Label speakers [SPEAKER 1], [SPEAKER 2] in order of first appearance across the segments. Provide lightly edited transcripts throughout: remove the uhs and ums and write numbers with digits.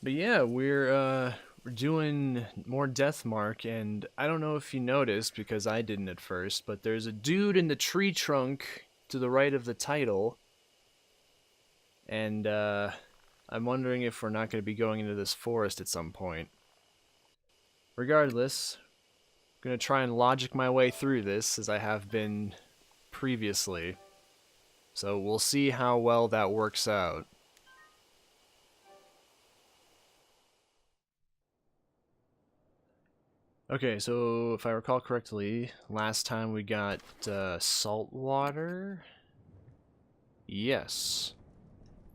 [SPEAKER 1] But yeah, we're doing more Death Mark, and I don't know if you noticed because I didn't at first, but there's a dude in the tree trunk to the right of the title, and I'm wondering if we're not going to be going into this forest at some point. Regardless, I'm going to try and logic my way through this as I have been previously. So we'll see how well that works out. Okay, so if I recall correctly, last time we got salt water. Yes.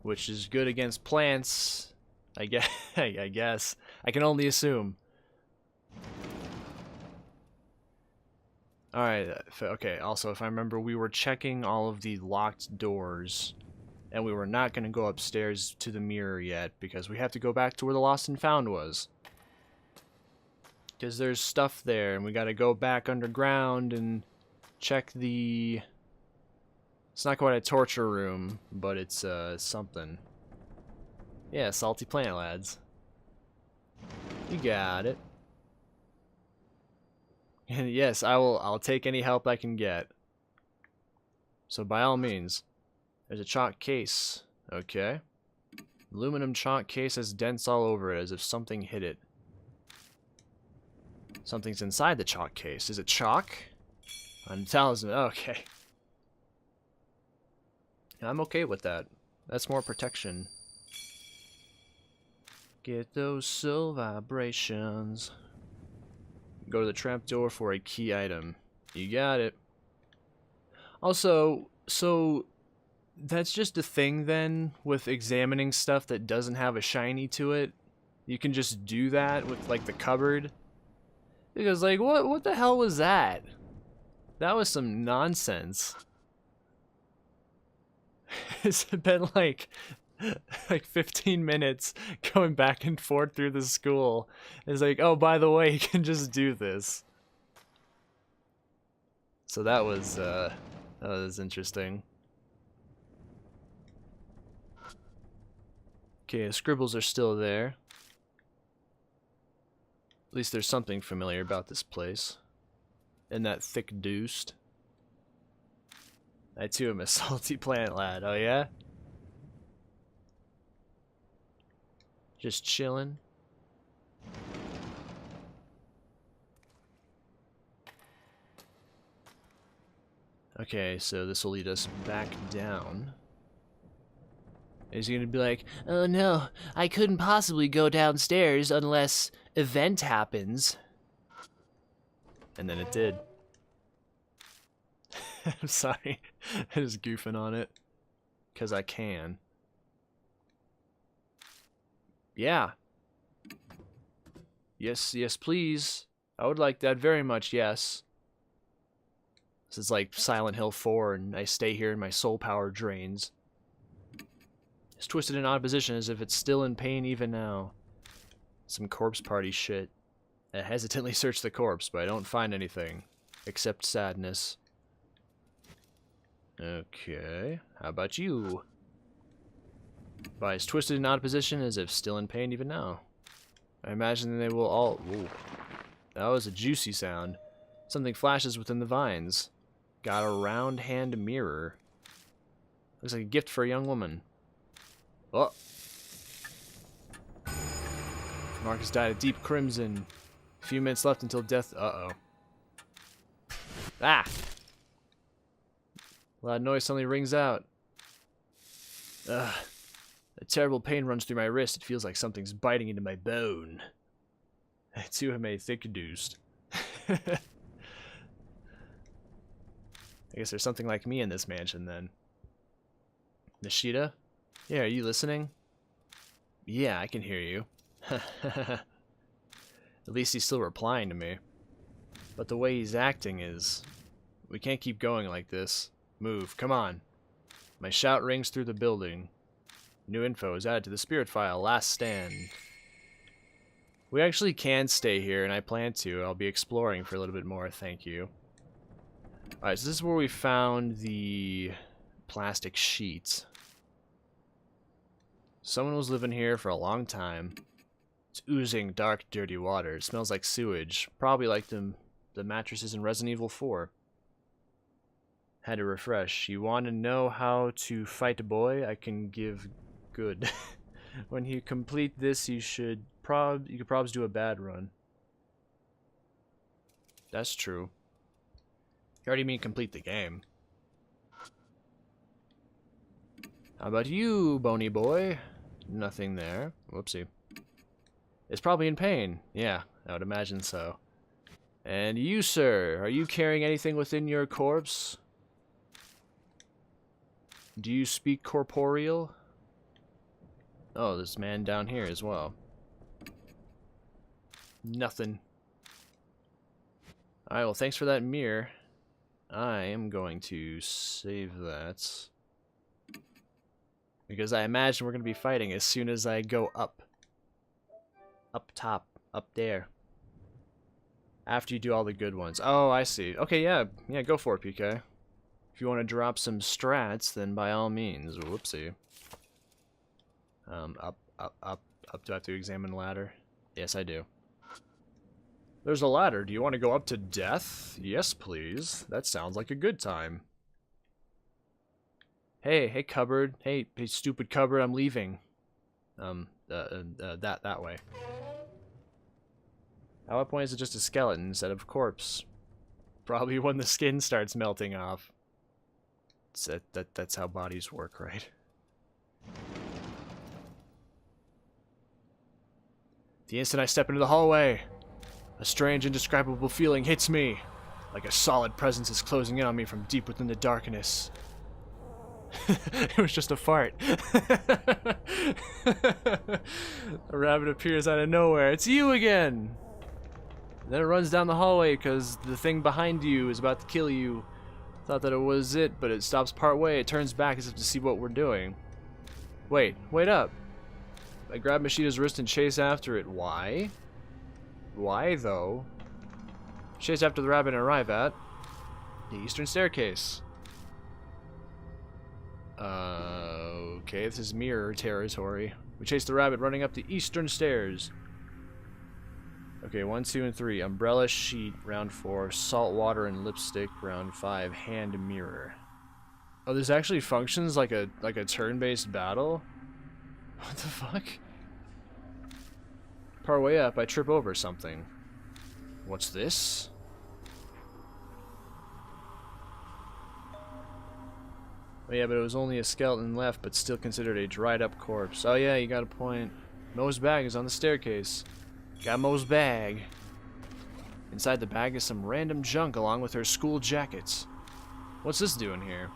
[SPEAKER 1] Which is good against plants. I guess. I guess. I can only assume. Alright, okay, also, if I remember, we were checking all of the locked doors, and we were not going to go upstairs to the mirror yet, because we have to go back to where the lost and found was. Because there's stuff there, and we got to go back underground and check the... It's not quite a torture room, but it's something. Yeah, salty plant lads. You got it. And yes, I'll take any help I can get. So by all means. There's a chalk case. Okay. Aluminum chalk case has dents all over it as if something hit it. Something's inside the chalk case. Is it chalk? On talisman. Okay. I'm okay with that. That's more protection. Get those soul vibrations. Go to the trapdoor for a key item. You got it. Also, so that's just a thing then with examining stuff that doesn't have a shiny to it. You can just do that with like the cupboard. Because like what the hell was that? That was some nonsense. It's been like 15 minutes going back and forth through the school. It's like, oh, by the way, you can just do this. So that was interesting. Okay, the scribbles are still there. At least there's something familiar about this place. And that thick deuced. I too am a salty plant lad, oh yeah? Just chilling. Okay, so this will lead us back down. Is he gonna be like, oh no, I couldn't possibly go downstairs unless event happens. And then it did. I'm sorry. I'm just goofing on it. Because I can. Yeah. Yes, yes, please. I would like that very much, yes. This is like Silent Hill 4, and I stay here and my soul power drains. It's twisted in odd position as if it's still in pain even now. Some corpse party shit. I hesitantly search the corpse, but I don't find anything. Except sadness. Okay, how about you? Bodies twisted in odd position as if still in pain even now. I imagine they will all... Ooh. That was a juicy sound. Something flashes within the vines. Got a round hand mirror. Looks like a gift for a young woman. Oh! Marcus died a deep crimson. A few minutes left until death... Uh-oh. Ah! A loud noise suddenly rings out. Ugh. A terrible pain runs through my wrist. It feels like something's biting into my bone. I too am a thick deuced. I guess there's something like me in this mansion then. Nishida? Yeah, are you listening? Yeah, I can hear you. At least he's still replying to me. But the way he's acting is... We can't keep going like this. Move, come on. My shout rings through the building. New info is added to the spirit file. Last stand. We actually can stay here, and I plan to. I'll be exploring for a little bit more, thank you. Alright, so this is where we found the plastic sheet. Someone was living here for a long time. It's oozing dark, dirty water. It smells like sewage. Probably like the mattresses in Resident Evil 4. Had to refresh. You want to know how to fight a boy? I can give good. When you complete this, you could probs do a bad run. That's true. You already mean complete the game. How about you, bony boy? Nothing there. Whoopsie. It's probably in pain. Yeah, I would imagine so. And you, sir, are you carrying anything within your corpse? Do you speak corporeal? Oh, this man down here as well. Nothing. Alright, well, thanks for that mirror. I am going to save that. Because I imagine we're going to be fighting as soon as I go up. Up top. Up there. After you do all the good ones. Oh, I see. Okay, yeah. Yeah, go for it, PK. If you want to drop some strats, then by all means. Whoopsie. Up. Do I have to examine the ladder? Yes, I do. There's a ladder. Do you want to go up to death? Yes, please. That sounds like a good time. Hey, cupboard. Hey, stupid cupboard, I'm leaving. That way. At what point is it just a skeleton instead of a corpse? Probably when the skin starts melting off. That's how bodies work, right? The instant I step into the hallway, a strange, indescribable feeling hits me, like a solid presence is closing in on me from deep within the darkness. It was just a fart. A rabbit appears out of nowhere. It's you again! Then it runs down the hallway because the thing behind you is about to kill you. Thought that it was it, but it stops part way. It turns back as if to see what we're doing. Wait up. I grab Mashida's wrist and chase after it. Why? Why, though? Chase after the rabbit and arrive at the eastern staircase. Okay, this is mirror territory. We chase the rabbit running up the eastern stairs. Okay, 1, 2, and 3. Umbrella sheet, round 4. Salt water and lipstick, round 5. Hand mirror. Oh, this actually functions like a turn-based battle? What the fuck? Part way up, I trip over something. What's this? Oh yeah, but it was only a skeleton left, but still considered a dried-up corpse. Oh yeah, you got a point. Mo's bag is on the staircase. Got Mo's bag. Inside the bag is some random junk along with her school jackets. What's this doing here?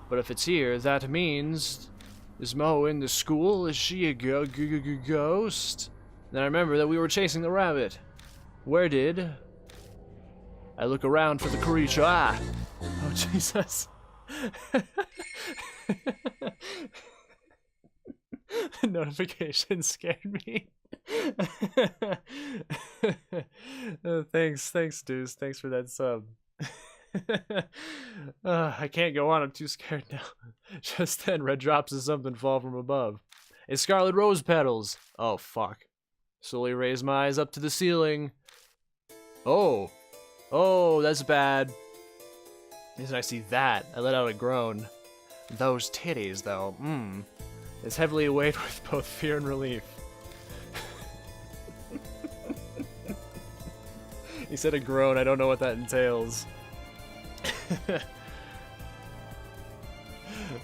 [SPEAKER 1] But if it's here, that means... Is Mo in the school? Is she a ghost? Then I remember that we were chasing the rabbit. Where did... I look around for the creature. Ah! Oh, Jesus. The notification scared me. Thanks, Deuce. Thanks for that sub. I can't go on. I'm too scared now. Just then, red drops of something fall from above. It's scarlet rose petals. Oh, fuck. Slowly raise my eyes up to the ceiling. Oh. Oh, that's bad. As I see that, I let out a groan. Those titties, though, It's heavily weighed with both fear and relief. He said a groan, I don't know what that entails.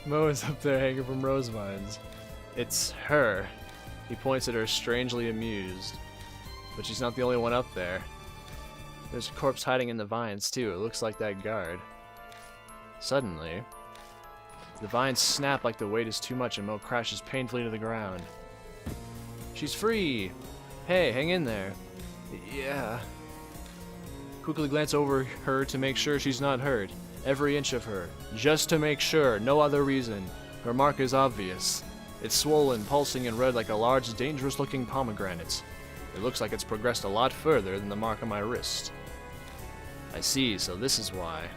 [SPEAKER 1] Mo is up there hanging from rose vines. It's her. He points at her, strangely amused. But she's not the only one up there. There's a corpse hiding in the vines, too. It looks like that guard. Suddenly, the vines snap like the weight is too much and Mo crashes painfully to the ground. She's free! Hey, hang in there. Yeah. Quickly glance over her to make sure she's not hurt. Every inch of her. Just to make sure, no other reason. Her mark is obvious. It's swollen, pulsing and red like a large, dangerous-looking pomegranate. It looks like it's progressed a lot further than the mark on my wrist. I see, so this is why.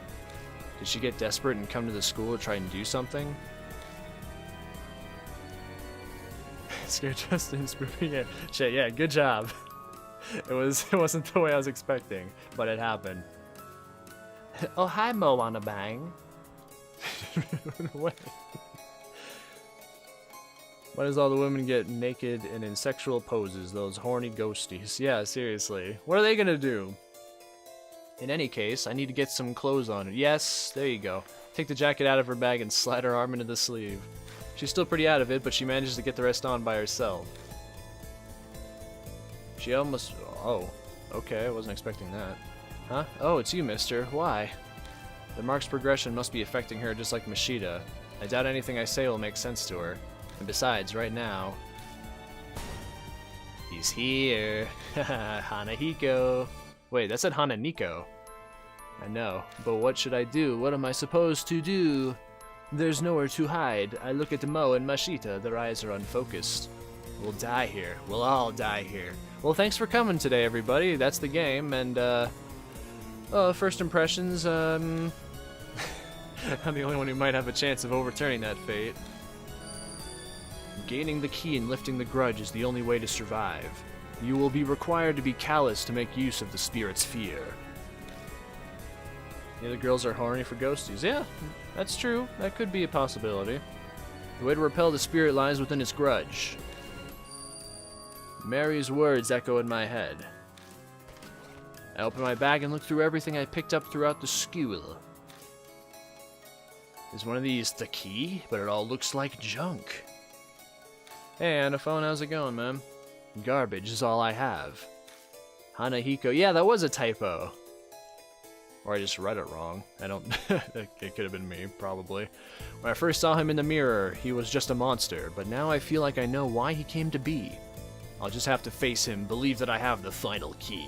[SPEAKER 1] Did she get desperate and come to the school to try and do something? Scared Justin spoofing it. Shit, yeah, good job. It wasn't the way I was expecting, but it happened. Oh, hi, Mo on a bang. What? Why does all the women get naked and in sexual poses? Those horny ghosties. Yeah, seriously. What are they gonna do? In any case, I need to get some clothes on her. Yes, there you go. Take the jacket out of her bag and slide her arm into the sleeve. She's still pretty out of it, but she manages to get the rest on by herself. She almost... Oh, okay, I wasn't expecting that. Huh? Oh, it's you, mister. Why? The mark's progression must be affecting her just like Mashita. I doubt anything I say will make sense to her. And besides, right now... He's here! Hanahiko! Wait, that said Hananiko. I know, but what should I do? What am I supposed to do? There's nowhere to hide. I look at Mo and Mashita, their eyes are unfocused. We'll die here. We'll all die here. Well, thanks for coming today, everybody. That's the game, and, first impressions, I'm the only one who might have a chance of overturning that fate. Gaining the key and lifting the grudge is the only way to survive. You will be required to be callous to make use of the spirit's fear. The other girls are horny for ghosties. Yeah, that's true. That could be a possibility. The way to repel the spirit lies within its grudge. Mary's words echo in my head. I open my bag and look through everything I picked up throughout the school. Is one of these the key? But it all looks like junk. Hey, Anaphone, how's it going, man? Garbage is all I have. Hanahiko. Yeah, that was a typo. Or I just read it wrong. I don't... It could have been me, probably. When I first saw him in the mirror, he was just a monster, but now I feel like I know why he came to be. I'll just have to face him, believe that I have the final key.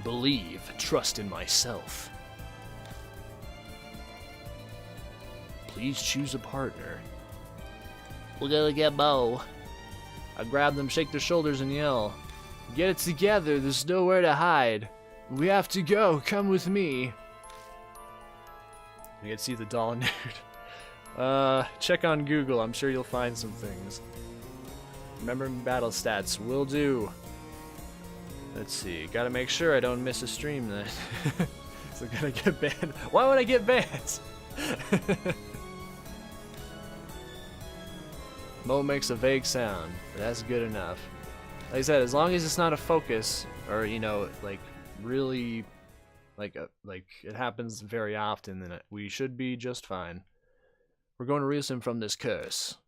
[SPEAKER 1] Believe, trust in myself. Please choose a partner. We're gonna get Mo. I grab them, shake their shoulders, and yell, "Get it together, there's nowhere to hide. We have to go, come with me." You can see the doll nude. Check on Google, I'm sure you'll find some things. Remember battle stats, will do. Let's see, gotta make sure I don't miss a stream then. So I'm gonna get banned. Why would I get banned? Mo makes a vague sound, but that's good enough. Like I said, as long as it's not a focus, or, you know, like, really, like it happens very often, then we should be just fine. We're going to release him from this curse.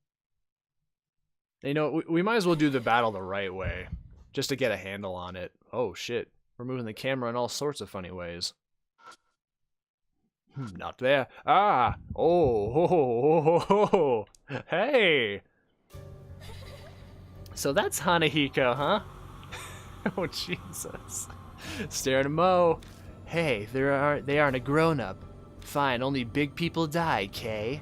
[SPEAKER 1] You know, we might as well do the battle the right way, just to get a handle on it. Oh shit, we're moving the camera in all sorts of funny ways. Not there. Ah! Oh! Ho, ho, ho, ho, ho. Hey! So that's Hanahiko, huh? Oh Jesus! Staring at Mo. Hey, they aren't a grown-up. Fine, only big people die, Kay.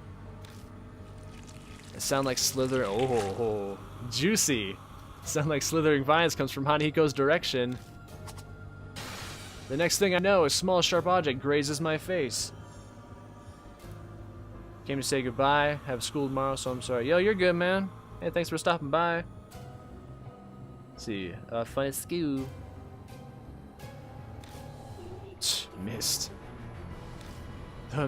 [SPEAKER 1] It sound like slithering. Oh, juicy. Sound like slithering vines comes from Hanahiko's direction. The next thing I know, a small sharp object grazes my face. Came to say goodbye. Have school tomorrow, so I'm sorry. Yo, you're good, man. Hey, thanks for stopping by. Let's see, fun at school. Missed.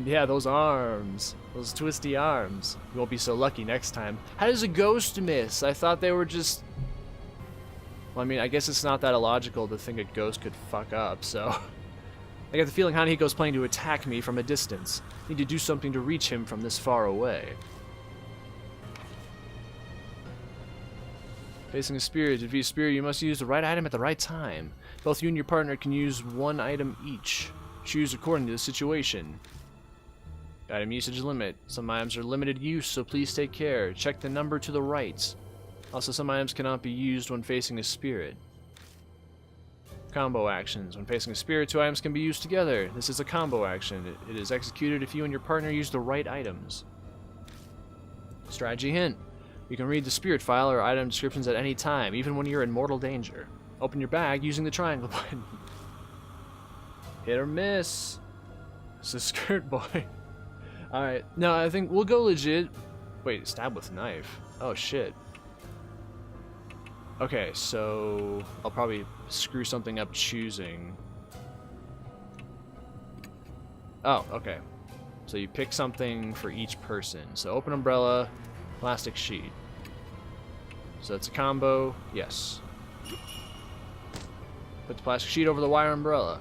[SPEAKER 1] Yeah, those arms. Those twisty arms. You won't be so lucky next time. How does a ghost miss? I thought they were just... Well, I mean, I guess it's not that illogical to think a ghost could fuck up, so... I get the feeling Hanahiko's planning to attack me from a distance. Need to do something to reach him from this far away. Facing a spirit. To defeat a spirit, you must use the right item at the right time. Both you and your partner can use one item each. Choose according to the situation. Item usage limit. Some items are limited use, so please take care. Check the number to the right. Also, some items cannot be used when facing a spirit. Combo actions. When facing a spirit, two items can be used together. This is a combo action. It is executed if you and your partner use the right items. Strategy hint. You can read the spirit file or item descriptions at any time, even when you're in mortal danger. Open your bag using the triangle button. Hit or miss. It's a skirt boy. Alright, no, I think we'll go legit. Wait, stab with knife. Oh shit. Okay, so I'll probably screw something up choosing. Oh, okay. So you pick something for each person. So open umbrella, plastic sheet. So that's a combo. Yes. Put the plastic sheet over the wire umbrella.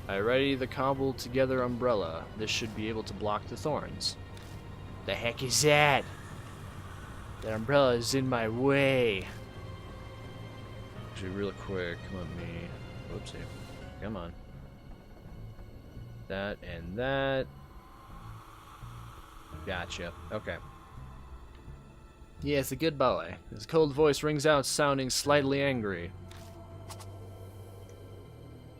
[SPEAKER 1] I ready the cobbled together umbrella. This should be able to block the thorns. The heck is that? That umbrella is in my way. Actually, real quick, let me... Whoopsie. Come on. That and that. Gotcha. Okay. Yes, a good boy. His cold voice rings out, sounding slightly angry.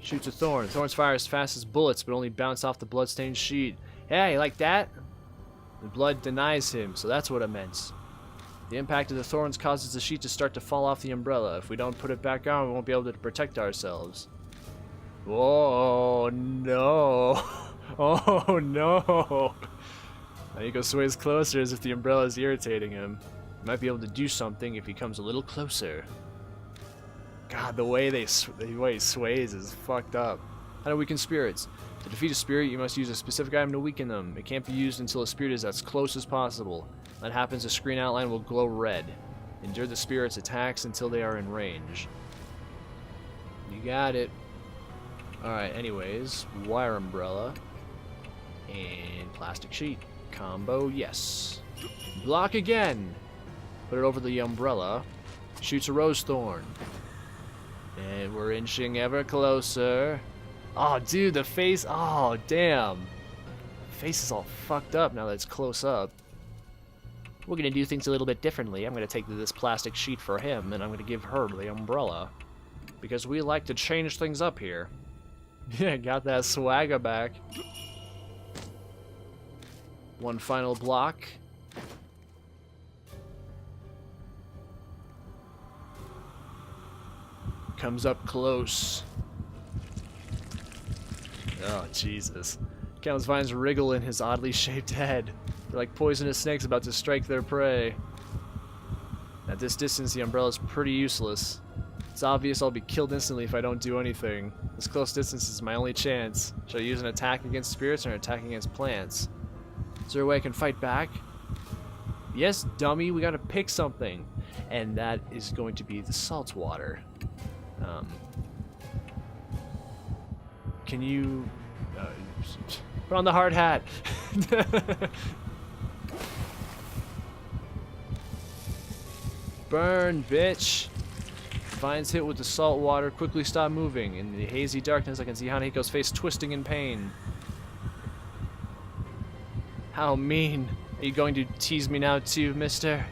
[SPEAKER 1] Shoots a thorn. Thorns fire as fast as bullets, but only bounce off the bloodstained sheet. Hey, you like that? The blood denies him, so that's what it meant. The impact of the thorns causes the sheet to start to fall off the umbrella. If we don't put it back on, we won't be able to protect ourselves. Whoa, no. Oh, no. Nico sways closer as if the umbrella is irritating him. He might be able to do something if he comes a little closer. God, the way he sways is fucked up. How to weaken spirits? To defeat a spirit, you must use a specific item to weaken them. It can't be used until a spirit is as close as possible. When that happens, the screen outline will glow red. Endure the spirit's attacks until they are in range. You got it. Alright, anyways, wire umbrella and plastic sheet. Combo, yes. Block again. Put it over the umbrella. Shoots a rose thorn. And we're inching ever closer. Oh, dude, the face. Oh, damn. Face is all fucked up now that it's close up. We're going to do things a little bit differently. I'm going to take this plastic sheet for him, and I'm going to give her the umbrella. Because we like to change things up here. Yeah, got that swagger back. One final block. Comes up close. Oh, Jesus. Countless vines wriggle in his oddly shaped head. They're like poisonous snakes about to strike their prey. At this distance, the umbrella is pretty useless. It's obvious I'll be killed instantly if I don't do anything. This close distance is my only chance. Should I use an attack against spirits or an attack against plants? Is there a way I can fight back? Yes, dummy, we gotta pick something. And that is going to be the salt water. Can you... put on the hard hat! Burn, bitch! Vines hit with the salt water quickly stop moving. In the hazy darkness, I can see Hanahiko's face twisting in pain. How mean. Are you going to tease me now too, mister?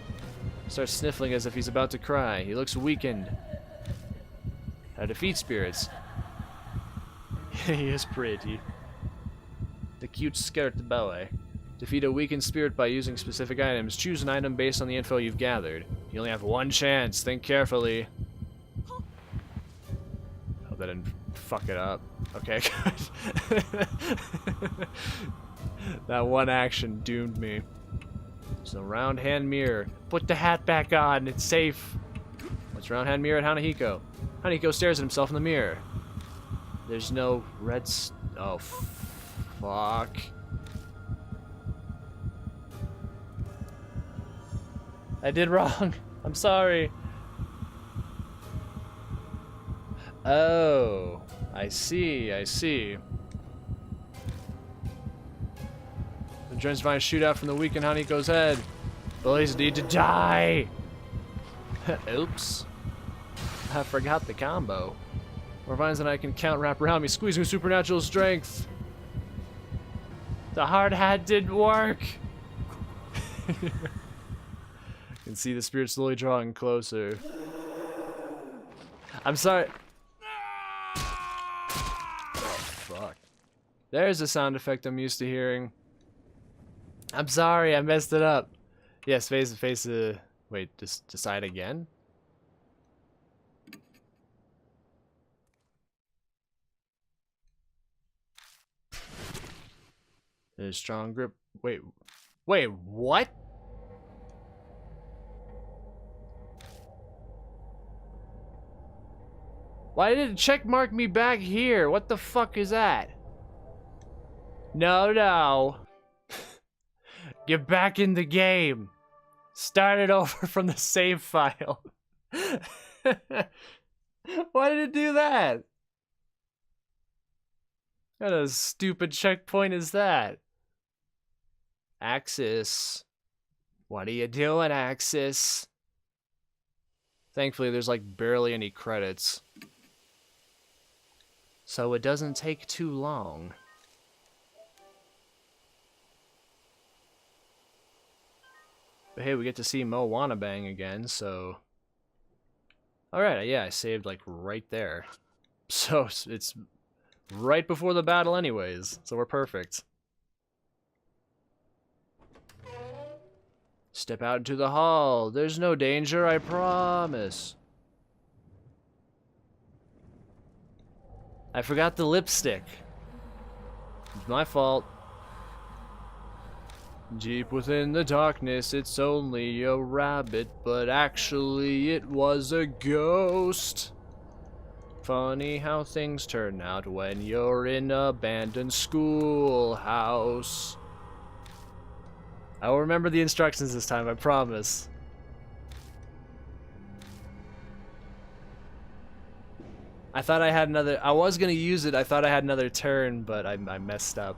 [SPEAKER 1] Starts sniffling as if he's about to cry. He looks weakened. How to defeat spirits. He is pretty. The cute skirt boy. Defeat a weakened spirit by using specific items. Choose an item based on the info you've gathered. You only have one chance. Think carefully. Hope that didn't fuck it up. Okay, good. That one action doomed me. So round hand mirror. Put the hat back on. It's safe. Let's round hand mirror at Hanahiko. Hanahiko stares at himself in the mirror. There's no red oh, fuck. I did wrong. I'm sorry. Oh, I see, I see. The Jones Vine shootout from the weakened Hanahiko's head. Bullies need to die! Oops. I forgot the combo. More vines than I can count wrap around me, squeezing with supernatural strength. The hard hat didn't work! I can see the spirit slowly drawing closer. I'm sorry. Oh, fuck. There's a sound effect I'm used to hearing. I'm sorry, I messed it up. Yes, face wait, just decide again? There's strong grip. Wait, what? Why did it check mark me back here? What the fuck is that? No, no. Get back in the game. Start it over from the save file. Why did it do that? What a stupid checkpoint is that? Axis. What are you doing, Axis? Thankfully, there's like barely any credits. So it doesn't take too long. But hey, we get to see Mo Wanabang again, so... Alright, yeah, I saved like right there. So it's right before the battle anyways, so we're perfect. Step out into the hall. There's no danger, I promise. I forgot the lipstick. It's my fault. Deep within the darkness, it's only a rabbit, but actually it was a ghost. Funny how things turn out when you're in an abandoned schoolhouse. I will remember the instructions this time, I promise. I thought I had another... I was gonna use it, I thought I had another turn, but I messed up.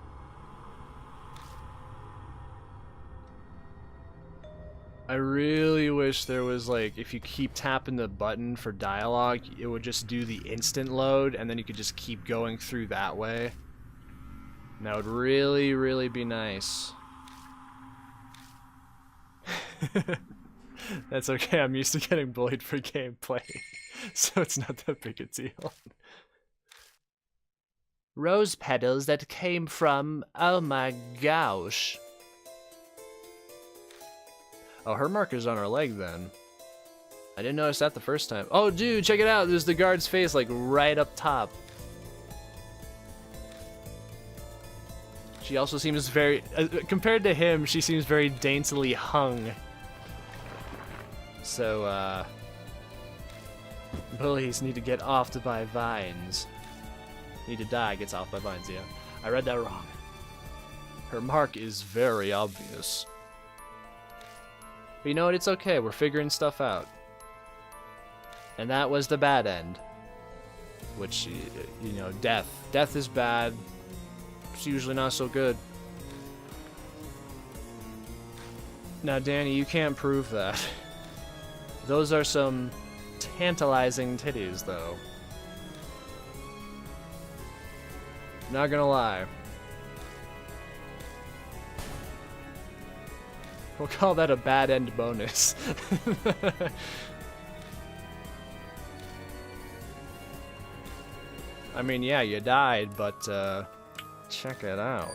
[SPEAKER 1] I really wish there was, like, if you keep tapping the button for dialogue, it would just do the instant load, and then you could just keep going through that way. And that would really, really be nice. That's okay, I'm used to getting bullied for gameplay, so it's not that big a deal. Rose petals that came from... oh my gosh. Oh, her marker's on her leg then. I didn't notice that the first time. Oh, dude, check it out. There's the guard's face, like, right up top. She also seems very... compared to him, she seems very daintily hung. So, bullies need to get offed by vines. Need to die gets off by vines, yeah. I read that wrong. Her mark is very obvious. But you know what, it's okay, we're figuring stuff out. And that was the bad end. Which, you know, death. Death is bad. It's usually not so good. Now, Danny, you can't prove that. Those are some tantalizing titties, though. Not gonna lie. We'll call that a bad end bonus. I mean, yeah, you died, but, check it out.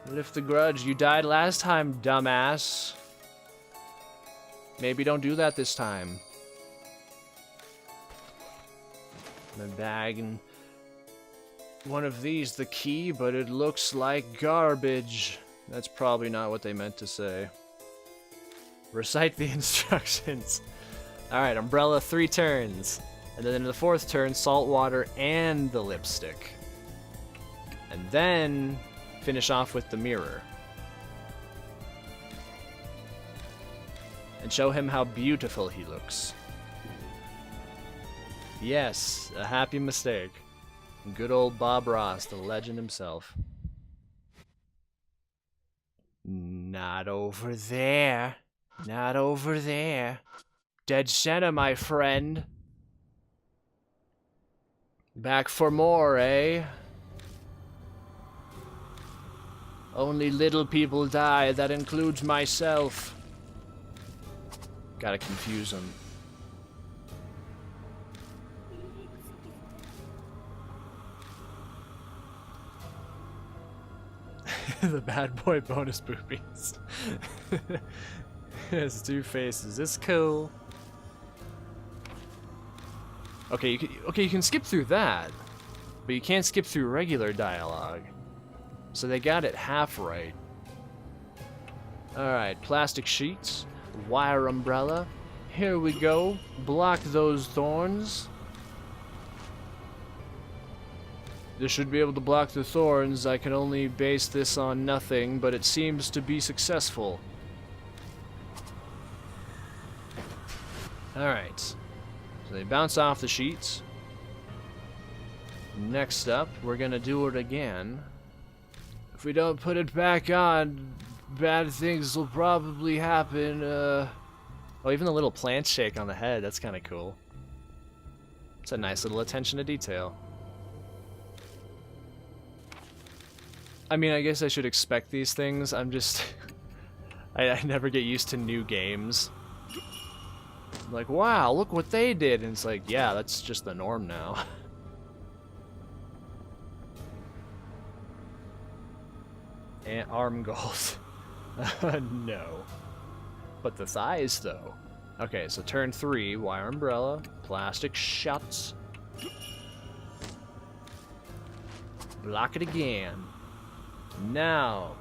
[SPEAKER 1] Lift the grudge. You died last time, dumbass. Maybe don't do that this time. My bag and... one of these, the key, but it looks like garbage. That's probably not what they meant to say. Recite the instructions. Alright, umbrella 3 turns. And then in the 4th turn, salt water and the lipstick. And then finish off with the mirror. And show him how beautiful he looks. Yes, a happy mistake. Good old Bob Ross, the legend himself. Not over there. Not over there. Dead center, my friend. Back for more, eh? Only little people die, that includes myself. Gotta confuse them. The bad boy bonus boobies. It has 2 faces. It's cool. Okay, you can skip through that, but you can't skip through regular dialogue. So they got it half right. Alright, plastic sheets, wire umbrella, Here we go. Block those thorns. This should be able to block the thorns. I can only base this on nothing, but it seems to be successful. Alright. So they bounce off the sheets. Next up, we're gonna do it again. If we don't put it back on, bad things will probably happen. Oh, even the little plant shake on the head, that's kind of cool. It's a nice little attention to detail. I mean, I guess I should expect these things. I'm just... I never get used to new games. I'm like, wow, look what they did. And it's like, yeah, that's just the norm now. And arm goals. No. But the thighs, though. Okay, so turn 3, wire umbrella, plastic shots. Block it again. Now.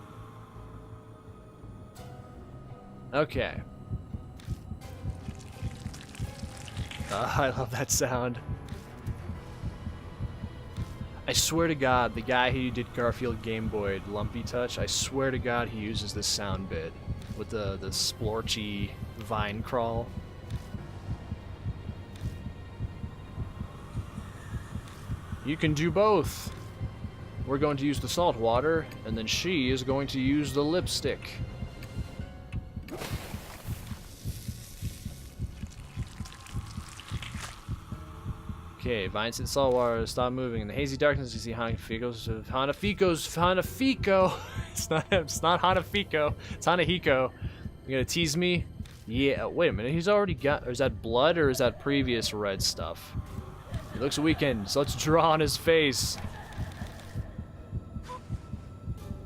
[SPEAKER 1] Okay. I love that sound. I swear to God, the guy who did Garfield Game Boy, Lumpy Touch, I swear to God he uses this sound bit with the splorchy vine crawl. You can do both. We're going to use the salt water, and then she is going to use the lipstick. Okay, vines and salt water stop moving. In the hazy darkness, you see Hanafico's. Hanafico. It's not Hanafico. It's Hanahiko. You gonna tease me? Yeah. Wait a minute. He's already got. Or is that blood, or is that previous red stuff? He looks weakened, so let's draw on his face.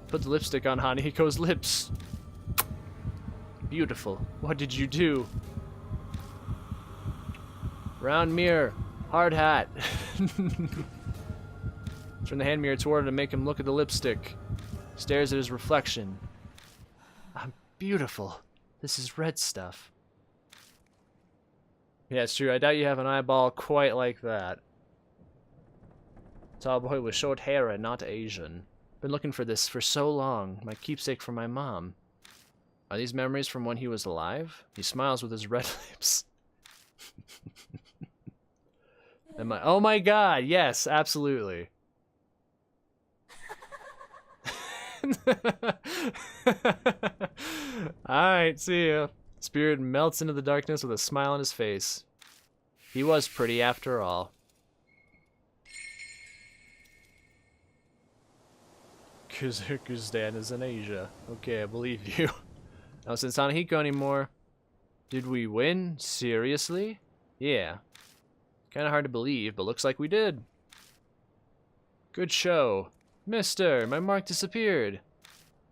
[SPEAKER 1] Put the lipstick on Hanahiko's lips. Beautiful. What did you do? Round mirror. Hard hat. Turn the hand mirror toward him to make him look at the lipstick. Stares at his reflection. I'm beautiful. This is red stuff. Yeah, it's true. I doubt you have an eyeball quite like that. Tall boy with short hair and not Asian. Been looking for this for so long. My keepsake from my mom. Are these memories from when he was alive? He smiles with his red lips. Oh my God, yes, absolutely. Alright, see ya. Spirit melts into the darkness with a smile on his face. He was pretty after all. Kyrgyzstan is in Asia. Okay, I believe you. No sense Hanahiko anymore. Did we win? Seriously? Yeah. Kinda hard to believe, but looks like we did. Good show. Mister, my mark disappeared.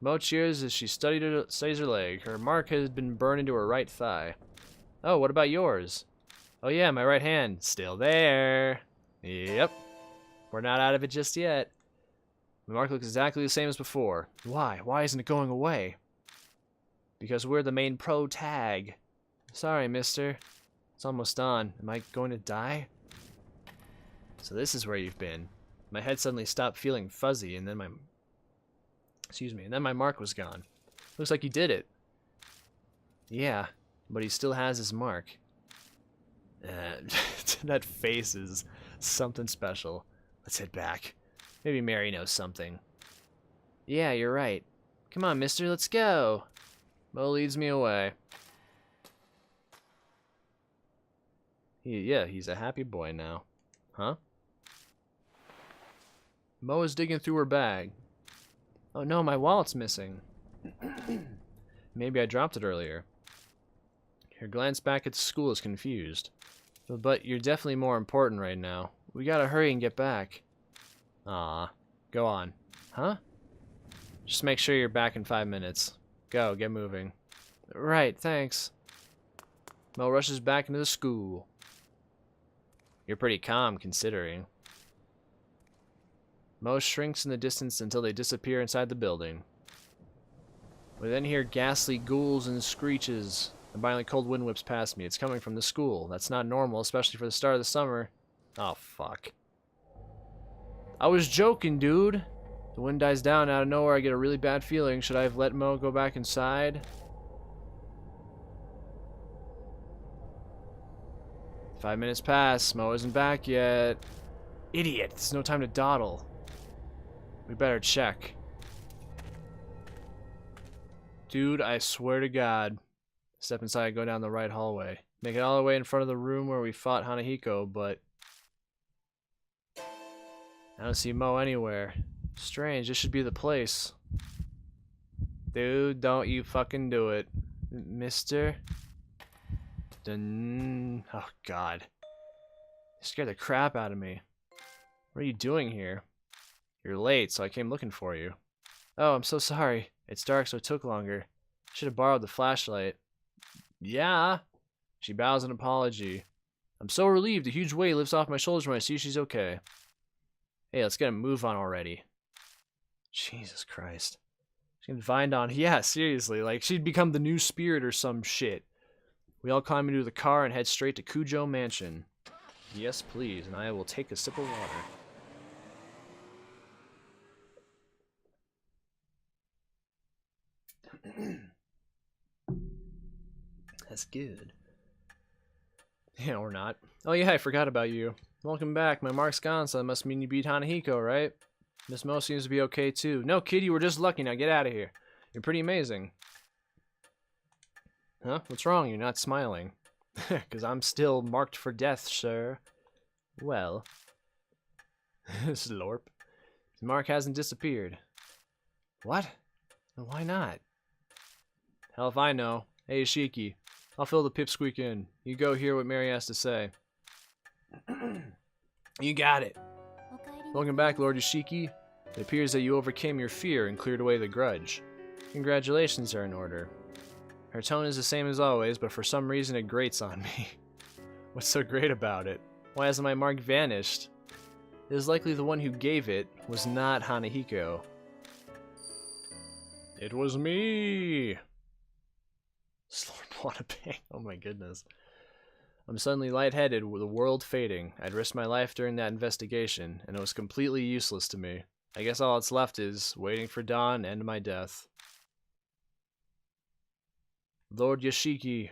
[SPEAKER 1] Mo cheers as she studies her leg. Her mark has been burned into her right thigh. Oh, what about yours? Oh yeah, my right hand. Still there. Yep. We're not out of it just yet. The mark looks exactly the same as before. Why? Why isn't it going away? Because we're the main pro tag. Sorry, mister. It's almost on. Am I going to die? So this is where you've been. My head suddenly stopped feeling fuzzy, and then my... Excuse me, and then my mark was gone. Looks like he did it. Yeah, but he still has his mark. That face is something special. Let's head back. Maybe Mary knows something. Yeah, you're right. Come on, mister, let's go. Mo leads me away. Yeah, he's a happy boy now. Huh? Mo is digging through her bag. Oh no, my wallet's missing. Maybe I dropped it earlier. Her glance back at the school is confused. But you're definitely more important right now. We gotta hurry and get back. Aw. Go on. Huh? Just make sure you're back in 5 minutes. Go, get moving. Right, thanks. Mo rushes back into the school. You're pretty calm, considering. Mo shrinks in the distance until they disappear inside the building. We then hear ghastly ghouls and screeches. A violent cold wind whips past me. It's coming from the school. That's not normal, especially for the start of the summer. Oh, fuck. I was joking, dude. The wind dies down. Out of nowhere, I get a really bad feeling. Should I have let Mo go back inside? 5 minutes pass. Mo isn't back yet. Idiot. There's no time to dawdle. We better check. Dude, I swear to God. Step inside, go down the right hallway. Make it all the way in front of the room where we fought Hanahiko, but I don't see Mo anywhere. Strange, this should be the place. Dude, don't you fucking do it. Mister? Oh, God. You scared the crap out of me. What are you doing here? You're late, so I came looking for you. Oh, I'm so sorry. It's dark, so it took longer. Should have borrowed the flashlight. Yeah. She bows an apology. I'm so relieved. A huge weight lifts off my shoulders when I see she's okay. Hey, let's get a move on already. Jesus Christ. She's getting vined on. Yeah, seriously. Like, she'd become the new spirit or some shit. We all climb into the car and head straight to Kujo Mansion. Yes, please, and I will take a sip of water. That's good. Yeah, or not. Oh yeah, I forgot about you. Welcome back. My mark's gone, so that must mean you beat Hanahiko, right? Miss Mo seems to be okay too. No, kid, you were just lucky. Now get out of here. You're pretty amazing. Huh? What's wrong? You're not smiling. Because I'm still marked for death, sir. Well. Slorp. The mark hasn't disappeared. What? Why not? Hell if I know. Hey, Ishiki. I'll fill the pipsqueak in. You go hear what Mary has to say. You got it. Welcome back, Lord Yoshiki. It appears that you overcame your fear and cleared away the grudge. Congratulations are in order. Her tone is the same as always, but for some reason it grates on me. What's so great about it? Why hasn't my mark vanished? It is likely the one who gave it was not Hanahiko. It was me! Slurp wanna bang. Oh my goodness. I'm suddenly lightheaded with the world fading. I'd risked my life during that investigation, and it was completely useless to me. I guess all that's left is waiting for dawn and my death. Lord Yoshiki.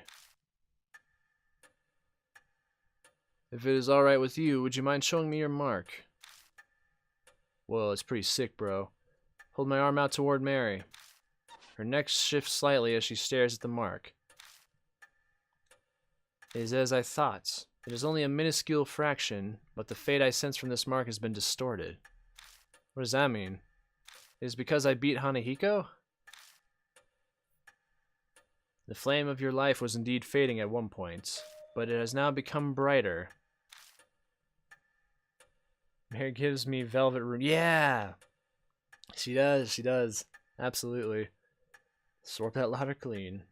[SPEAKER 1] If it is alright with you, would you mind showing me your mark? Whoa, it's pretty sick, bro. Hold my arm out toward Mary. Her neck shifts slightly as she stares at the mark. It is as I thought. It is only a minuscule fraction, but the fate I sense from this mark has been distorted. What does that mean? It is because I beat Hanahiko? The flame of your life was indeed fading at one point, but it has now become brighter. Mary gives me velvet room. Yeah! She does. Absolutely. Sort that louder clean.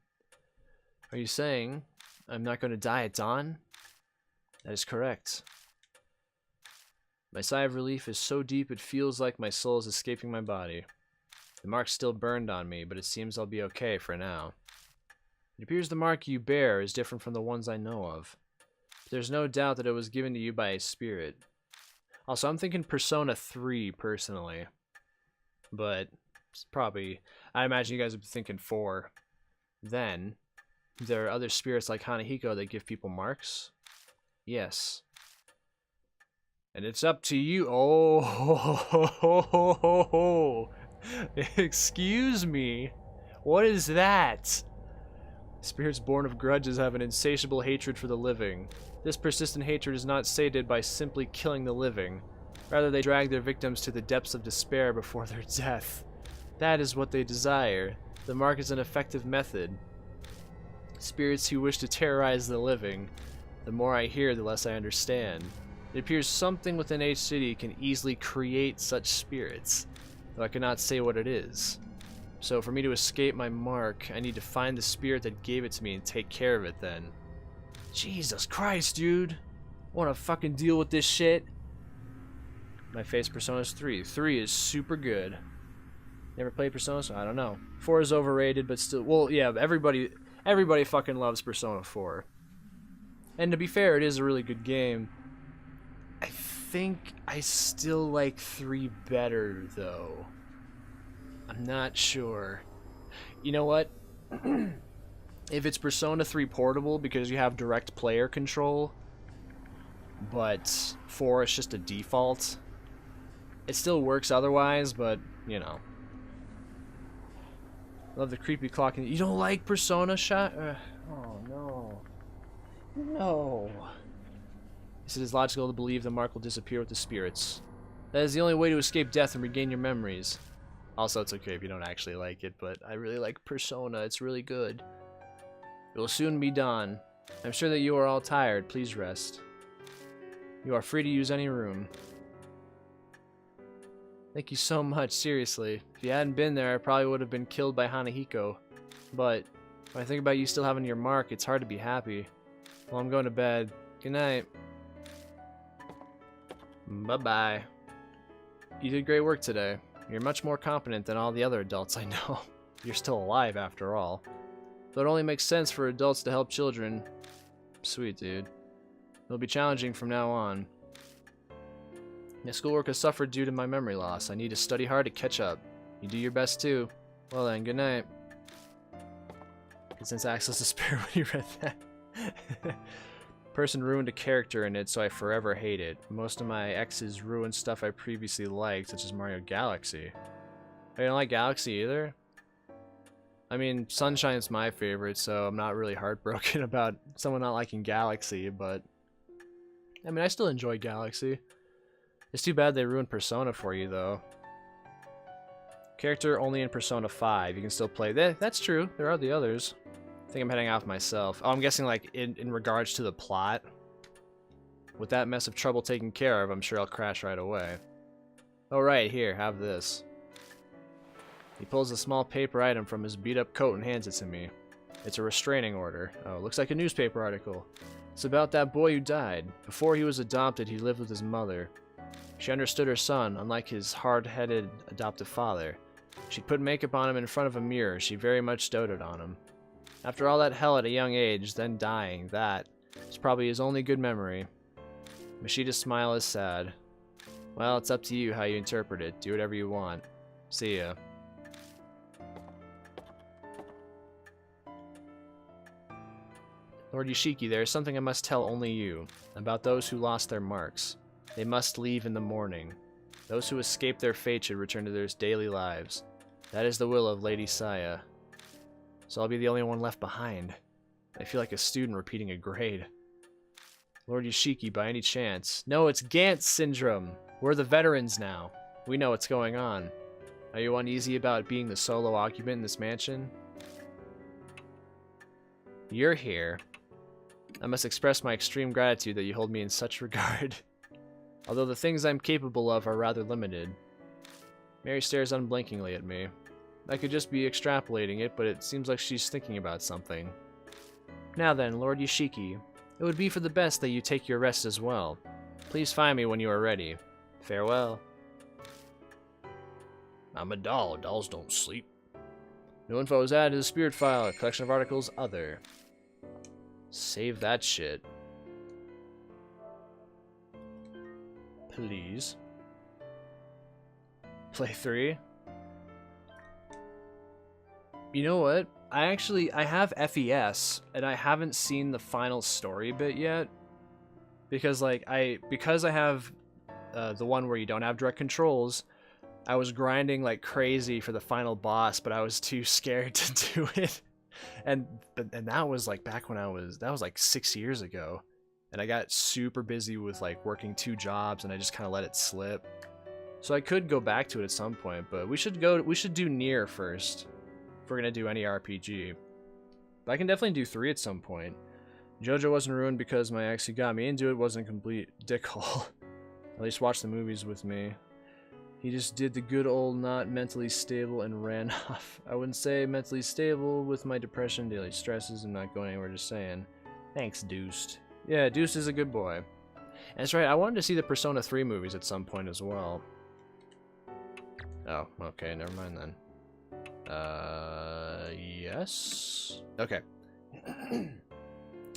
[SPEAKER 1] Are you saying I'm not going to die at dawn? That is correct. My sigh of relief is so deep it feels like my soul is escaping my body. The mark's still burned on me, but it seems I'll be okay for now. It appears the mark you bear is different from the ones I know of. But there's no doubt that it was given to you by a spirit. Also, I'm thinking Persona 3, personally. But it's probably... I imagine you guys would be thinking 4. Then, there are other spirits like Hanahiko that give people marks? Yes. And it's up to you... Oh! Excuse me? What is that? Spirits born of grudges have an insatiable hatred for the living. This persistent hatred is not sated by simply killing the living. Rather, they drag their victims to the depths of despair before their death. That is what they desire. The mark is an effective method. Spirits who wish to terrorize the living. The more I hear, the less I understand. It appears something within each city can easily create such spirits, though I cannot say what it is. So for me to escape my mark, I need to find the spirit that gave it to me and take care of it then. Jesus Christ, dude! Wanna fucking deal with this shit? My face Persona's 3. 3 is super good. Never played Persona, so I don't know. 4 is overrated, but still... Well, yeah, everybody Everybody fucking loves Persona 4. And to be fair, it is a really good game. I think I still like 3 better, though. I'm not sure. You know what? If it's Persona 3 Portable because you have direct player control, but 4 is just a default, it still works otherwise, but, you know. Love the creepy clock. You don't like Persona shot? Oh, no. No. He said it's logical to believe the mark will disappear with the spirits. That is the only way to escape death and regain your memories. Also, it's okay if you don't actually like it, but I really like Persona. It's really good. It will soon be dawn. I'm sure that you are all tired. Please rest. You are free to use any room. Thank you so much, seriously. If you hadn't been there, I probably would have been killed by Hanahiko. But when I think about you still having your mark, it's hard to be happy. Well, I'm going to bed. Good night. Bye-bye. You did great work today. You're much more competent than all the other adults I know. You're still alive, after all. Though it only makes sense for adults to help children. Sweet, dude. It'll be challenging from now on. My schoolwork has suffered due to my memory loss. I need to study hard to catch up. You do your best, too. Well then, good night. Since Axel's despair when he read that. Person ruined a character in it, so I forever hate it. Most of my exes ruined stuff I previously liked, such as Mario Galaxy. Oh, you don't like Galaxy either? I mean, Sunshine's my favorite, so I'm not really heartbroken about someone not liking Galaxy, but... I mean, I still enjoy Galaxy. It's too bad they ruined Persona for you, though. Character only in Persona 5. You can still play... That's true. There are the others. I think I'm heading off myself. Oh, I'm guessing, like, in regards to the plot. With that mess of trouble taken care of, I'm sure I'll crash right away. Oh, right, here, have this. He pulls a small paper item from his beat-up coat and hands it to me. It's a restraining order. Oh, looks like a newspaper article. It's about that boy who died. Before he was adopted, he lived with his mother. She understood her son, unlike his hard-headed adoptive father. She'd put makeup on him in front of a mirror. She very much doted on him. After all that hell at a young age, then dying, that is probably his only good memory. Mashida's smile is sad. Well, it's up to you how you interpret it. Do whatever you want. See ya. Lord Yoshiki, there is something I must tell only you. About those who lost their marks. They must leave in the morning. Those who escape their fate should return to their daily lives. That is the will of Lady Saya. So I'll be the only one left behind. I feel like a student repeating a grade. Lord Yoshiki, by any chance? No, it's Gantz syndrome. We're the veterans now. We know what's going on. Are you uneasy about being the solo occupant in this mansion? You're here. I must express my extreme gratitude that you hold me in such regard. Although the things I'm capable of are rather limited. Mary stares unblinkingly at me. I could just be extrapolating it, but it seems like she's thinking about something. Now then, Lord Yoshiki, it would be for the best that you take your rest as well. Please find me when you are ready. Farewell. I'm a doll. Dolls don't sleep. No info is added to the spirit file. A collection of articles, other. Save that shit. Please. Play 3. You know what? I have FES, and I haven't seen the final story bit yet. Because, like, I have the one where you don't have direct controls, I was grinding like crazy for the final boss, but I was too scared to do it. And that was like back when that was like 6 years ago. And I got super busy with like working 2 jobs, and I just kind of let it slip. So I could go back to it at some point, but we should do Nier first. If we're gonna do any RPG. But I can definitely do 3 at some point. JoJo wasn't ruined because my ex who got me into it wasn't a complete dickhole. At least watch the movies with me. He just did the good old not mentally stable and ran off. I wouldn't say mentally stable with my depression, daily stresses, and not going anywhere, just saying. Thanks, Deuced. Yeah, Deuced is a good boy. And that's right, I wanted to see the Persona 3 movies at some point as well. Oh, okay, never mind then. Yes? Okay.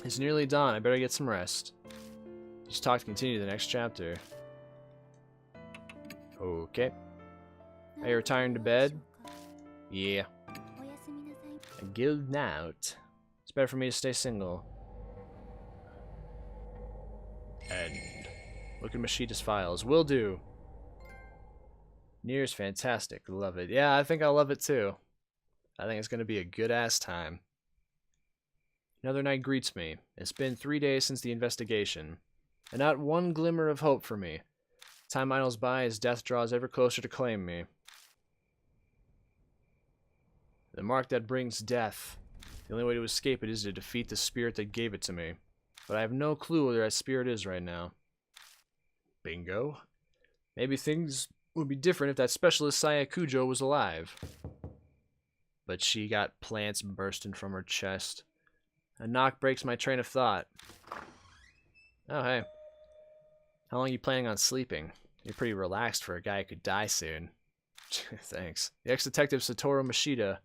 [SPEAKER 1] It's nearly dawn. I better get some rest. Just talk to continue the next chapter. Okay. Are you retiring to bed? Yeah. A good night. It's better for me to stay single. End. Look at Mashida's files. Will do. Nier's fantastic. Love it. Yeah, I think I'll love it too. I think it's going to be a good-ass time. Another night greets me. It's been 3 days since the investigation, and not one glimmer of hope for me. Time idles by as death draws ever closer to claim me. The mark that brings death. The only way to escape it is to defeat the spirit that gave it to me. But I have no clue where that spirit is right now. Bingo. Maybe things would be different if that specialist Sayakujo was alive. But she got plants bursting from her chest. A knock breaks my train of thought. Oh, hey. How long are you planning on sleeping? You're pretty relaxed for a guy who could die soon. Thanks. The ex-detective Satoru Mashida.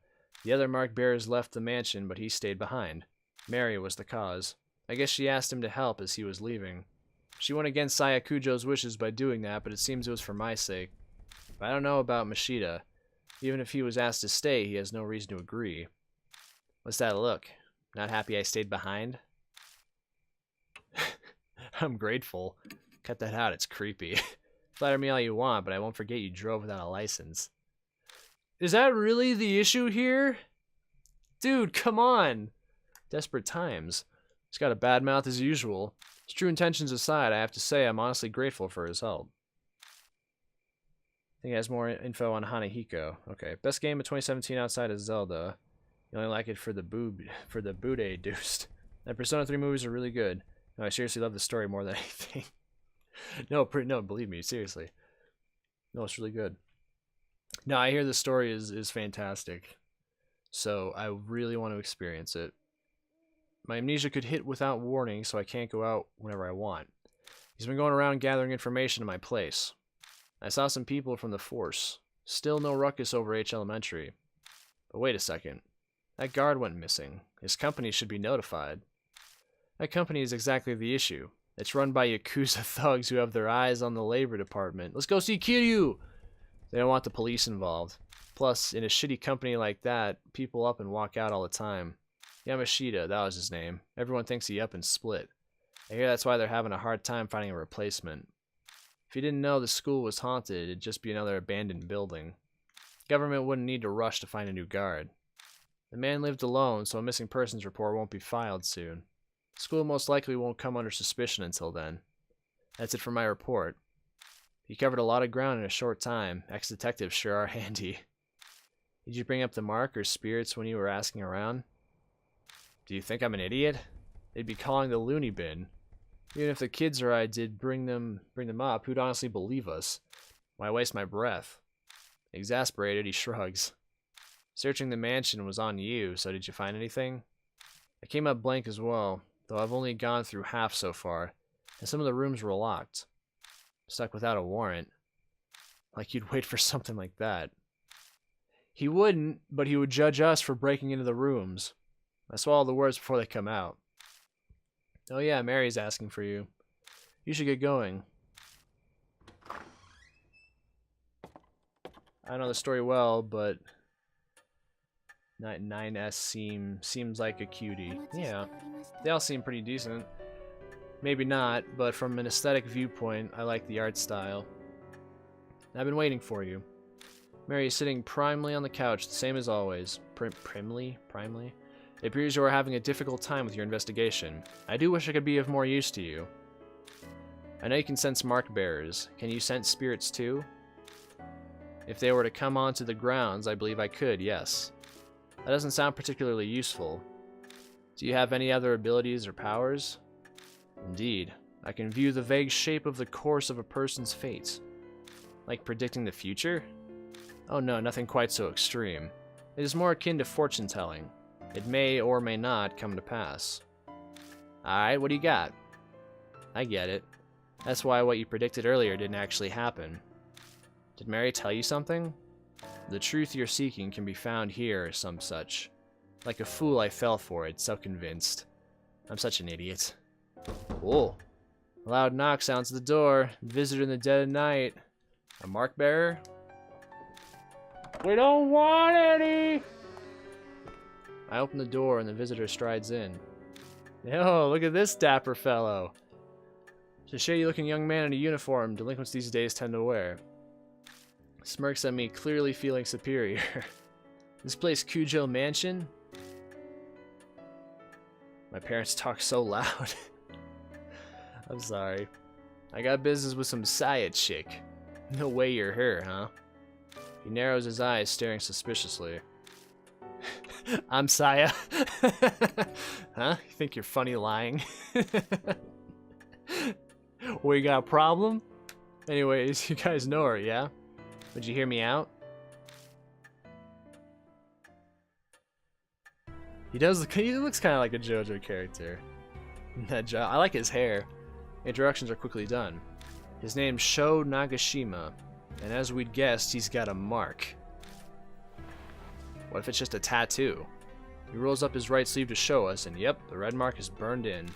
[SPEAKER 1] The other mark bearers left the mansion, but he stayed behind. Mary was the cause. I guess she asked him to help as he was leaving. She went against Sayakujo's wishes by doing that, but it seems it was for my sake. But I don't know about Mashida. Even if he was asked to stay, he has no reason to agree. What's that look? Not happy I stayed behind? I'm grateful. Cut that out, it's creepy. Flatter me all you want, but I won't forget you drove without a license. Is that really the issue here? Dude, come on! Desperate times. He's got a bad mouth as usual. His true intentions aside, I have to say I'm honestly grateful for his help. I think he has more info on Hanahiko. Okay, best game of 2017 outside of Zelda. You only like it for the Bude deuced. And Persona 3 movies are really good. No, I seriously love the story more than anything. No, believe me, seriously. No, it's really good. No, I hear the story is fantastic. So I really want to experience it. My amnesia could hit without warning, so I can't go out whenever I want. He's been going around gathering information in my place. I saw some people from the force. Still no ruckus over H Elementary. But wait a second. That guard went missing. His company should be notified. That company is exactly the issue. It's run by Yakuza thugs who have their eyes on the labor department. Let's go see Kiryu! They don't want the police involved. Plus, in a shitty company like that, people up and walk out all the time. Yamashita, that was his name. Everyone thinks he up and split. I hear that's why they're having a hard time finding a replacement. If you didn't know the school was haunted, it'd just be another abandoned building. Government wouldn't need to rush to find a new guard. The man lived alone, so a missing persons report won't be filed soon. The school most likely won't come under suspicion until then. That's it for my report. You covered a lot of ground in a short time. Ex-detectives sure are handy. Did you bring up the mark or spirits when you were asking around? Do you think I'm an idiot? They'd be calling the loony bin. Even if the kids or I did bring them up, who'd honestly believe us? Why waste my breath? Exasperated, he shrugs. Searching the mansion was on you, so did you find anything? I came up blank as well, though I've only gone through half so far, and some of the rooms were locked. Stuck without a warrant. Like you'd wait for something like that. He wouldn't, but he would judge us for breaking into the rooms. I swallow the words before they come out. Oh yeah, Mary's asking for you. You should get going. I know the story well, but 9S seems like a cutie. Yeah, they all seem pretty decent. Maybe not, but from an aesthetic viewpoint, I like the art style. I've been waiting for you. Mary is sitting primly on the couch, the same as always. Primly? It appears you are having a difficult time with your investigation. I do wish I could be of more use to you. I know you can sense mark bearers. Can you sense spirits too? If they were to come onto the grounds, I believe I could, yes. That doesn't sound particularly useful. Do you have any other abilities or powers? Indeed. I can view the vague shape of the course of a person's fate. Like predicting the future? Oh no, nothing quite so extreme. It is more akin to fortune-telling. It may or may not come to pass. Alright, what do you got? I get it. That's why what you predicted earlier didn't actually happen. Did Mary tell you something? The truth you're seeking can be found here, or some such. Like a fool, I fell for it, so convinced. I'm such an idiot. Oh. A loud knock sounds at the door. Visitor in the dead of night. A mark bearer? We don't want any! I open the door and the visitor strides in. Yo, look at this dapper fellow. It's a shady-looking young man in a uniform delinquents these days tend to wear. Smirks at me, clearly feeling superior. This place Cujo Mansion? My parents talk so loud. I'm sorry. I got business with some Saya chick. No way you're her, huh? He narrows his eyes, staring suspiciously. I'm Saya. Huh? You think you're funny lying? We got a problem? Anyways, you guys know her, yeah? Would you hear me out? He looks kind of like a JoJo character. I like his hair. Introductions are quickly done. His name's Sho Nagashima, and as we'd guessed, he's got a mark. What if it's just a tattoo? He rolls up his right sleeve to show us, and yep, the red mark is burned in.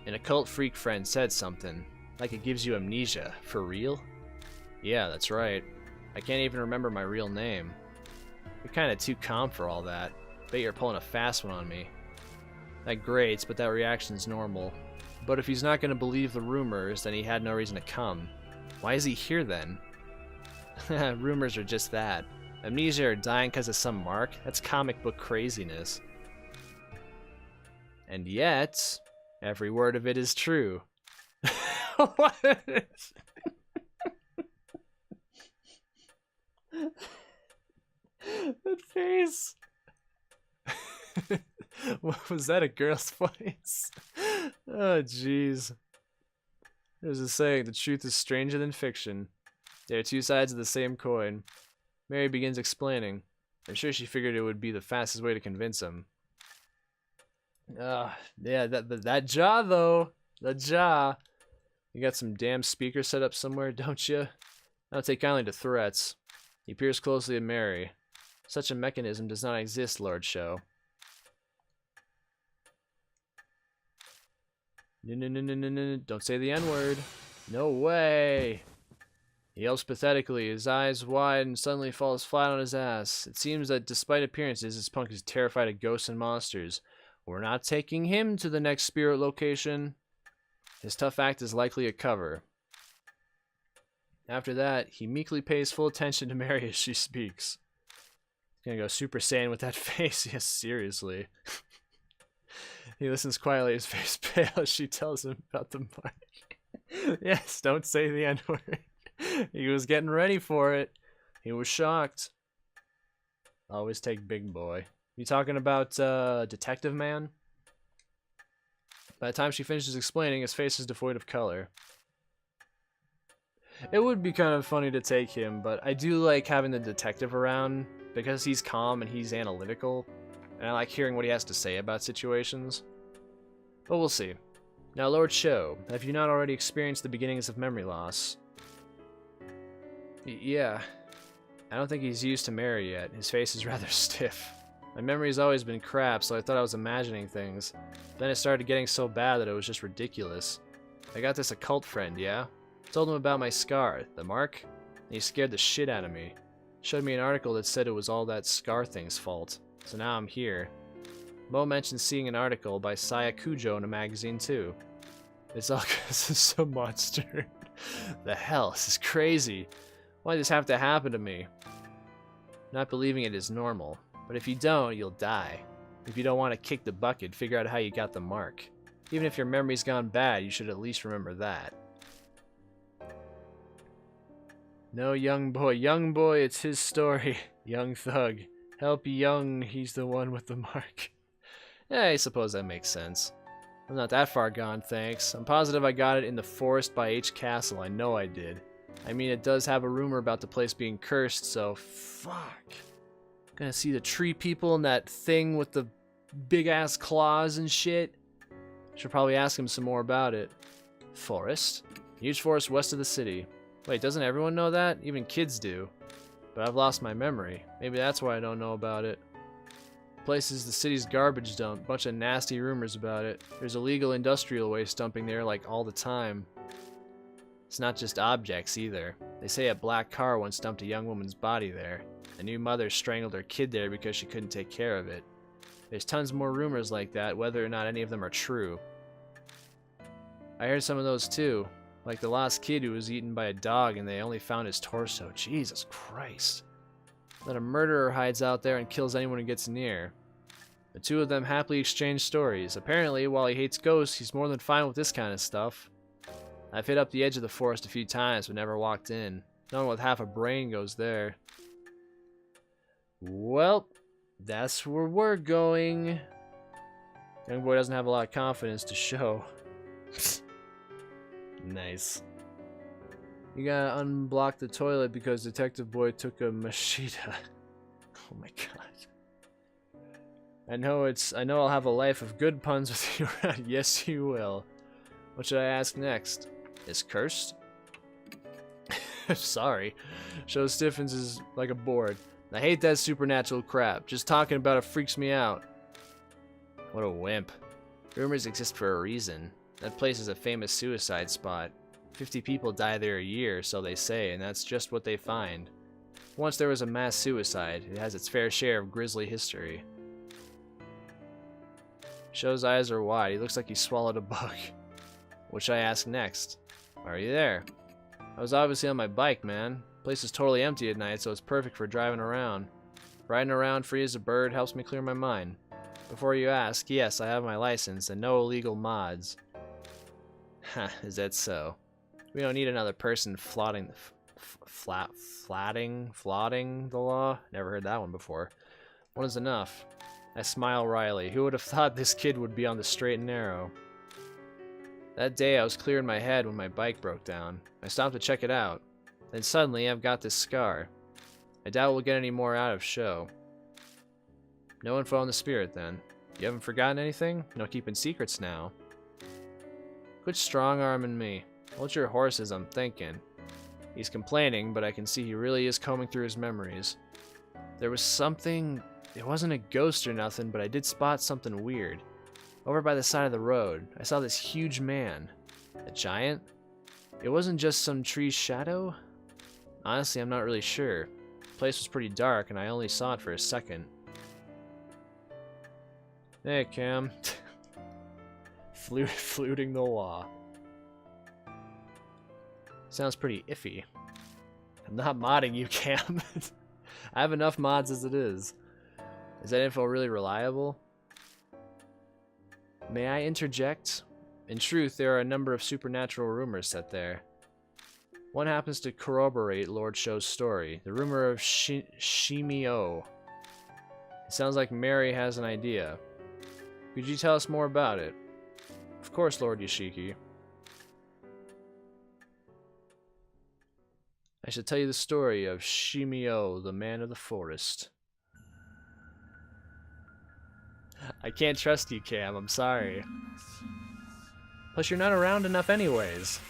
[SPEAKER 1] An occult freak friend said something, like it gives you amnesia. For real? Yeah, that's right. I can't even remember my real name. You're kinda too calm for all that. Bet you're pulling a fast one on me. That grates, but that reaction's normal. But if he's not gonna believe the rumors, then he had no reason to come. Why is he here then? Rumors are just that. Amnesia or dying because of some mark? That's comic book craziness. And yet, every word of it is true. What? That face. Was that a girl's voice? Oh, jeez. There's a saying, the truth is stranger than fiction. There are two sides of the same coin. Mary begins explaining. I'm sure she figured it would be the fastest way to convince him. Yeah, that jaw, though. The jaw. You got some damn speakers set up somewhere, don't you? I don't take kindly to threats. He peers closely at Mary. Such a mechanism does not exist, Lord Sho. No, don't say the N-word. No way. He yelps pathetically, his eyes wide, and suddenly falls flat on his ass. It seems that despite appearances, this punk is terrified of ghosts and monsters. We're not taking him to the next spirit location. His tough act is likely a cover. After that, he meekly pays full attention to Mary as she speaks. He's gonna go Super Saiyan with that face. Yes, seriously. He listens quietly, his face pale, as she tells him about the mark. Yes, don't say the N-word. He was getting ready for it. He was shocked. Always take big boy. You talking about Detective Man? By the time she finishes explaining, his face is devoid of color. It would be kind of funny to take him, but I do like having the detective around because he's calm and he's analytical, and I like hearing what he has to say about situations. But we'll see. Now, Lord Sho, have you not already experienced the beginnings of memory loss? Yeah. I don't think he's used to Mary yet. His face is rather stiff. My memory's always been crap, so I thought I was imagining things. Then it started getting so bad that it was just ridiculous. I got this occult friend, yeah? Told him about my scar, the mark, and he scared the shit out of me. Showed me an article that said it was all that scar thing's fault. So now I'm here. Mo mentioned seeing an article by Saya Cujo in a magazine too. It's all because of some monster. The hell, this is crazy. Why does this have to happen to me? Not believing it is normal, but if you don't, you'll die. If you don't want to kick the bucket, figure out how you got the mark. Even if your memory's gone bad, you should at least remember that. No, young boy, it's his story. Young thug. Help young, he's the one with the mark. Yeah, I suppose that makes sense. I'm not that far gone, thanks. I'm positive I got it in the forest by H Castle, I know I did. I mean, it does have a rumor about the place being cursed, so fuck. Gonna see the tree people and that thing with the big-ass claws and shit. Should probably ask him some more about it. Forest? Huge forest west of the city. Wait, doesn't everyone know that? Even kids do. But I've lost my memory. Maybe that's why I don't know about it. Place is the city's garbage dump. Bunch of nasty rumors about it. There's illegal industrial waste dumping there like all the time. It's not just objects either. They say a black car once dumped a young woman's body there. A new mother strangled her kid there because she couldn't take care of it. There's tons more rumors like that, whether or not any of them are true. I heard some of those too. Like the lost kid who was eaten by a dog and they only found his torso. Jesus Christ. Then a murderer hides out there and kills anyone who gets near. The two of them happily exchange stories. Apparently, while he hates ghosts, he's more than fine with this kind of stuff. I've hit up the edge of the forest a few times, but never walked in. No one with half a brain goes there. Well, that's where we're going. Young boy doesn't have a lot of confidence to show. Nice. You gotta unblock the toilet because Detective Boy took a machita. Oh my god. I know I'll have a life of good puns with you around. Yes, you will. What should I ask next? Is cursed? Sorry. Show stiffens is like a board. I hate that supernatural crap. Just talking about it freaks me out. What a wimp. Rumors exist for a reason. That place is a famous suicide spot. 50 people die there a year, so they say, and that's just what they find. Once there was a mass suicide. It has its fair share of grisly history. Show's eyes are wide. He looks like he swallowed a bug. What should I ask next? Why are you there? I was obviously on my bike, man. The place is totally empty at night, so it's perfect for driving around. Riding around free as a bird helps me clear my mind. Before you ask, yes, I have my license and no illegal mods. Ha, is that so? We don't need another person flaunting the law. Never heard that one before. One is enough. I smile wryly. Who would have thought this kid would be on the straight and narrow? That day I was clearing my head when my bike broke down. I stopped to check it out. Then suddenly I've got this scar. I doubt we'll get any more out of show. No info on the spirit then. You haven't forgotten anything? No keeping secrets now. Quit strong-arming me. Hold your horses, I'm thinking. He's complaining, but I can see he really is combing through his memories. There was something... It wasn't a ghost or nothing, but I did spot something weird. Over by the side of the road, I saw this huge man. A giant? It wasn't just some tree's shadow? Honestly, I'm not really sure. The place was pretty dark, and I only saw it for a second. Hey, Cam. Fluting the law. Sounds pretty iffy. I'm not modding you, Cam. I have enough mods as it is. Is that info really reliable? May I interject? In truth, there are a number of supernatural rumors set there. One happens to corroborate Lord Show's story, the rumor of Shimio. It sounds like Mary has an idea. Could you tell us more about it? Of course, Lord Yoshiki. I should tell you the story of Shimio, the man of the forest. I can't trust you, Cam. I'm sorry. Plus, you're not around enough anyways.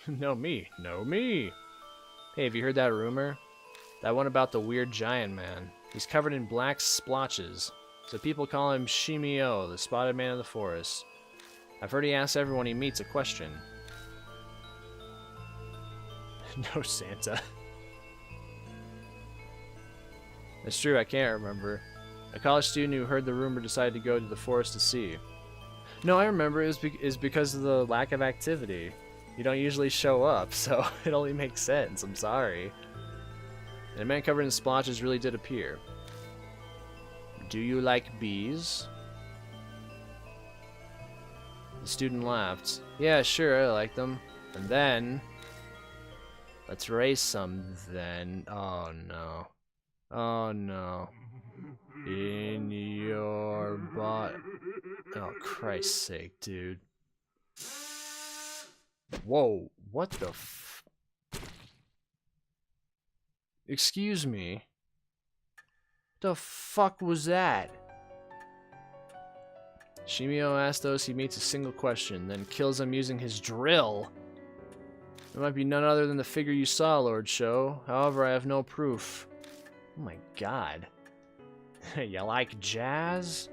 [SPEAKER 1] No me. No me. Hey, have you heard that rumor? That one about the weird giant man. He's covered in black splotches. So people call him Shimio, the spotted man of the forest. I've heard he asks everyone he meets a question. No, Santa. It's true, I can't remember. A college student who heard the rumor decided to go to the forest to see. No, I remember. It was because of the lack of activity. You don't usually show up, so it only makes sense. I'm sorry. And a man covered in splotches really did appear. Do you like bees? The student laughed. Yeah, sure, I like them. And then... Let's race some then. Oh no. Oh no. In your butt. Oh, Christ's sake, dude. Whoa, what the f... Excuse me. The fuck was that? Shimio asks those he meets a single question, then kills them using his drill. It might be none other than the figure you saw, Lord Sho. However, I have no proof. Oh my god. You like jazz?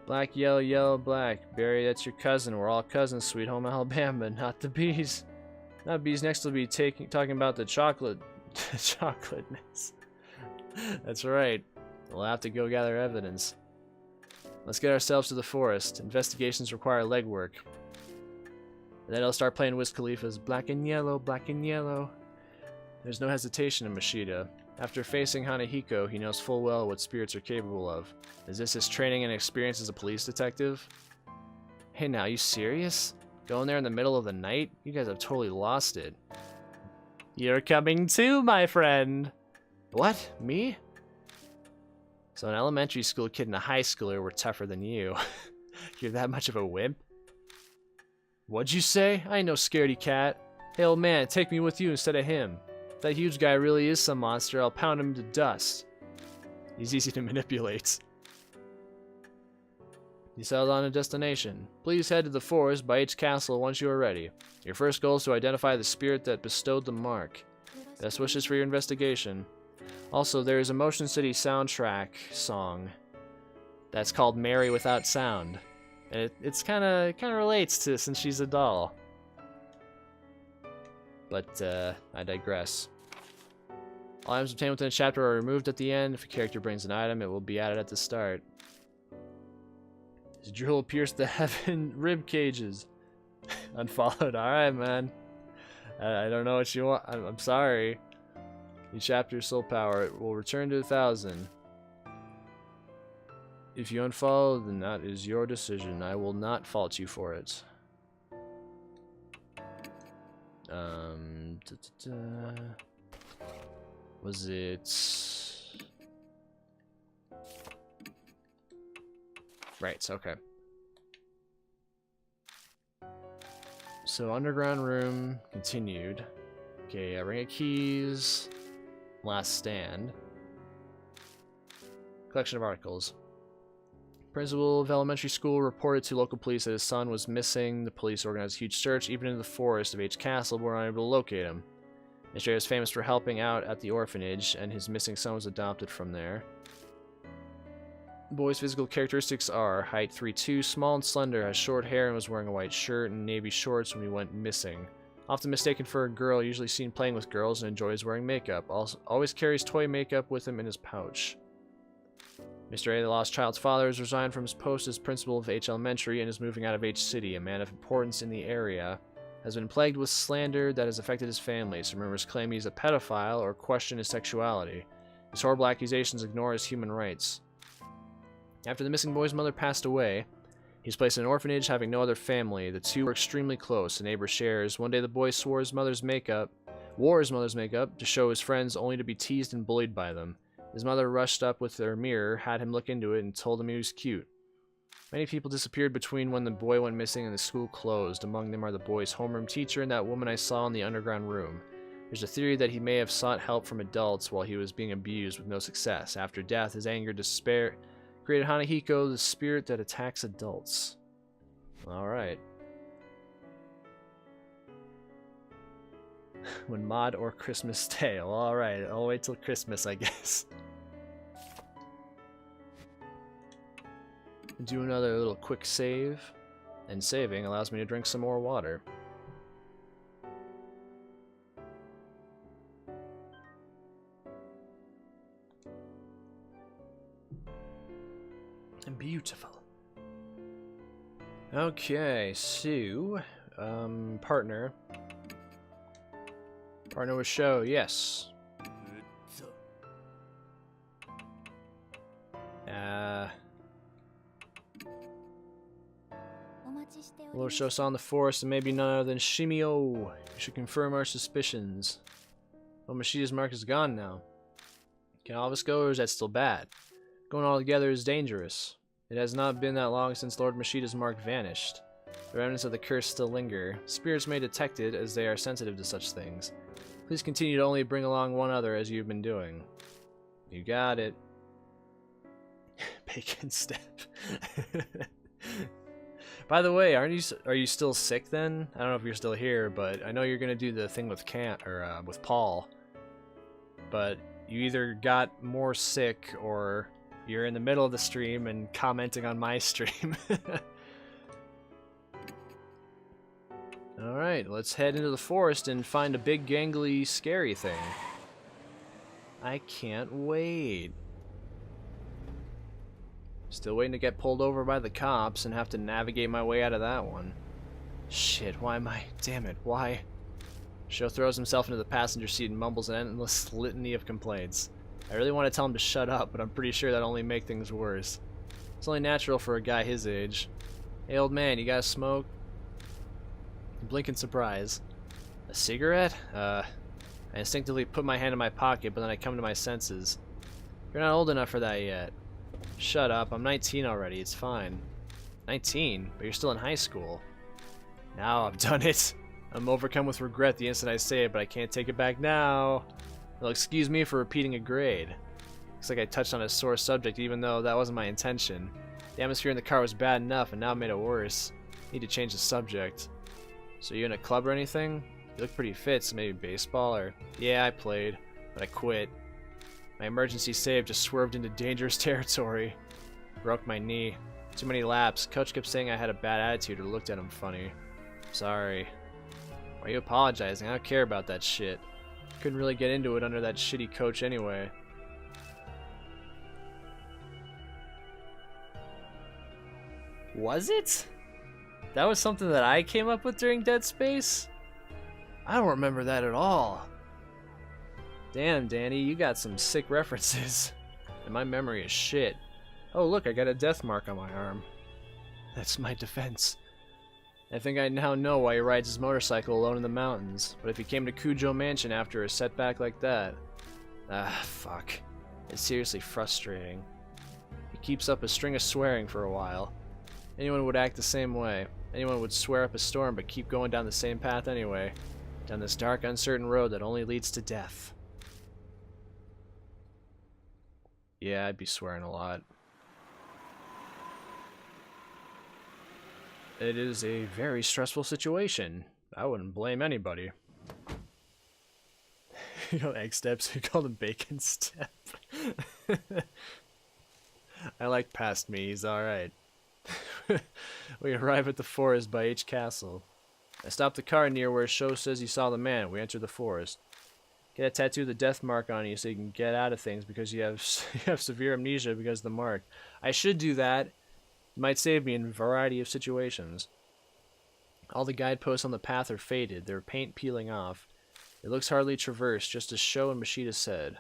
[SPEAKER 1] Black, yellow, yellow, black. Barry, that's your cousin. We're all cousins, Sweet Home Alabama, not the bees. Not bees. Next will be talking about the chocolate. Chocolateness. That's right. We'll have to go gather evidence. Let's get ourselves to the forest. Investigations require legwork. And then I'll start playing Wiz Khalifa's Black and Yellow, Black and Yellow. There's no hesitation in Mashida. After facing Hanahiko, he knows full well what spirits are capable of. Is this his training and experience as a police detective? Hey now, you serious? Going there in the middle of the night? You guys have totally lost it. You're coming too, my friend! What? Me? So an elementary school kid and a high schooler were tougher than you. You're that much of a wimp? What'd you say? I ain't no scaredy cat. Hey old man, take me with you instead of him. If that huge guy really is some monster, I'll pound him to dust. He's easy to manipulate. You settled on a destination. Please head to the forest by H Castle once you are ready. Your first goal is to identify the spirit that bestowed the mark. Best wishes for your investigation. Also, there is a Motion City soundtrack song that's called Mary Without Sound. And it kind of relates to since she's a doll. But I digress. All items obtained within a chapter are removed at the end. If a character brings an item, it will be added at the start. His drill pierced the heaven rib cages. Unfollowed. Alright, man. I don't know what you want. I'm sorry. Each chapter's soul power. It will return to 1,000. If you unfollow, then that is your decision. I will not fault you for it. Was it... Right, okay. So, underground room, continued. Okay, ring of keys. Last stand. Collection of articles. Principal of elementary school reported to local police that his son was missing. The police organized a huge search, even in the forest of H Castle, but were unable to locate him. Mr. A is famous for helping out at the orphanage, and his missing son was adopted from there. The boy's physical characteristics are height 3'2", small and slender, has short hair, and was wearing a white shirt and navy shorts when he went missing. Often mistaken for a girl, usually seen playing with girls, and enjoys wearing makeup. Always carries toy makeup with him in his pouch. Mr. A, the lost child's father, has resigned from his post as principal of H Elementary and is moving out of H City. A man of importance in the area has been plagued with slander that has affected his family. Some rumors claim he's a pedophile or question his sexuality. His horrible accusations ignore his human rights. After the missing boy's mother passed away, he was placed in an orphanage, having no other family. The two were extremely close, a neighbor shares. One day the boy wore his mother's makeup to show his friends, only to be teased and bullied by them. His mother rushed up with her mirror, had him look into it, and told him he was cute. Many people disappeared between when the boy went missing and the school closed. Among them are the boy's homeroom teacher and that woman I saw in the underground room. There's a theory that he may have sought help from adults while he was being abused with no success. After death, his anger, despair created Hanahiko, the spirit that attacks adults. Alright. When Mod or Christmas Tale. Alright, I'll wait till Christmas, I guess. Do another little quick save. And saving allows me to drink some more water. Beautiful. Okay, so, partner. Partner with show, yes. Lord Show saw in the forest and maybe none other than Shimio. You should confirm our suspicions. Oh, Mashida's mark is gone now. Can all of us go, or is that still bad? Going all together is dangerous. It has not been that long since Lord Mashida's mark vanished. The remnants of the curse still linger. Spirits may detect it, as they are sensitive to such things. Please continue to only bring along one other, as you've been doing. You got it. Bacon step. By the way, are you still sick then? I don't know if you're still here, but I know you're gonna do the thing with with Paul. But you either got more sick or you're in the middle of the stream and commenting on my stream. Alright, let's head into the forest and find a big, gangly, scary thing. I can't wait. Still waiting to get pulled over by the cops and have to navigate my way out of that one. Shit, why am I... Damn it, why? Sho throws himself into the passenger seat and mumbles an endless litany of complaints. I really want to tell him to shut up, but I'm pretty sure that'll only make things worse. It's only natural for a guy his age. Hey, old man, you got a smoke? I blink in surprise. A cigarette? I instinctively put my hand in my pocket, but then I come to my senses. You're not old enough for that yet. Shut up, I'm 19 already, it's fine. 19? But you're still in high school. Now I've done it. I'm overcome with regret the instant I say it, but I can't take it back now. They'll excuse me for repeating a grade. Looks like I touched on a sore subject even though that wasn't my intention. The atmosphere in the car was bad enough and now it made it worse. Need to change the subject. So you in a club or anything? You look pretty fit, so maybe baseball or... Yeah, I played, but I quit. My emergency save just swerved into dangerous territory. Broke my knee. Too many laps. Coach kept saying I had a bad attitude or looked at him funny. Sorry. Why are you apologizing? I don't care about that shit. Couldn't really get into it under that shitty coach anyway. Was it? That was something that I came up with during Dead Space? I don't remember that at all. Damn, Danny, you got some sick references. And my memory is shit. Oh, look, I got a death mark on my arm. That's my defense. I think I now know why he rides his motorcycle alone in the mountains. But if he came to Cujo Mansion after a setback like that... Ah, fuck. It's seriously frustrating. He keeps up a string of swearing for a while. Anyone would act the same way. Anyone would swear up a storm but keep going down the same path anyway. Down this dark, uncertain road that only leads to death. Yeah, I'd be swearing a lot. It is a very stressful situation. I wouldn't blame anybody. You know, egg steps, you call them bacon step. I like past me, he's alright. We arrive at the forest by H Castle. I stop the car near where Sho says he saw the man. We enter the forest. Get a tattoo of the death mark on you so you can get out of things because you have severe amnesia because of the mark. I should do that. It might save me in a variety of situations. All the guideposts on the path are faded, their paint peeling off. It looks hardly traversed, just as Sho and Machida said.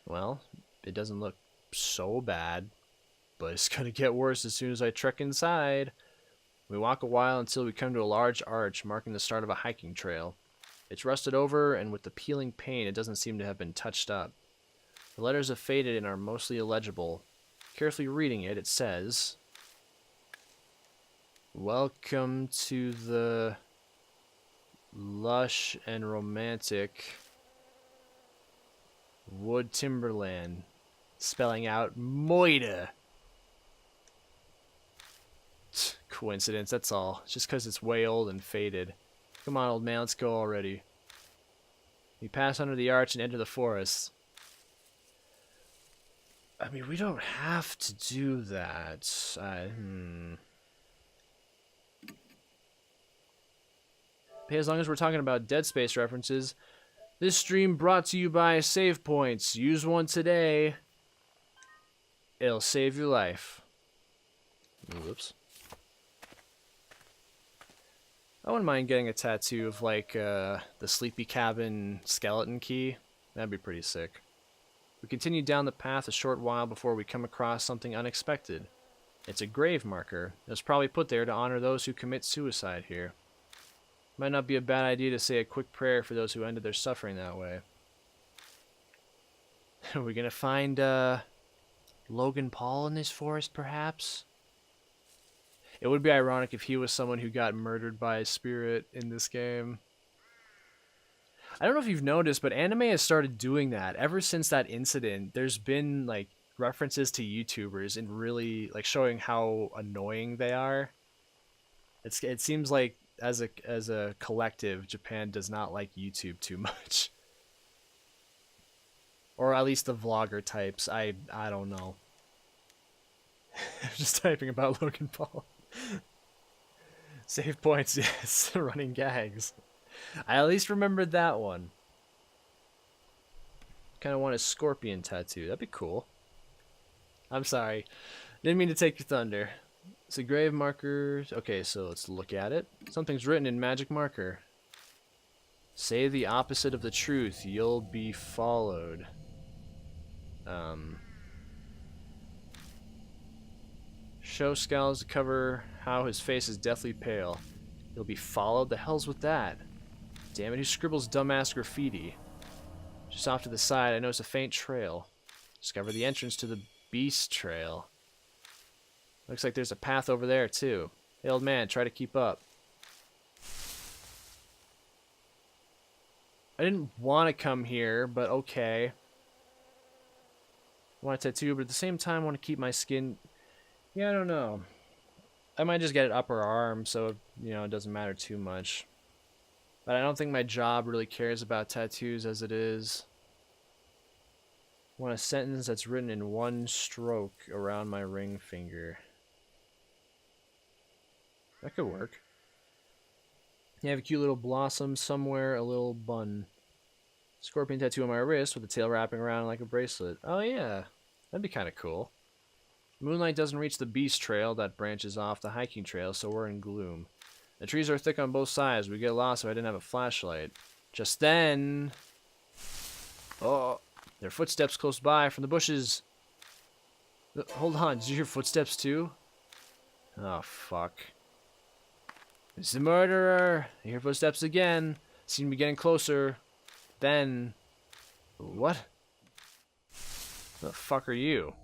[SPEAKER 1] Well, it doesn't look so bad, but it's gonna get worse as soon as I trek inside. We walk a while until we come to a large arch marking the start of a hiking trail. It's rusted over, and with the peeling paint, it doesn't seem to have been touched up. The letters have faded and are mostly illegible. Carefully reading it, it says, "Welcome to the lush and romantic wood timberland," spelling out Moida. Coincidence, that's all. It's just because it's way old and faded. Come on, old man, let's go already. We pass under the arch and enter the forest. I mean, we don't have to do that. Hey, as long as we're talking about Dead Space references, this stream brought to you by Save Points. Use one today. It'll save your life. Whoops. I wouldn't mind getting a tattoo of, like, the Sleepy Cabin skeleton key. That'd be pretty sick. We continue down the path a short while before we come across something unexpected. It's a grave marker. It was probably put there to honor those who commit suicide here. Might not be a bad idea to say a quick prayer for those who ended their suffering that way. Are we gonna find, Logan Paul in this forest, perhaps? It would be ironic if he was someone who got murdered by a spirit in this game. I don't know if you've noticed, but anime has started doing that. Ever since that incident, there's been, like, references to YouTubers and really like showing how annoying they are. It seems like as a collective, Japan does not like YouTube too much. Or at least the vlogger types. I don't know. I'm just typing about Logan Paul. Save points, yes. Running gags. I at least remembered that one. Kind of want a scorpion tattoo. That'd be cool. I'm sorry. Didn't mean to take your thunder. It's a grave marker. Okay, so let's look at it. Something's written in magic marker. Say the opposite of the truth. You'll be followed. Show scowls to cover how his face is deathly pale. You'll be followed? The hell's with that? Damn it, who scribbles dumbass graffiti? Just off to the side, I notice a faint trail. Discover the entrance to the Beast Trail. Looks like there's a path over there, too. Hey, old man, try to keep up. I didn't want to come here, but okay. I want a tattoo, but at the same time, I want to keep my skin... Yeah, I don't know. I might just get an upper arm, so, you know, it doesn't matter too much. But I don't think my job really cares about tattoos as it is. I want a sentence that's written in one stroke around my ring finger. That could work. You have a cute little blossom somewhere, a little bun. Scorpion tattoo on my wrist with the tail wrapping around like a bracelet. Oh yeah, that'd be kind of cool. Moonlight doesn't reach the Beast Trail that branches off the hiking trail, so we're in gloom. The trees are thick on both sides. We get lost if I didn't have a flashlight. Just then... Oh, there are footsteps close by from the bushes. Hold on, did you hear footsteps too? Oh, fuck. It's the murderer. I hear footsteps again. Seem to be getting closer. Then... What? The fuck are you?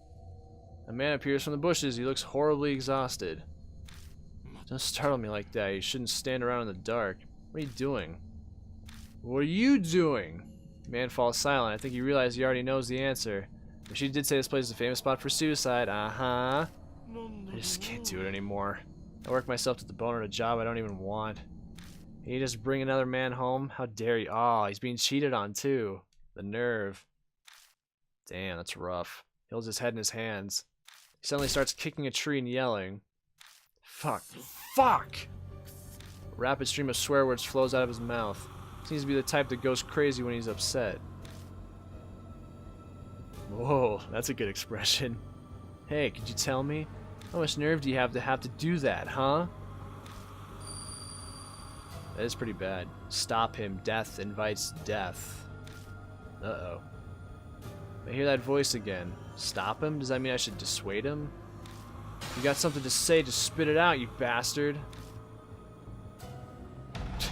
[SPEAKER 1] A man appears from the bushes. He looks horribly exhausted. Don't startle me like that. You shouldn't stand around in the dark. What are you doing? What are you doing? The man falls silent. I think he realized he already knows the answer. But she did say this place is a famous spot for suicide. Uh-huh. I just can't do it anymore. I work myself to the bone on a job I don't even want. Can you just bring another man home? How dare you? Oh, he's being cheated on too. The nerve. Damn, that's rough. He holds his head in his hands. He suddenly starts kicking a tree and yelling. Fuck. Fuck! A rapid stream of swear words flows out of his mouth. Seems to be the type that goes crazy when he's upset. Whoa, that's a good expression. Hey, could you tell me? How much nerve do you have to do that, huh? That is pretty bad. Stop him. Death invites death. Uh-oh. I hear that voice again. Stop him? Does that mean I should dissuade him? You got something to say, just spit it out, you bastard.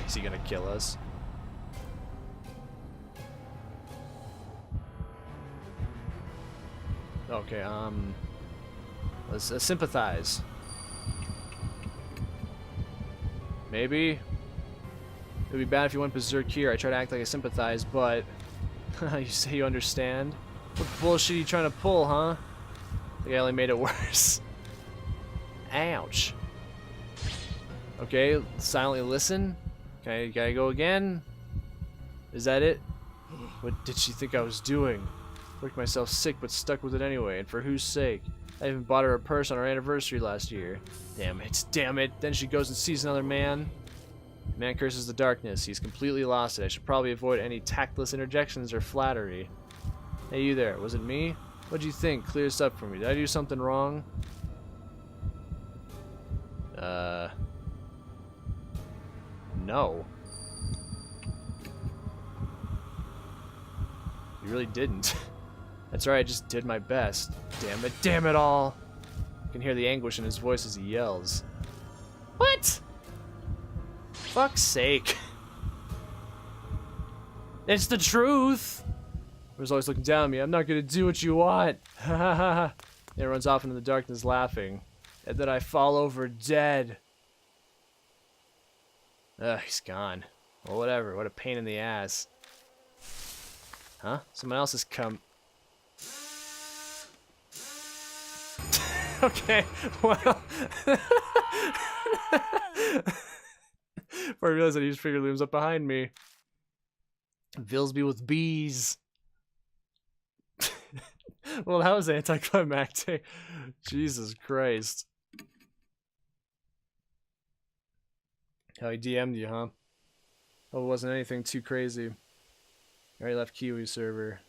[SPEAKER 1] Is he gonna kill us? Okay, let's sympathize. Maybe. It would be bad if you went berserk here. I try to act like I sympathize, but... You say you understand? What bullshit are you trying to pull, huh? I think I only made it worse. Ouch. Okay, silently listen. Okay, gotta go again. Is that it? What did she think I was doing? Worked myself sick, but stuck with it anyway. And for whose sake? I even bought her a purse on our anniversary last year. Damn it, damn it. Then she goes and sees another man. The man curses the darkness. He's completely lost it. I should probably avoid any tactless interjections or flattery. Hey, you there. Was it me? What'd you think? Clear this up for me. Did I do something wrong? No. You really didn't. That's right, I just did my best. Damn it all. You can hear the anguish in his voice as he yells. What? Fuck's sake. It's the truth. He was always looking down at me. I'm not gonna do what you want. Ha ha ha. He runs off into the darkness laughing. And then I fall over dead. Ugh, he's gone. Well, whatever. What a pain in the ass. Huh? Someone else has come. Okay, well. Before I realized that huge figure looms up behind me. Vilsby with bees. Well, that was anticlimactic. Jesus Christ. How he DM'd you, huh? Oh, it wasn't anything too crazy. I already left Kiwi server.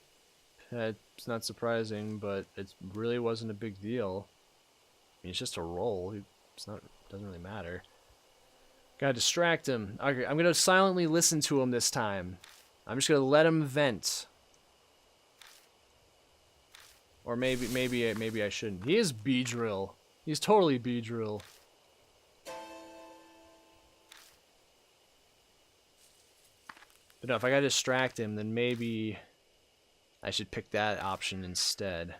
[SPEAKER 1] It's not surprising, but it really wasn't a big deal. I mean, it's just a roll. It's not. Doesn't really matter. Gotta distract him. Okay, I'm gonna silently listen to him this time. I'm just gonna let him vent. Or maybe I shouldn't. He is B-drill. He's totally B-drill. But no, if I gotta distract him, then maybe I should pick that option instead.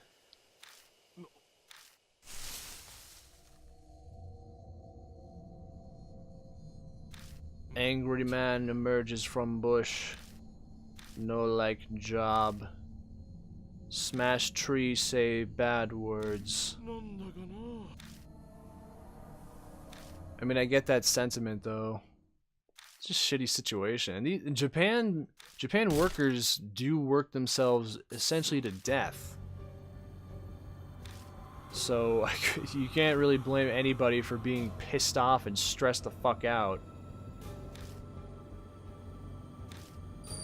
[SPEAKER 1] Angry man emerges from bush. No like job. Smash tree, say bad words. I mean, I get that sentiment though. It's just a shitty situation. And in Japan workers do work themselves essentially to death. So you can't really blame anybody for being pissed off and stressed the fuck out.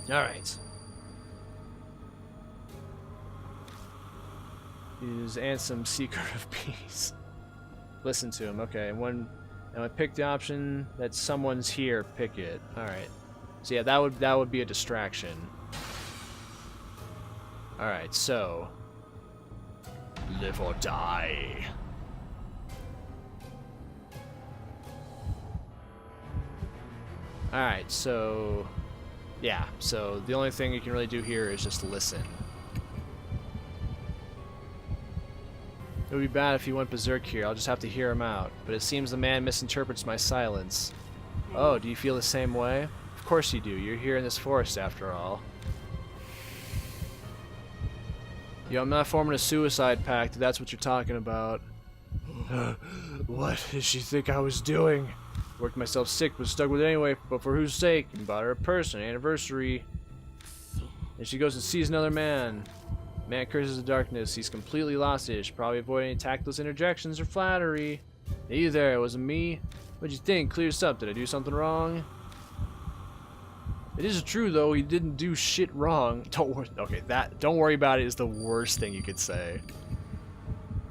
[SPEAKER 1] Alright. Use Ansem, Seeker of Peace. Listen to him, okay. And when I pick the option that someone's here, pick it. Alright. So yeah, that would be a distraction. Alright, so live or die. Alright, so yeah, so the only thing you can really do here is just listen. It would be bad if he went berserk here. I'll just have to hear him out. But it seems the man misinterprets my silence. Oh, do you feel the same way? Of course you do. You're here in this forest after all. Yo, I'm not forming a suicide pact if that's what you're talking about. What did she think I was doing? Worked myself sick, but stuck with it anyway. But for whose sake? And bought her a purse, an anniversary. And she goes and sees another man. Man curses the darkness. He's completely lost it. Should probably avoid any tactless interjections or flattery. Hey, you there? It wasn't me. What'd you think? Clear us up. Did I do something wrong? It is true though. He didn't do shit wrong. Don't worry. Okay, don't worry about it is the worst thing you could say.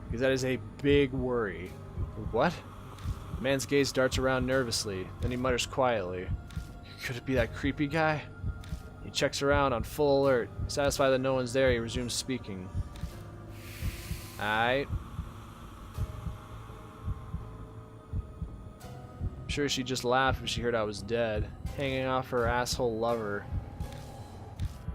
[SPEAKER 1] Because that is a big worry. What? The man's gaze darts around nervously. Then he mutters quietly. Could it be that creepy guy? He checks around on full alert. Satisfied that no one's there, he resumes speaking. Alright. I'm sure she just laughed when she heard I was dead, hanging off her asshole lover.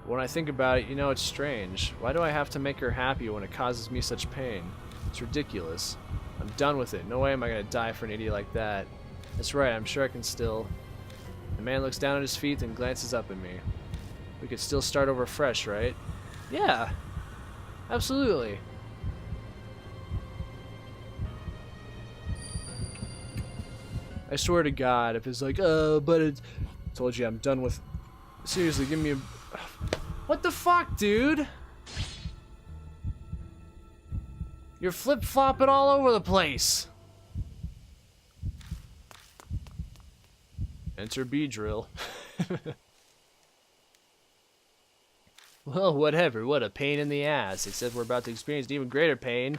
[SPEAKER 1] But when I think about it, you know, it's strange. Why do I have to make her happy when it causes me such pain? It's ridiculous. I'm done with it. No way am I gonna die for an idiot like that. That's right, I'm sure I can still... The man looks down at his feet and glances up at me. We could still start over fresh, right? Yeah, absolutely. I swear to God, if it's like, but it's... Told you I'm done with... Seriously, give me a... What the fuck, dude? You're flip-flopping all over the place. Enter B-drill. Well, whatever. What a pain in the ass. Except we're about to experience an even greater pain.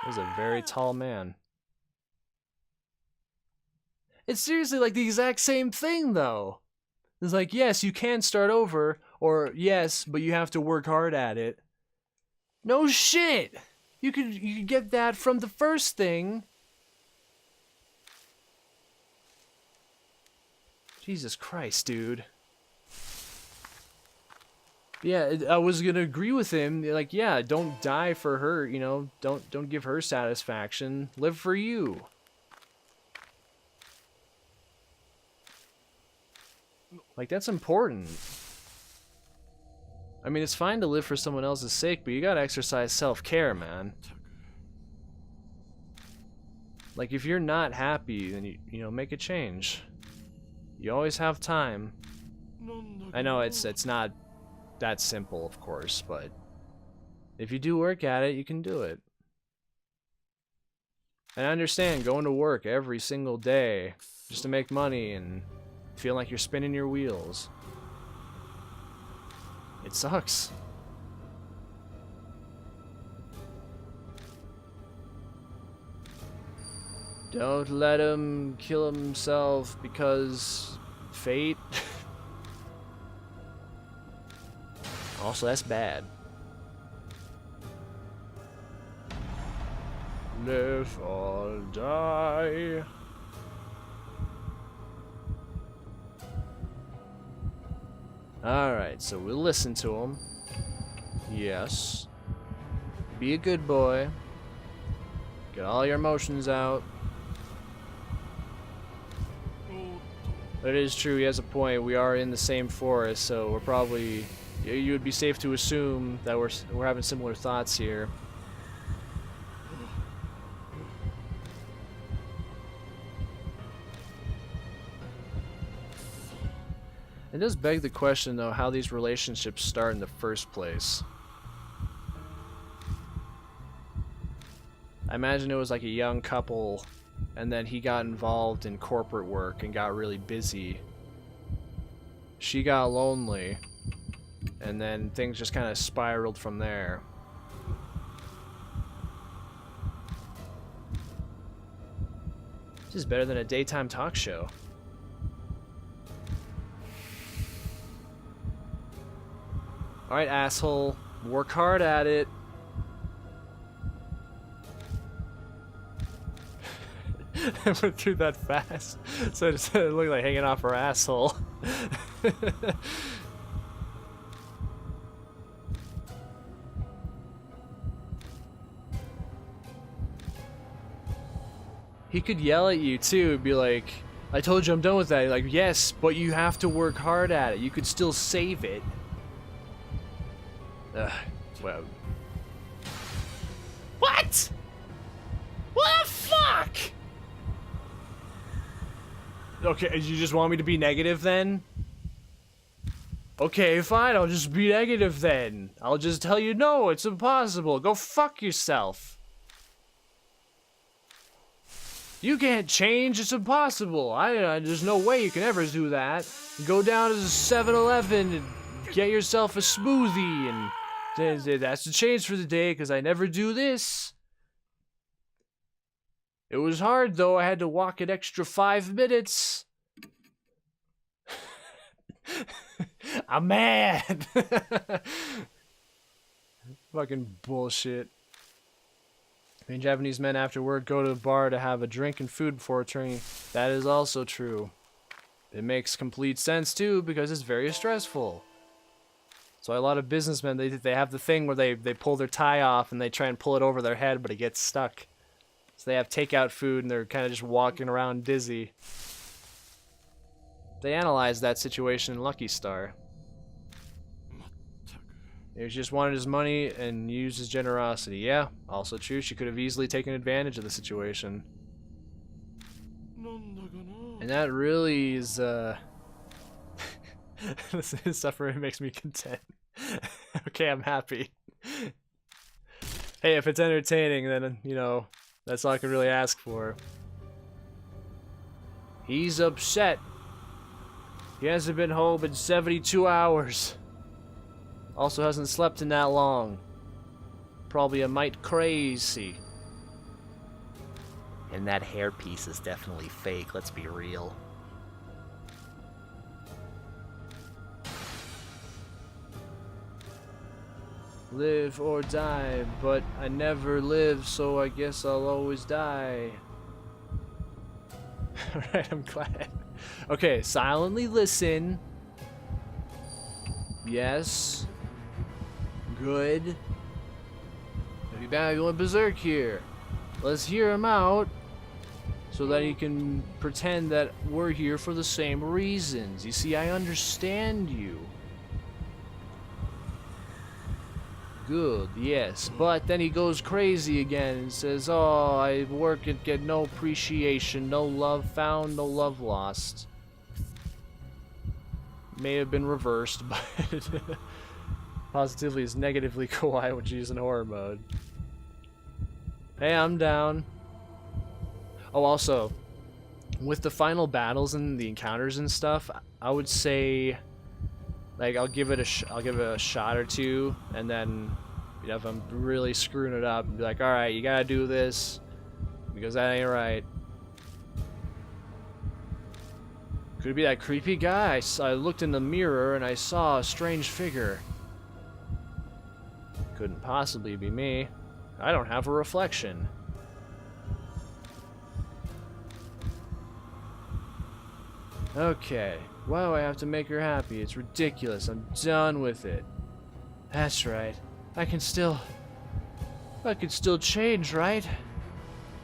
[SPEAKER 1] He's a very tall man. It's seriously like the exact same thing, though. It's like, yes, you can start over, or yes, but you have to work hard at it. No shit! You could get that from the first thing. Jesus Christ, dude. Yeah, I was gonna agree with him. Like, yeah, don't die for her. You know, don't give her satisfaction. Live for you. Like, that's important. I mean, it's fine to live for someone else's sake, but you gotta exercise self-care, man. Like, if you're not happy, then you know, make a change. You always have time. I know it's not that simple, of course, but if you do work at it, you can do it. And I understand going to work every single day just to make money and feel like you're spinning your wheels. It sucks. Don't let him kill himself because fate. Also, that's bad. Live or die. Alright, so we'll listen to him. Yes. Be a good boy. Get all your emotions out. But it is true, he has a point. We are in the same forest, so we're probably... You would be safe to assume that we're having similar thoughts here. It does beg the question, though, how these relationships start in the first place. I imagine it was like a young couple, and then he got involved in corporate work and got really busy. She got lonely, and then things just kind of spiraled from there. This is better than a daytime talk show. Alright, asshole. Work hard at it. I went through that fast, so it looked like hanging off her asshole. He could yell at you too and be like, I told you I'm done with that. You're like, yes, but you have to work hard at it. You could still save it. Well. What? What the fuck? Okay, you just want me to be negative then? Okay, fine, I'll just be negative then. I'll just tell you no, it's impossible. Go fuck yourself. You can't change, it's impossible. There's no way you can ever do that. Go down to the 7-Eleven and get yourself a smoothie and that's the change for the day, because I never do this. It was hard, though. I had to walk an extra 5 minutes. I'm mad. Fucking bullshit. I mean, Japanese men after work go to the bar to have a drink and food before returning. That is also true. It makes complete sense, too, because it's very stressful. So a lot of businessmen, they have the thing where they pull their tie off and they try and pull it over their head, but it gets stuck. So they have takeout food and they're kind of just walking around dizzy. They analyzed that situation in Lucky Star. He just wanted his money and used his generosity. Yeah, also true. She could have easily taken advantage of the situation. And that really is, his suffering makes me content. Okay, I'm happy. Hey, if it's entertaining, then, you know, that's all I can really ask for. He's upset. He hasn't been home in 72 hours. Also hasn't slept in that long. Probably a mite crazy.
[SPEAKER 2] And that hairpiece is definitely fake, let's be real.
[SPEAKER 1] Live or die, but I never live, so I guess I'll always die. Alright, I'm glad. Okay, silently listen. Yes. Good. Maybe bad going berserk here. Let's hear him out so that he can pretend that we're here for the same reasons. You see, I understand you. Good, yes. But then he goes crazy again and says, oh, I work and get no appreciation, no love found, no love lost. May have been reversed, but positively is negatively kawaii when she's in horror mode. Hey, I'm down. Oh, also, with the final battles and the encounters and stuff, I would say, like, I'll give it a shot or two, and then, you know, if I'm really screwing it up, be like, all right, you gotta do this because that ain't right. Could it be that creepy guy? I looked in the mirror and I saw a strange figure. Couldn't possibly be me. I don't have a reflection. Okay. Why do I have to make her happy? It's ridiculous. I'm done with it. That's right. I can still change, right?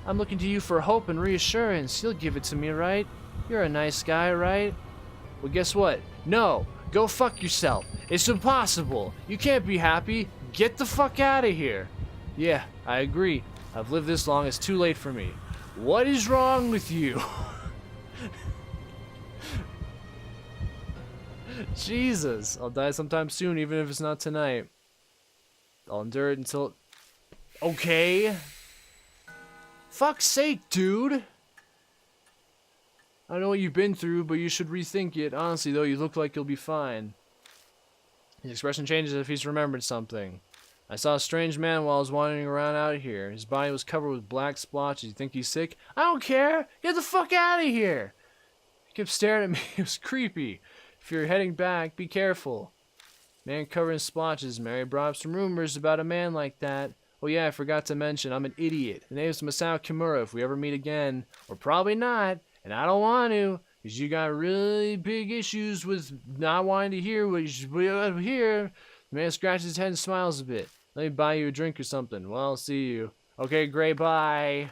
[SPEAKER 1] I'm looking to you for hope and reassurance. You'll give it to me, right? You're a nice guy, right? Well, guess what? No. Go fuck yourself. It's impossible. You can't be happy. Get the fuck out of here. Yeah, I agree. I've lived this long. It's too late for me. What is wrong with you? Jesus. I'll die sometime soon, even if it's not tonight. I'll endure it until... Okay. Fuck's sake, dude. I know what you've been through, but you should rethink it. Honestly, though, you look like you'll be fine. His expression changes if he's remembered something. I saw a strange man while I was wandering around out here. His body was covered with black splotches. You think he's sick? I don't care! Get the fuck out of here! He kept staring at me. It was creepy. If you're heading back, be careful. Man covered in splotches. Mary brought up some rumors about a man like that. Oh yeah, I forgot to mention, I'm an idiot. The name's Masao Kimura. If we ever meet again, or probably not, and I don't want to, because you got really big issues with not wanting to hear what you should hear. The man scratches his head and smiles a bit. Let me buy you a drink or something. Well, I'll see you. Okay, great, bye.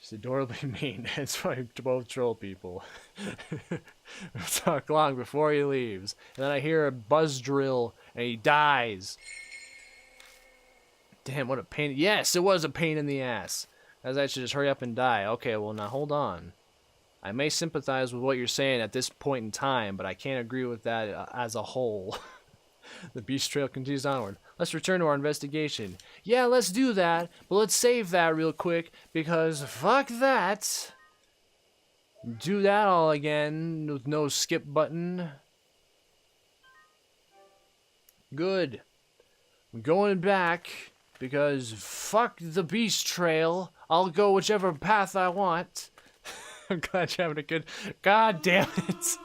[SPEAKER 1] She's adorably mean. That's why both troll people. We'll talk long before he leaves. And then I hear a buzz drill, and he dies. Damn, what a pain. Yes, it was a pain in the ass. As I should just hurry up and die. Okay, well, now hold on. I may sympathize with what you're saying at this point in time, but I can't agree with that as a whole. The beast trail continues onward. Let's return to our investigation. Yeah, let's do that, but let's save that real quick, because fuck that. Do that all again with no skip button. Good. I'm going back, because fuck the beast trail. I'll go whichever path I want. I'm glad you're having a good... God damn it!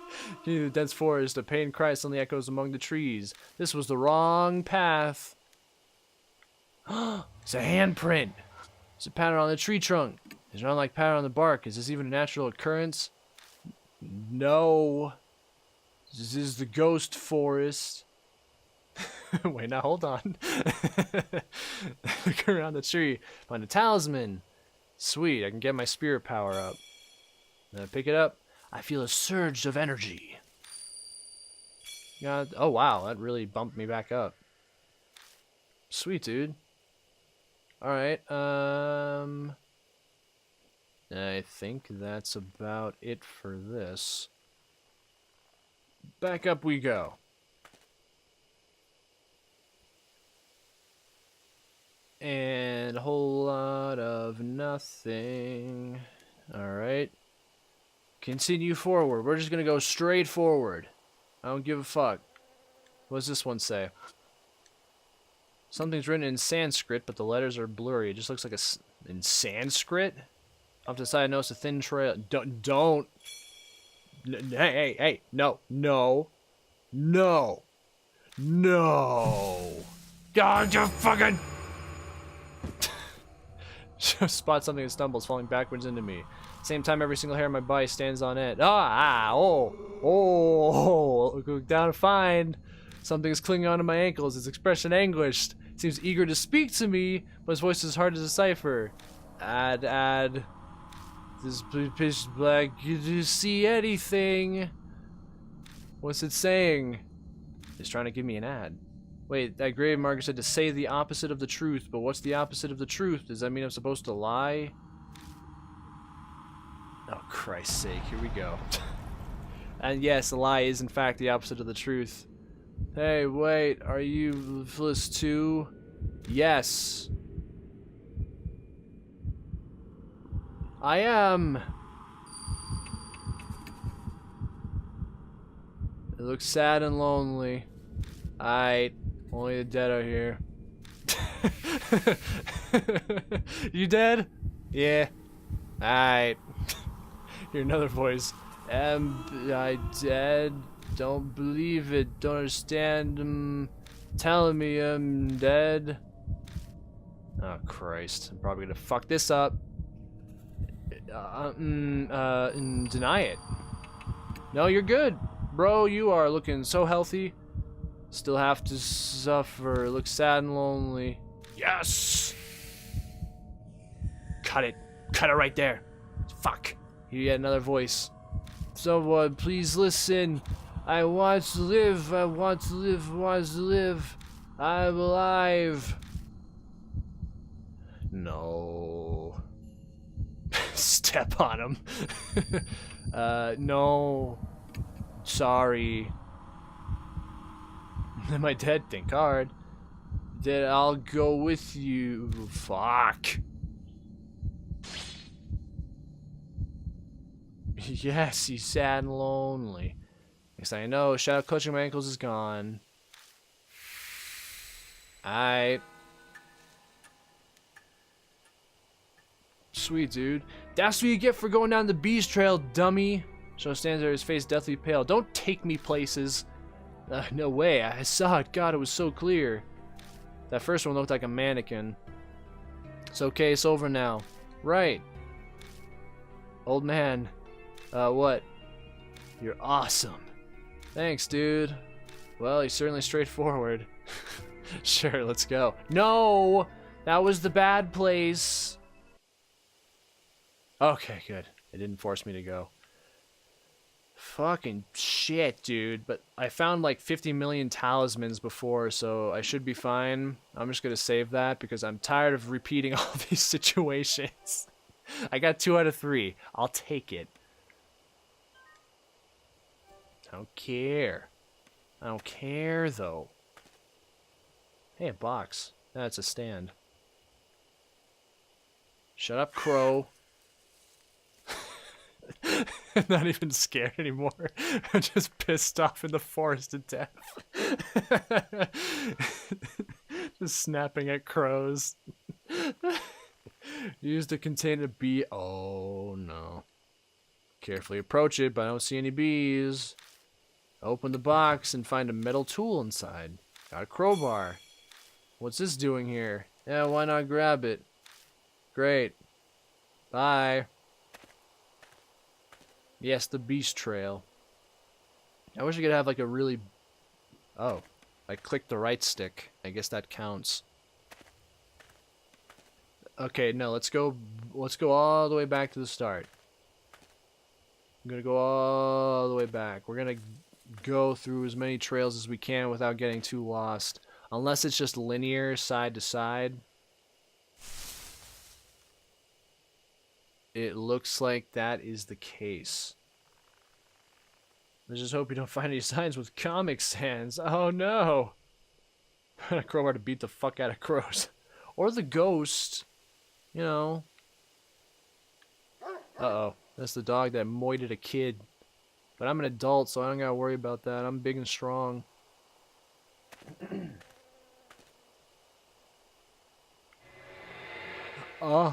[SPEAKER 1] The dense forest, a pain cry suddenly echoes among the trees. This was the wrong path. It's a handprint. It's a pattern on the tree trunk. It's not like pattern on the bark. Is this even a natural occurrence? No. This is the ghost forest. Wait, now hold on. Look around the tree. Find a talisman. Sweet, I can get my spirit power up. Then I pick it up. I feel a surge of energy. Yeah. Oh wow, that really bumped me back up. Sweet, dude. All right. I think that's about it for this. Back up we go. And a whole lot of nothing. Alright. Continue forward. We're just gonna go straight forward. I don't give a fuck. What does this one say? Something's written in Sanskrit, but the letters are blurry. It just looks like in Sanskrit? Off to the side, I notice a thin trail. Don't. Hey. No. God, you fucking... Spot something and stumbles, falling backwards into me. Same time, every single hair on my body stands on end. Look down to find something is clinging onto my ankles. Its expression anguished. It seems eager to speak to me, but his voice is hard to decipher. Add. This pitch black. Do you see anything? What's it saying? It's trying to give me an ad. Wait, that grave marker said to say the opposite of the truth, but what's the opposite of the truth? Does that mean I'm supposed to lie? Oh, Christ's sake, here we go. And yes, a lie is in fact the opposite of the truth. Hey, wait, are you lifeless too? Yes. I am. It looks sad and lonely. Only the dead are here. You dead? Yeah. Alright. Hear another voice. Am I dead? Don't believe it. Don't understand. Telling me I'm dead. Oh Christ! I'm probably gonna fuck this up. Deny it. No, you're good, bro. You are looking so healthy. Still have to suffer. Look sad and lonely. Yes. Cut it. Cut it right there. Fuck. You get another voice. Someone, please listen. I want to live. I want to live. I want to live. I'm alive. No. Step on him. No. Sorry. Am I dead? Think hard. Then I'll go with you. Fuck. Yes, he's sad and lonely. Next thing I know, shadow clutching my ankles is gone. Alright. Sweet, dude. That's what you get for going down the beast trail, dummy. Shadow stands there, his face deathly pale. Don't take me places. No way. I saw it. God, it was so clear. That first one looked like a mannequin. It's okay. It's over now. Right. Old man. What? You're awesome. Thanks, dude. Well, he's certainly straightforward. Sure, let's go. No! That was the bad place. Okay, good. It didn't force me to go. Fucking shit, dude. But I found like 50 million talismans before, so I should be fine. I'm just gonna save that because I'm tired of repeating all these situations. I got 2 out of 3. I'll take it. I don't care. I don't care, though. Hey, a box. That's a stand. Shut up, crow. I'm not even scared anymore. I'm just pissed off in the forest to death. Just snapping at crows. Used to contain a bee. Oh, no. Carefully approach it, but I don't see any bees. Open the box and find a metal tool inside. Got a crowbar. What's this doing here? Yeah, why not grab it? Great. Bye. Yes, the beast trail. I wish I could have like a really... Oh. I clicked the right stick. I guess that counts. Okay, no, let's go all the way back to the start. I'm gonna go all the way back. We're gonna go through as many trails as we can without getting too lost. Unless it's just linear, side to side. It looks like that is the case. I just hope you don't find any signs with Comic Sans. Oh no! A crowbar to beat the fuck out of crows. Or the ghost. You know. Uh-oh. That's the dog that moited a kid. But I'm an adult, so I don't gotta worry about that. I'm big and strong. I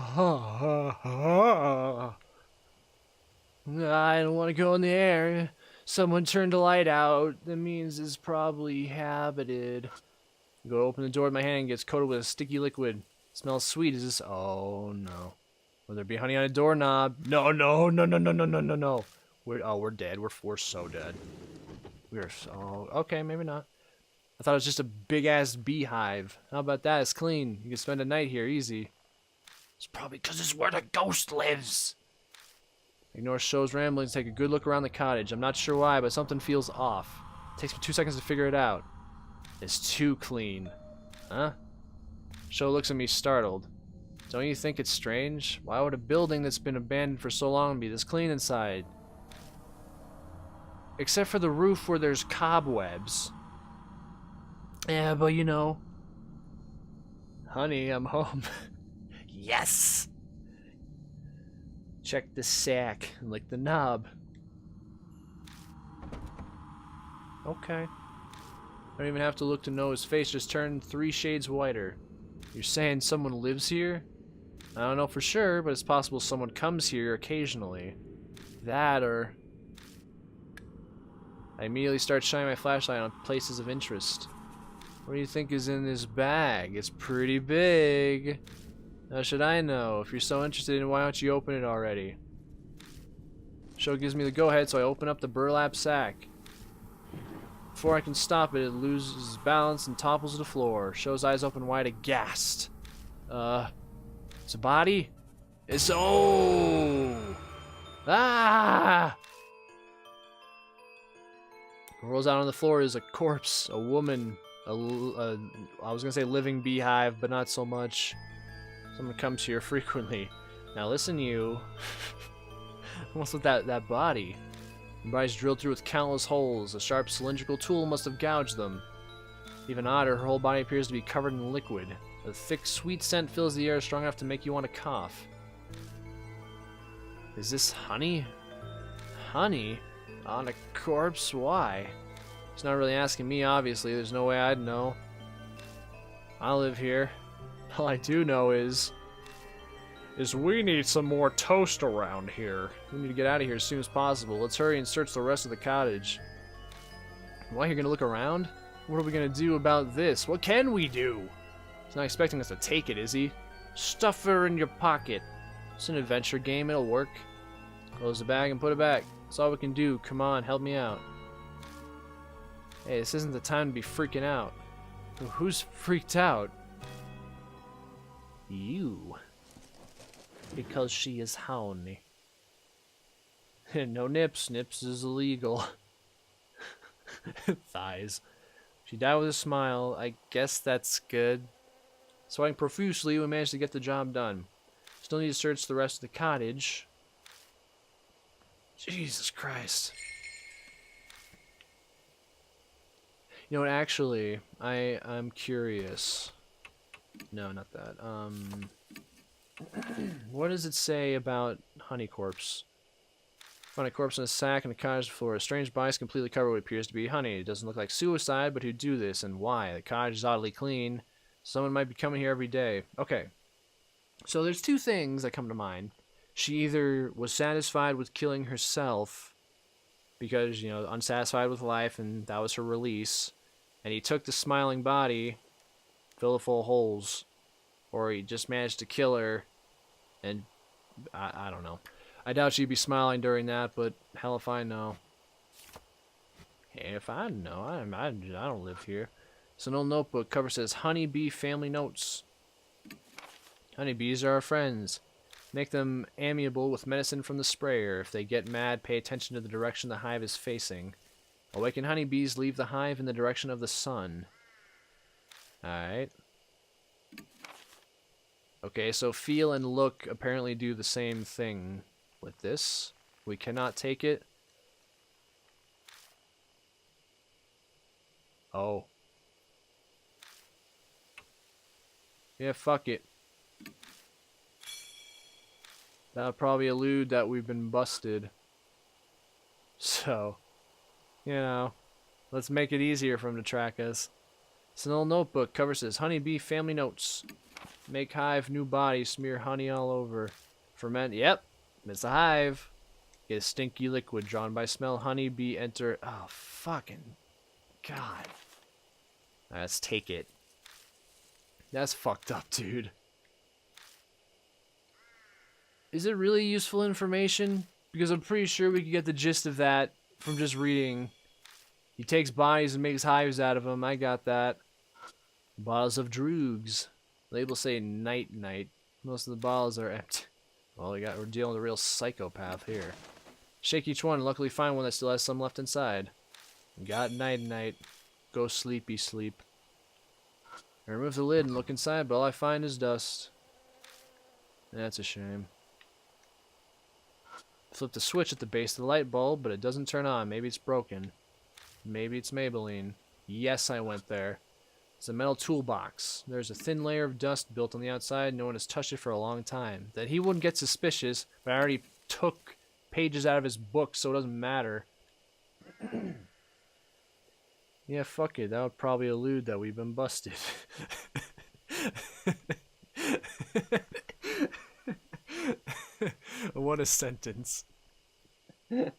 [SPEAKER 1] don't want to go in the air. Someone turned the light out. That means it's probably habited. Go open the door with my hand and gets coated with a sticky liquid. Smells sweet. Is this? Oh no. Will there be honey on a doorknob? No, no, no, no, no, no, no, no, no. We're dead. We're so dead. We're so... Okay, maybe not. I thought it was just a big-ass beehive. How about that? It's clean. You can spend a night here, easy. It's probably because it's where the ghost lives. Ignore Show's ramblings. Take a good look around the cottage. I'm not sure why, but something feels off. It takes me 2 seconds to figure it out. is too clean. Huh? Sho looks at me startled. Don't you think it's strange? Why would a building that's been abandoned for so long be this clean inside? Except for the roof where there's cobwebs. Yeah, but you know. Honey, I'm home. Yes! Check the sack and lick the knob. Okay. I don't even have to look to know his face just turned 3 shades whiter. You're saying someone lives here? I don't know for sure, but it's possible someone comes here occasionally. That or... I immediately start shining my flashlight on places of interest. What do you think is in this bag? It's pretty big. How should I know? If you're so interested in it, why don't you open it already? Sho gives me the go-ahead, so I open up the burlap sack. Before I can stop it, it loses balance and topples to the floor. Sho's eyes open wide, aghast. It's a body? It's... Oh! Ah! What rolls out on the floor is a corpse, a woman, I was gonna say living beehive, but not so much. Someone comes here frequently. Now listen, you. What's with that body? The body's drilled through with countless holes. A sharp cylindrical tool must have gouged them. Even odder, her whole body appears to be covered in liquid. A thick, sweet scent fills the air, strong enough to make you want to cough. Is this honey? Honey? On a corpse? Why? He's not really asking me, obviously. There's no way I'd know. I live here. All I do know is we need some more toast around here. We need to get out of here as soon as possible. Let's hurry and search the rest of the cottage. Why, you're gonna look around? What are we gonna do about this? What can we do? He's not expecting us to take it, is he? Stuff her in your pocket. It's an adventure game, it'll work. Close the bag and put it back. That's all we can do. Come on, help me out. Hey, this isn't the time to be freaking out. Who's freaked out? You. Because she is honey. No nips. Nips is illegal. Thighs. She died with a smile. I guess that's good. Sweating profusely, we managed to get the job done. Still need to search the rest of the cottage. Jesus Christ. You know what, actually, I'm curious. No, not that. What does it say about honey corpse? Found a corpse in a sack in the cottage floor. A strange body is completely covered with what appears to be honey. It doesn't look like suicide, but who'd do this and why? The cottage is oddly clean. Someone might be coming here every day. Okay. So there's 2 things that come to mind. She either was satisfied with killing herself because, you know, unsatisfied with life, and that was her release. And he took the smiling body, filled it full of holes, or he just managed to kill her, and I don't know. I doubt she'd be smiling during that, but hell if I know. Hey, if I know, I don't live here. It's an old notebook. Cover says, Honeybee Family Notes. Honeybees are our friends. Make them amiable with medicine from the sprayer. If they get mad, pay attention to the direction the hive is facing. Awakened honeybees leave the hive in the direction of the sun. Alright. Okay, so feel and look apparently do the same thing with this. We cannot take it. Oh. Yeah, fuck it. That would probably allude that we've been busted. So, you know, let's make it easier for him to track us. It's an old notebook. Cover says, Honeybee Family Notes. Make hive, new body, smear honey all over. Ferment, yep, it's a hive. Get a stinky liquid drawn by smell. Honeybee enter. Oh, fucking God. Let's take it. That's fucked up, dude. Is it really useful information? Because I'm pretty sure we could get the gist of that from just reading. He takes bodies and makes hives out of them. I got that. Bottles of droogs. Labels say night-night. Most of the bottles are empty. Well, we're dealing with a real psychopath here. Shake each one and luckily find one that still has some left inside. Got night-night. Go sleepy sleep. I remove the lid and look inside, but all I find is dust. That's a shame. Flip the switch at the base of the light bulb, but it doesn't turn on. Maybe it's broken. Maybe it's Maybelline. Yes, I went there. It's a metal toolbox. There's a thin layer of dust built on the outside. No one has touched it for a long time. That he wouldn't get suspicious, but I already took pages out of his book, so it doesn't matter. Yeah, fuck it. That would probably allude that we've been busted. What a sentence. Good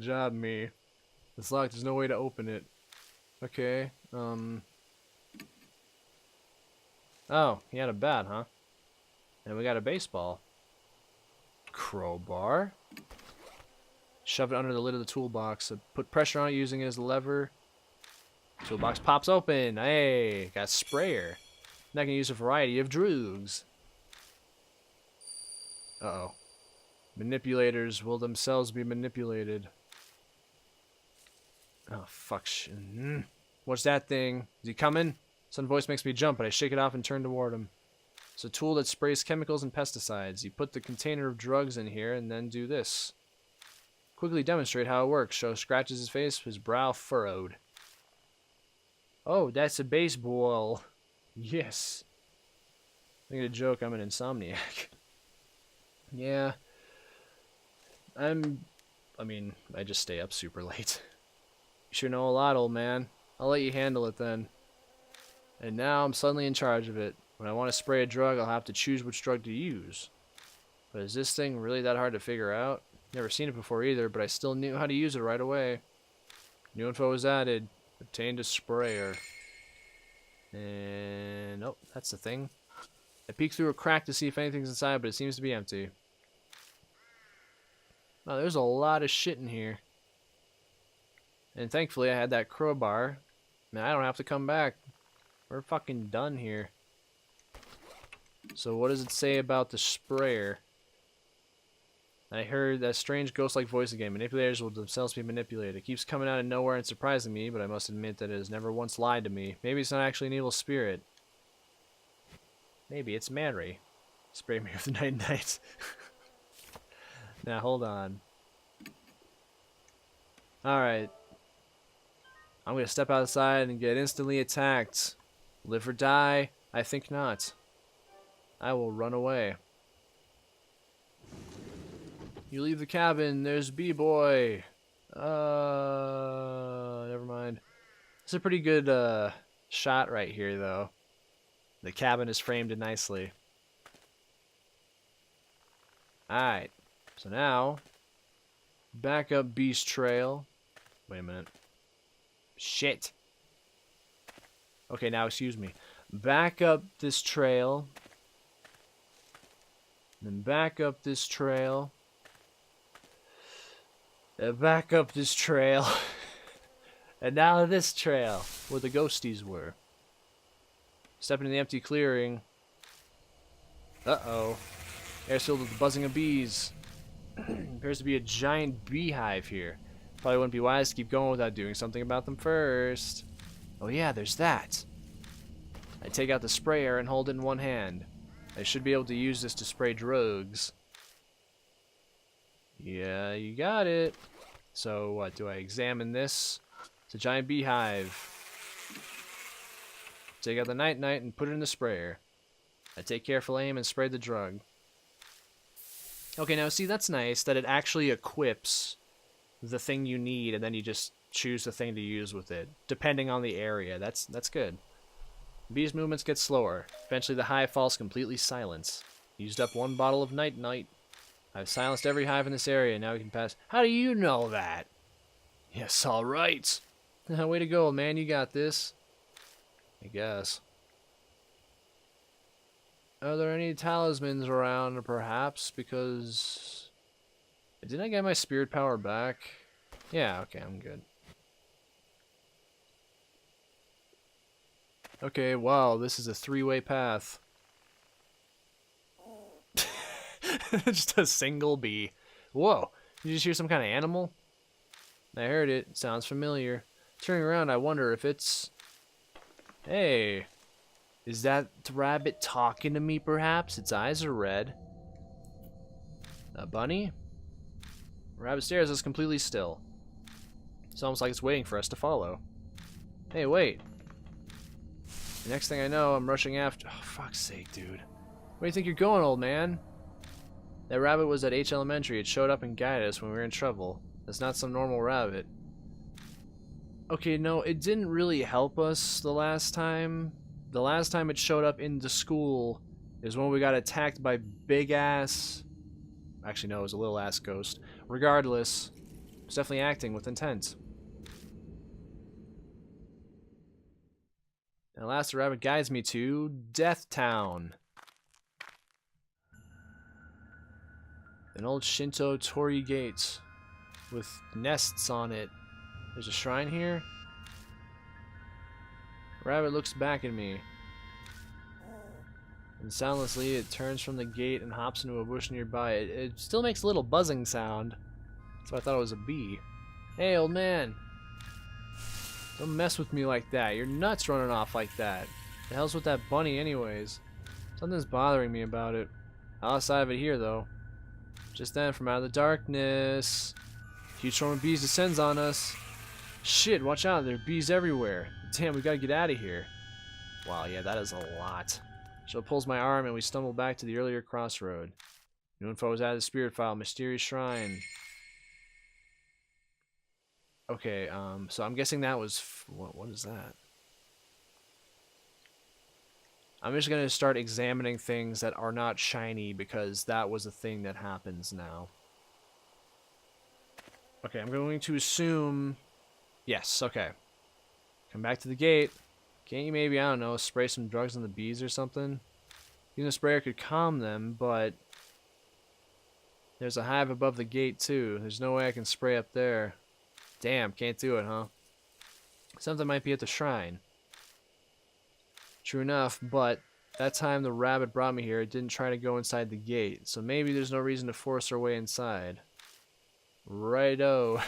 [SPEAKER 1] job, me. It's locked. There's no way to open it. Okay. Oh, he had a bat, huh? And we got a baseball. Crowbar. Shove it under the lid of the toolbox. Put pressure on it using it as a lever. Toolbox pops open. Hey, got a sprayer. Now I can use a variety of drugs. Uh-oh. Manipulators will themselves be manipulated. Oh, fuck. What's that thing? Is he coming? Some voice makes me jump, but I shake it off and turn toward him. It's a tool that sprays chemicals and pesticides. You put the container of drugs in here and then do this. Quickly demonstrate how it works. Show scratches his face, his brow furrowed. Oh, that's a baseball. Yes. Making a joke, I'm an insomniac. Yeah. I just stay up super late. You sure know a lot, old man. I'll let you handle it then. And now I'm suddenly in charge of it. When I want to spray a drug, I'll have to choose which drug to use. But is this thing really that hard to figure out? Never seen it before either, but I still knew how to use it right away. New info was added. Obtained a sprayer. And oh, that's the thing. I peek through a crack to see if anything's inside, but it seems to be empty. Oh, there's a lot of shit in here. And thankfully I had that crowbar. Man, I don't have to come back. We're fucking done here. So what does it say about the sprayer? I heard that strange ghost-like voice again. Manipulators will themselves be manipulated. It keeps coming out of nowhere and surprising me, but I must admit that it has never once lied to me. Maybe it's not actually an evil spirit. Maybe it's Mary. Spray me with the night-night. Now, hold on. Alright. I'm gonna step outside and get instantly attacked. Live or die? I think not. I will run away. You leave the cabin, there's B-Boy. Never mind. It's a pretty good shot right here, though. The cabin is framed in nicely. Alright. So now, back up Beast Trail. Wait a minute. Shit. Okay, now excuse me. Back up this trail. Then back up this trail. Back up this trail. And now this trail, where the ghosties were. Step into the empty clearing. Uh-oh. Air's filled with the buzzing of bees. Appears to be a giant beehive here. Probably wouldn't be wise to keep going without doing something about them first. Oh yeah, there's that. I take out the sprayer and hold it in one hand. I should be able to use this to spray drugs. Yeah, you got it. So what, do I examine this? It's a giant beehive. Take out the night-night and put it in the sprayer. I take careful aim and spray the drug. Okay, now see, that's nice that it actually equips the thing you need, and then you just choose the thing to use with it, depending on the area. That's good. Bees' movements get slower. Eventually the hive falls completely silent. Used up one bottle of night-night. I've silenced every hive in this area, now we can pass. How do you know that? Yes, alright. Way to go, man, you got this. I guess. Are there any talismans around, perhaps? Because... Didn't I get my spirit power back? Yeah, okay, I'm good. Okay, wow, this is a three-way path. Just a single bee. Whoa, did you just hear some kind of animal? I heard it. Sounds familiar. Turning around, I wonder if it's... Hey, Is that rabbit talking to me, perhaps? Its eyes are red. A bunny? Rabbit stares at us completely still. It's almost like it's waiting for us to follow. Hey, wait. The next thing I know, I'm rushing after... Oh, fuck's sake, dude. Where do you think you're going, old man? That rabbit was at H Elementary. It showed up and guided us when we were in trouble. That's not some normal rabbit. Okay, no, it didn't really help us the last time. The last time it showed up in the school is when we got attacked by big-ass... Actually, no, it was a little-ass ghost. Regardless, it's definitely acting with intent. And last, the rabbit guides me to Death Town. An old Shinto torii gate with nests on it. There's a shrine here. Rabbit looks back at me. And soundlessly, it turns from the gate and hops into a bush nearby. It still makes a little buzzing sound. So I thought it was a bee. Hey, old man. Don't mess with me like that. You're nuts running off like that. The hell's with that bunny anyways? Something's bothering me about it. Outside of it here, though. Just then, from out of the darkness, a huge swarm of bees descends on us. Shit, watch out. There are bees everywhere. Damn, we gotta get out of here. Wow, yeah, that is a lot. Jill pulls my arm and we stumble back to the earlier crossroad. New info is added to the spirit file. Mysterious shrine. Okay, so I'm guessing that was... What is that? I'm just going to start examining things that are not shiny because that was a thing that happens now. Okay, I'm going to assume... Yes, okay. Come back to the gate. Can't you maybe, I don't know, spray some drugs on the bees or something? Even a sprayer could calm them, but... There's a hive above the gate, too. There's no way I can spray up there. Damn, can't do it, huh? Something might be at the shrine. True enough, but that time the rabbit brought me here, it didn't try to go inside the gate, so maybe there's no reason to force our way inside. Righto.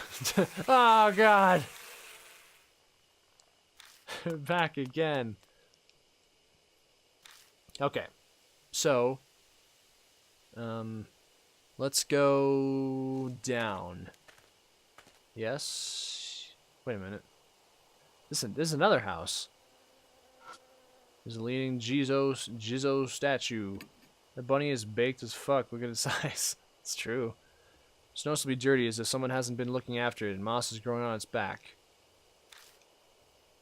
[SPEAKER 1] Oh, God! Back again. Okay. So, let's go down. Yes. Wait a minute. This is another house. There's a leaning Jizo statue. The bunny is baked as fuck. Look at its eyes. It's true. It's noticeably dirty as if someone hasn't been looking after it, and moss is growing on its back.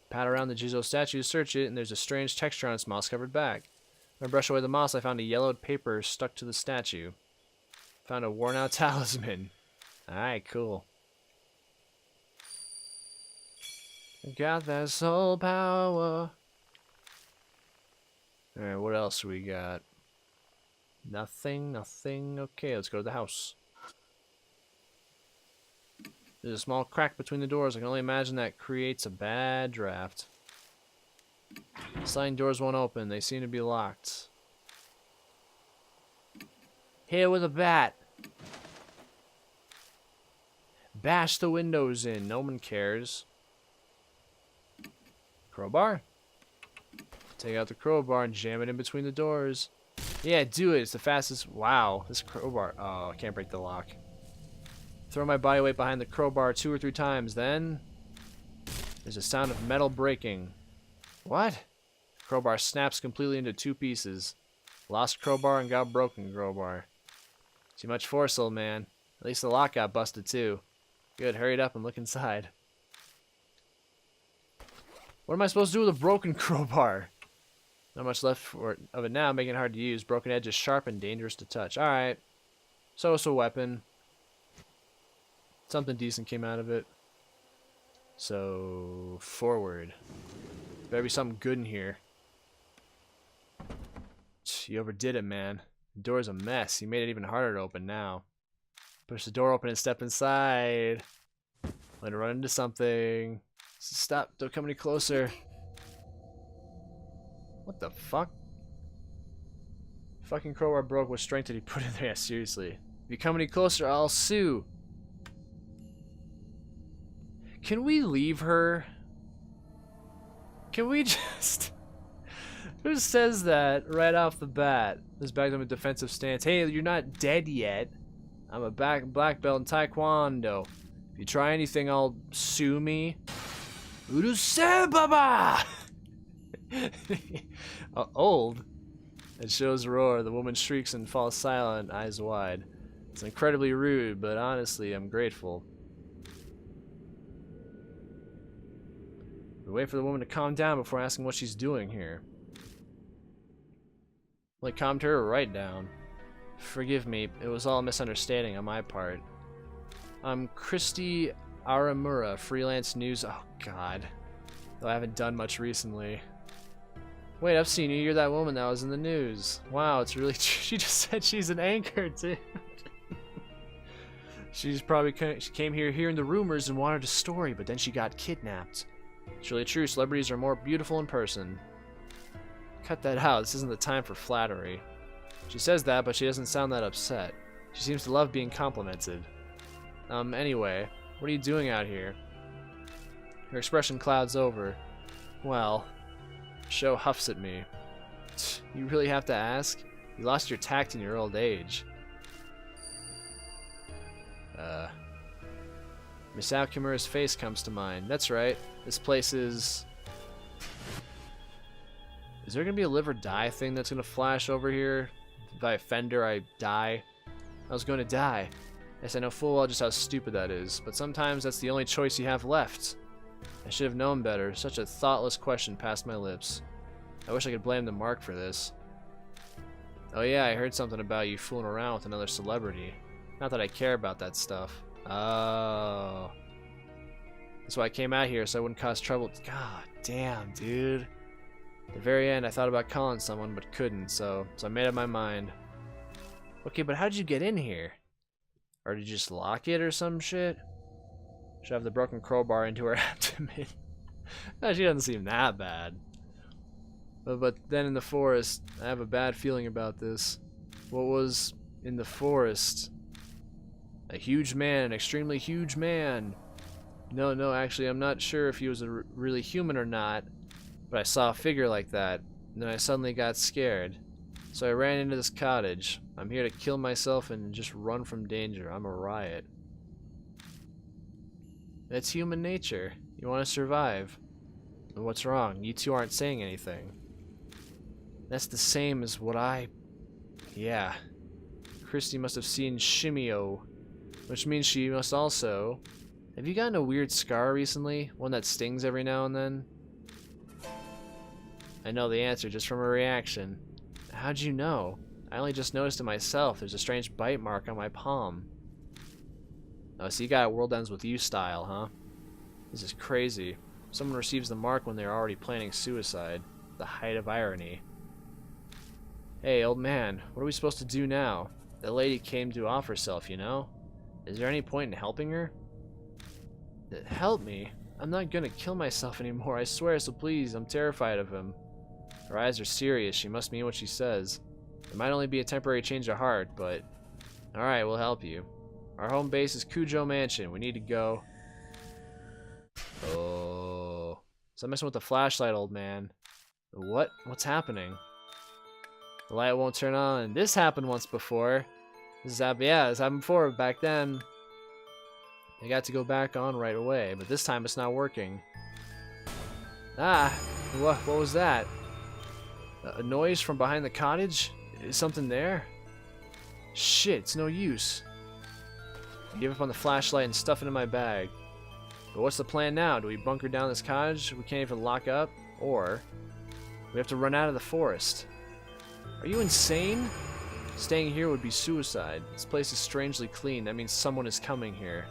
[SPEAKER 1] Pat around the Jizo statue to search it, and there's a strange texture on its moss-covered back. When I brushed away the moss, I found a yellowed paper stuck to the statue. Found a worn-out talisman. Alright, cool. Got that soul power. Alright, what else we got? Nothing, nothing. Okay, let's go to the house. There's a small crack between the doors. I can only imagine that creates a bad draft. Sliding doors won't open. They seem to be locked. Hit it with a bat. Bash the windows in. No one cares. Crowbar? Take out the crowbar and jam it in between the doors. Yeah, do it. It's the fastest. Wow, this crowbar. Oh, I can't break the lock. Throw my body weight behind the crowbar 2 or 3 times. Then there's a sound of metal breaking. What? The crowbar snaps completely into 2 pieces. Lost crowbar and got broken crowbar. Too much force, old man. At least the lock got busted too. Good, hurry it up and look inside. What am I supposed to do with a broken crowbar? Not much left of it now, making it hard to use. Broken edge is sharp and dangerous to touch. Alright. So it's a weapon. Something decent came out of it. So, forward. Better be something good in here. You overdid it, man. The door's a mess. You made it even harder to open now. Push the door open and step inside. Let it run into something. Stop. Don't come any closer. What the fuck? Fucking crowbar broke. What strength did he put in there? Yeah, seriously. If you come any closer, I'll sue. Can we leave her? Can we just... Who says that right off the bat? This back on a defensive stance. Hey, you're not dead yet. I'm a black belt in Taekwondo. If you try anything, I'll sue me. Uruse baba! Old. It shows roar. The woman shrieks and falls silent, eyes wide. It's incredibly rude, but honestly, I'm grateful. We wait for the woman to calm down before asking what she's doing here. Like, calmed her right down. Forgive me, it was all a misunderstanding on my part. I'm Christy Aramura, freelance news. Oh, God. Though I haven't done much recently. Wait, I've seen you. You're that woman that was in the news. Wow, it's really. She just said she's an anchor, too. She came here hearing the rumors and wanted a story, but then she got kidnapped. It's really true. Celebrities are more beautiful in person. Cut that out. This isn't the time for flattery. She says that, but she doesn't sound that upset. She seems to love being complimented. Anyway, what are you doing out here? Her expression clouds over. Well, Sho huffs at me. You really have to ask? You lost your tact in your old age. Misao Kimura's face comes to mind. That's right. This place is... Is there gonna be a live or die thing that's gonna flash over here? If I offend her, I die. I was gonna die. Yes, I know full well just how stupid that is, but sometimes that's the only choice you have left. I should have known better. Such a thoughtless question passed my lips. I wish I could blame the Mark for this. Oh yeah, I heard something about you fooling around with another celebrity. Not that I care about that stuff. Oh. That's why I came out here, so I wouldn't cause trouble. God damn, dude. At the very end, I thought about calling someone, but couldn't, so I made up my mind. Okay, but how'd you get in here? Or did you just lock it or some shit? Shove the broken crowbar into her abdomen. No, she doesn't seem that bad. But then in the forest, I have a bad feeling about this. What was in the forest? A huge man, an extremely huge man. No, actually, I'm not sure if he was really human or not, but I saw a figure like that, and then I suddenly got scared. So I ran into this cottage. I'm here to kill myself and just run from danger. I'm a riot. That's human nature. You want to survive. And what's wrong? You two aren't saying anything. That's the same as what I... Yeah. Christy must have seen Shimio, which means she must also... Have you gotten a weird scar recently? One that stings every now and then? I know the answer just from her reaction. How'd you know? I only just noticed it myself. There's a strange bite mark on my palm. Oh, so you got World Ends With You style, huh? This is crazy. Someone receives the mark when they're already planning suicide. The height of irony. Hey, old man, what are we supposed to do now? The lady came to off herself, you know? Is there any point in helping her? Help me? I'm not gonna kill myself anymore, I swear, so please, I'm terrified of him. Her eyes are serious, she must mean what she says. It might only be a temporary change of heart, but... Alright, we'll help you. Our home base is Kujo Mansion, we need to go... Oh... Stop messing with the flashlight, old man. What? What's happening? The light won't turn on. This happened once before. This happened before, back then. I got to go back on right away, but this time it's not working. Ah, what was that? A noise from behind the cottage? Is something there? Shit, it's no use. I give up on the flashlight and stuff it in my bag. But what's the plan now? Do we bunker down this cottage we can't even lock up? Or we have to run out of the forest? Are you insane? Staying here would be suicide. This place is strangely clean. That means someone is coming here.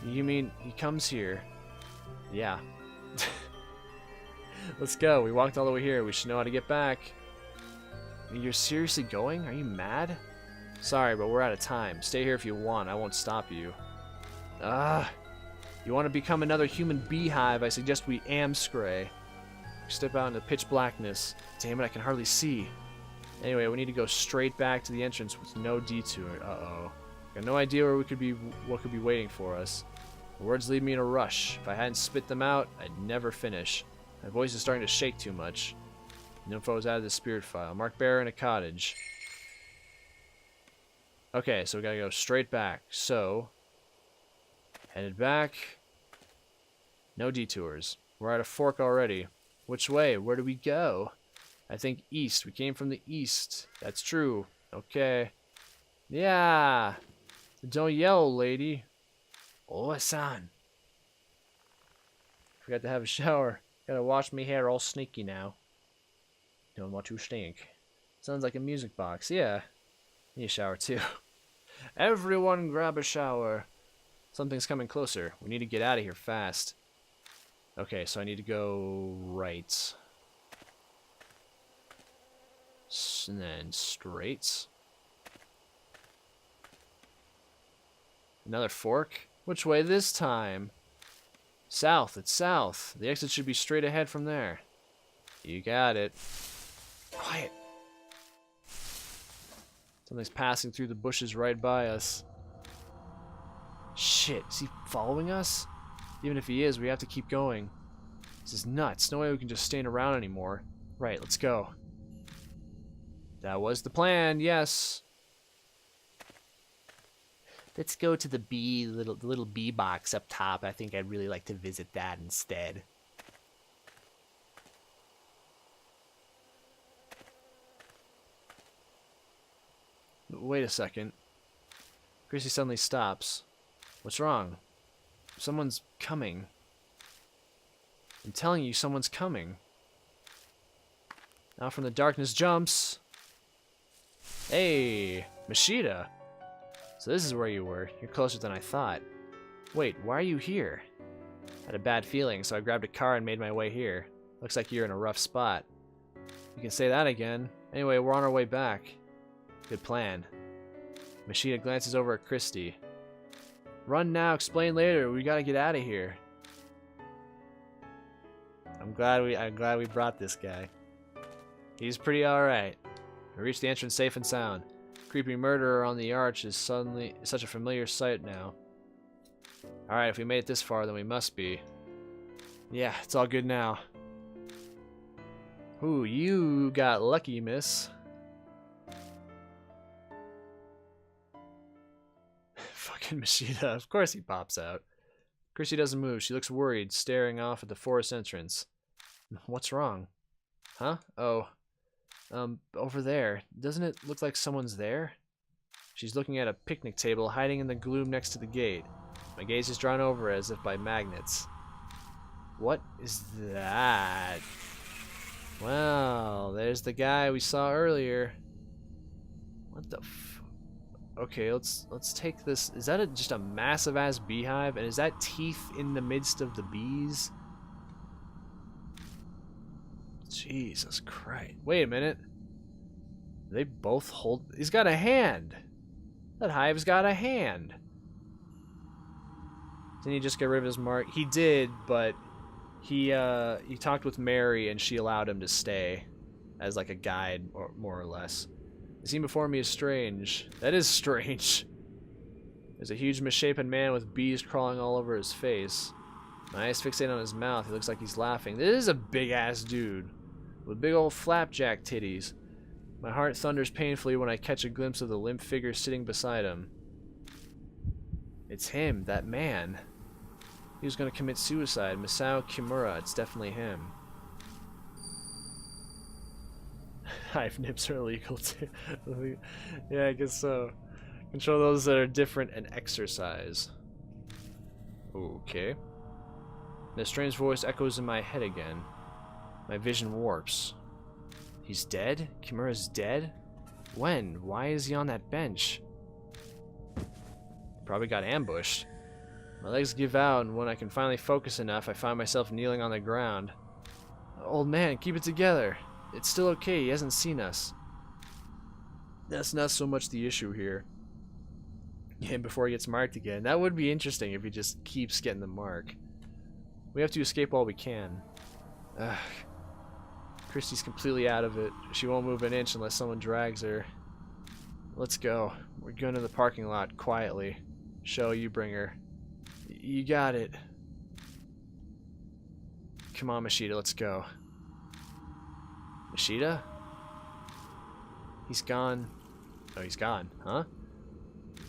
[SPEAKER 1] You mean he comes here? Yeah. Let's go. We walked all the way here. We should know how to get back. You're seriously going? Are you mad? Sorry, but we're out of time. Stay here if you want. I won't stop you. You want to become another human beehive? I suggest we amscray. Step out into pitch blackness. Damn it, I can hardly see. Anyway, we need to go straight back to the entrance with no detour. Uh-oh. Got no idea where what could be waiting for us. The words leave me in a rush. If I hadn't spit them out, I'd never finish. My voice is starting to shake too much. No info is added to the spirit file. Mark bearer in a cottage. Okay, so we gotta go straight back. So, headed back. No detours. We're at a fork already. Which way? Where do we go? I think east. We came from the east. That's true. Okay. Yeah. Don't yell, lady. Oh-san. Forgot to have a shower. Gotta wash me hair all sneaky now. Don't want to stink. Sounds like a music box. Yeah. Need a shower too. Everyone grab a shower. Something's coming closer. We need to get out of here fast. Okay, so I need to go right. And then straight. Another fork? Which way this time? South, it's south. The exit should be straight ahead from there. You got it. Quiet. Something's passing through the bushes right by us. Shit, is he following us? Even if he is, we have to keep going. This is nuts. No way we can just stand around anymore. Right, let's go. That was the plan, yes.
[SPEAKER 2] Let's go to the little bee box up top. I think I'd really like to visit that instead.
[SPEAKER 1] Wait a second. Chrissy suddenly stops. What's wrong? Someone's coming. I'm telling you, someone's coming. Now from the darkness jumps. Hey, Mashita. So this is where you were. You're closer than I thought. Wait, why are you here? I had a bad feeling, so I grabbed a car and made my way here. Looks like you're in a rough spot. You can say that again. Anyway, we're on our way back. Good plan. Mashita glances over at Christy. Run now, explain later. We gotta get out of here. I'm glad we brought this guy. He's pretty alright. We reached the entrance safe and sound. Creepy murderer on the arch is suddenly such a familiar sight now. Alright, if we made it this far, then we must be. Yeah, it's all good now. Ooh, you got lucky, miss. Fucking Mashita. Of course he pops out. Chrissy doesn't move. She looks worried, staring off at the forest entrance. What's wrong? Huh? Oh. Over there. Doesn't it look like someone's there? She's looking at a picnic table hiding in the gloom next to the gate. My gaze is drawn over as if by magnets. What is that? Well, there's the guy we saw earlier. What the f... Okay, let's take this. Is that just a massive ass beehive? And is that teeth in the midst of the bees? Jesus Christ. Wait a minute. They both hold... He's got a hand. That hive's got a hand. Didn't he just get rid of his mark? He did, but he talked with Mary and she allowed him to stay as like a guide, or more or less. The scene before me is strange. That is strange. There's a huge misshapen man with bees crawling all over his face. My eyes fixate on his mouth. He looks like he's laughing. This is a big-ass dude with big old flapjack titties. My heart thunders painfully when I catch a glimpse of the limp figure sitting beside him. It's him, that man. He was going to commit suicide. Masao Kimura, it's definitely him. Hive nips are illegal too. Yeah, I guess so. Control those that are different and exercise. Okay. The strange voice echoes in my head again. My vision warps. He's dead? Kimura's dead? When? Why is he on that bench? Probably got ambushed. My legs give out, and when I can finally focus enough, I find myself kneeling on the ground. Old man, keep it together. It's still okay, he hasn't seen us. That's not so much the issue here. Yeah, before he gets marked again. That would be interesting if he just keeps getting the mark. We have to escape while we can. Ugh. Christy's completely out of it. She won't move an inch unless someone drags her. Let's go. We're going to the parking lot quietly. Show, you bring her. You got it. Come on, Mashita, let's go. Machida? He's gone. Oh, he's gone, huh?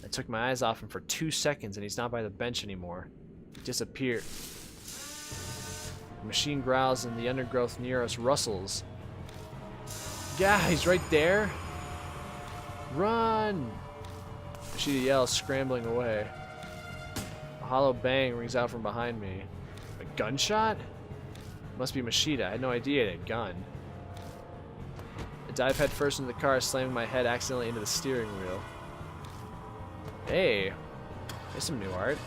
[SPEAKER 1] I took my eyes off him for 2 seconds and he's not by the bench anymore. He disappeared. The machine growls and the undergrowth near us rustles. Yeah, he's right there. Run! Machida yells, scrambling away. A hollow bang rings out from behind me. A gunshot? Must be Machida. I had no idea he had a gun. I dive headfirst into the car, slamming my head accidentally into the steering wheel. Hey, there's some new art.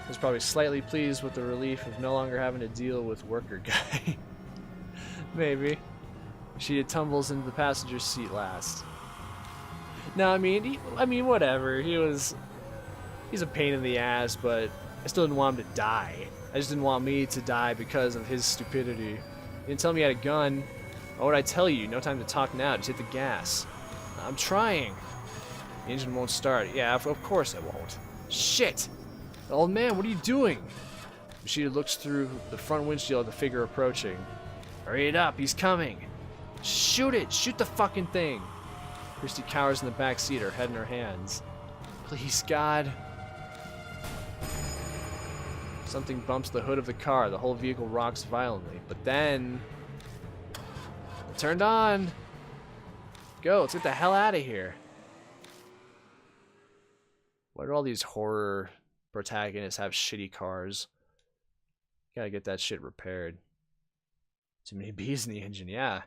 [SPEAKER 1] I was probably slightly pleased with the relief of no longer having to deal with worker guy. Maybe. She tumbles into the passenger seat last. No, I mean, whatever. He's a pain in the ass, but I still didn't want him to die. I just didn't want me to die because of his stupidity. He didn't tell me he had a gun. What would I tell you? No time to talk now. Just hit the gas. I'm trying. The engine won't start. Yeah, of course it won't. Shit! Old man, what are you doing? Machida looks through the front windshield at the figure approaching. Hurry it up, he's coming. Shoot it! Shoot the fucking thing! Christy cowers in the back seat, her head in her hands. Please, God. Something bumps the hood of the car. The whole vehicle rocks violently. But then... it turned on! Go, let's get the hell out of here. Why do all these horror protagonists have shitty cars? Gotta get that shit repaired. Too many bees in the engine, yeah.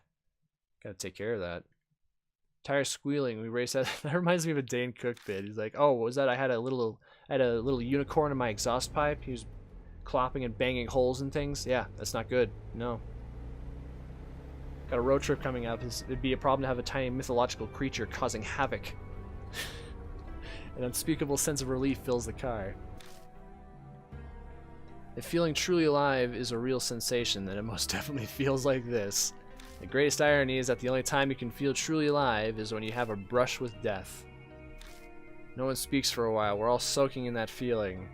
[SPEAKER 1] Gotta take care of that. Tires squealing, we race out. That reminds me of a Dane Cook bit. He's like, oh, what was that? I had a little unicorn in my exhaust pipe. He was clopping and banging holes in things. Yeah, that's not good. No. Got a road trip coming up. It'd be a problem to have a tiny mythological creature causing havoc. An unspeakable sense of relief fills the car. If feeling truly alive is a real sensation, then it most definitely feels like this. The greatest irony is that the only time you can feel truly alive is when you have a brush with death. No one speaks for a while. We're all soaking in that feeling.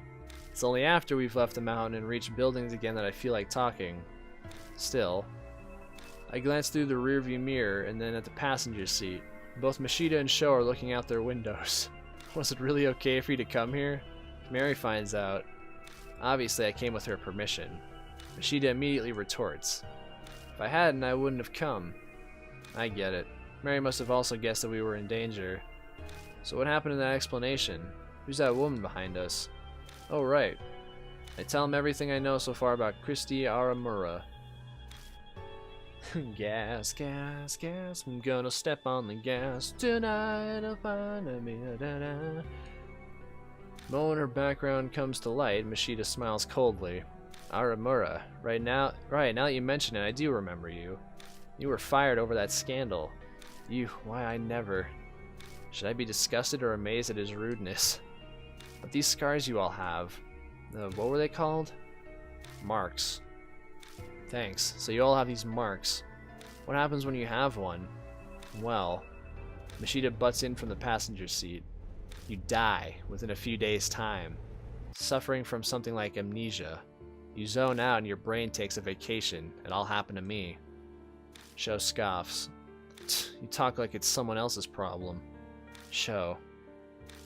[SPEAKER 1] It's only after we've left the mountain and reached buildings again that I feel like talking. Still, I glance through the rearview mirror and then at the passenger seat. Both Machida and Sho are looking out their windows. Was it really okay for you to come here? Mary finds out. Obviously, I came with her permission. Machida immediately retorts. If I hadn't, I wouldn't have come. I get it. Mary must have also guessed that we were in danger. So what happened in that explanation? Who's that woman behind us? Oh, right. I tell him everything I know so far about Christy Aramura. Gas, gas, gas, I'm gonna step on the gas tonight. I'll find me. The moment her background comes to light, Machida smiles coldly. Aramura, now that you mention it, I do remember you. You were fired over that scandal. Why I never. Should I be disgusted or amazed at his rudeness? But these scars you all have, what were they called? Marks. Thanks. So you all have these marks. What happens when you have one? Well, Machida butts in from the passenger seat. You die within a few days' time, suffering from something like amnesia. You zone out and your brain takes a vacation. It all happened to me. Sho scoffs. You talk like it's someone else's problem. Sho.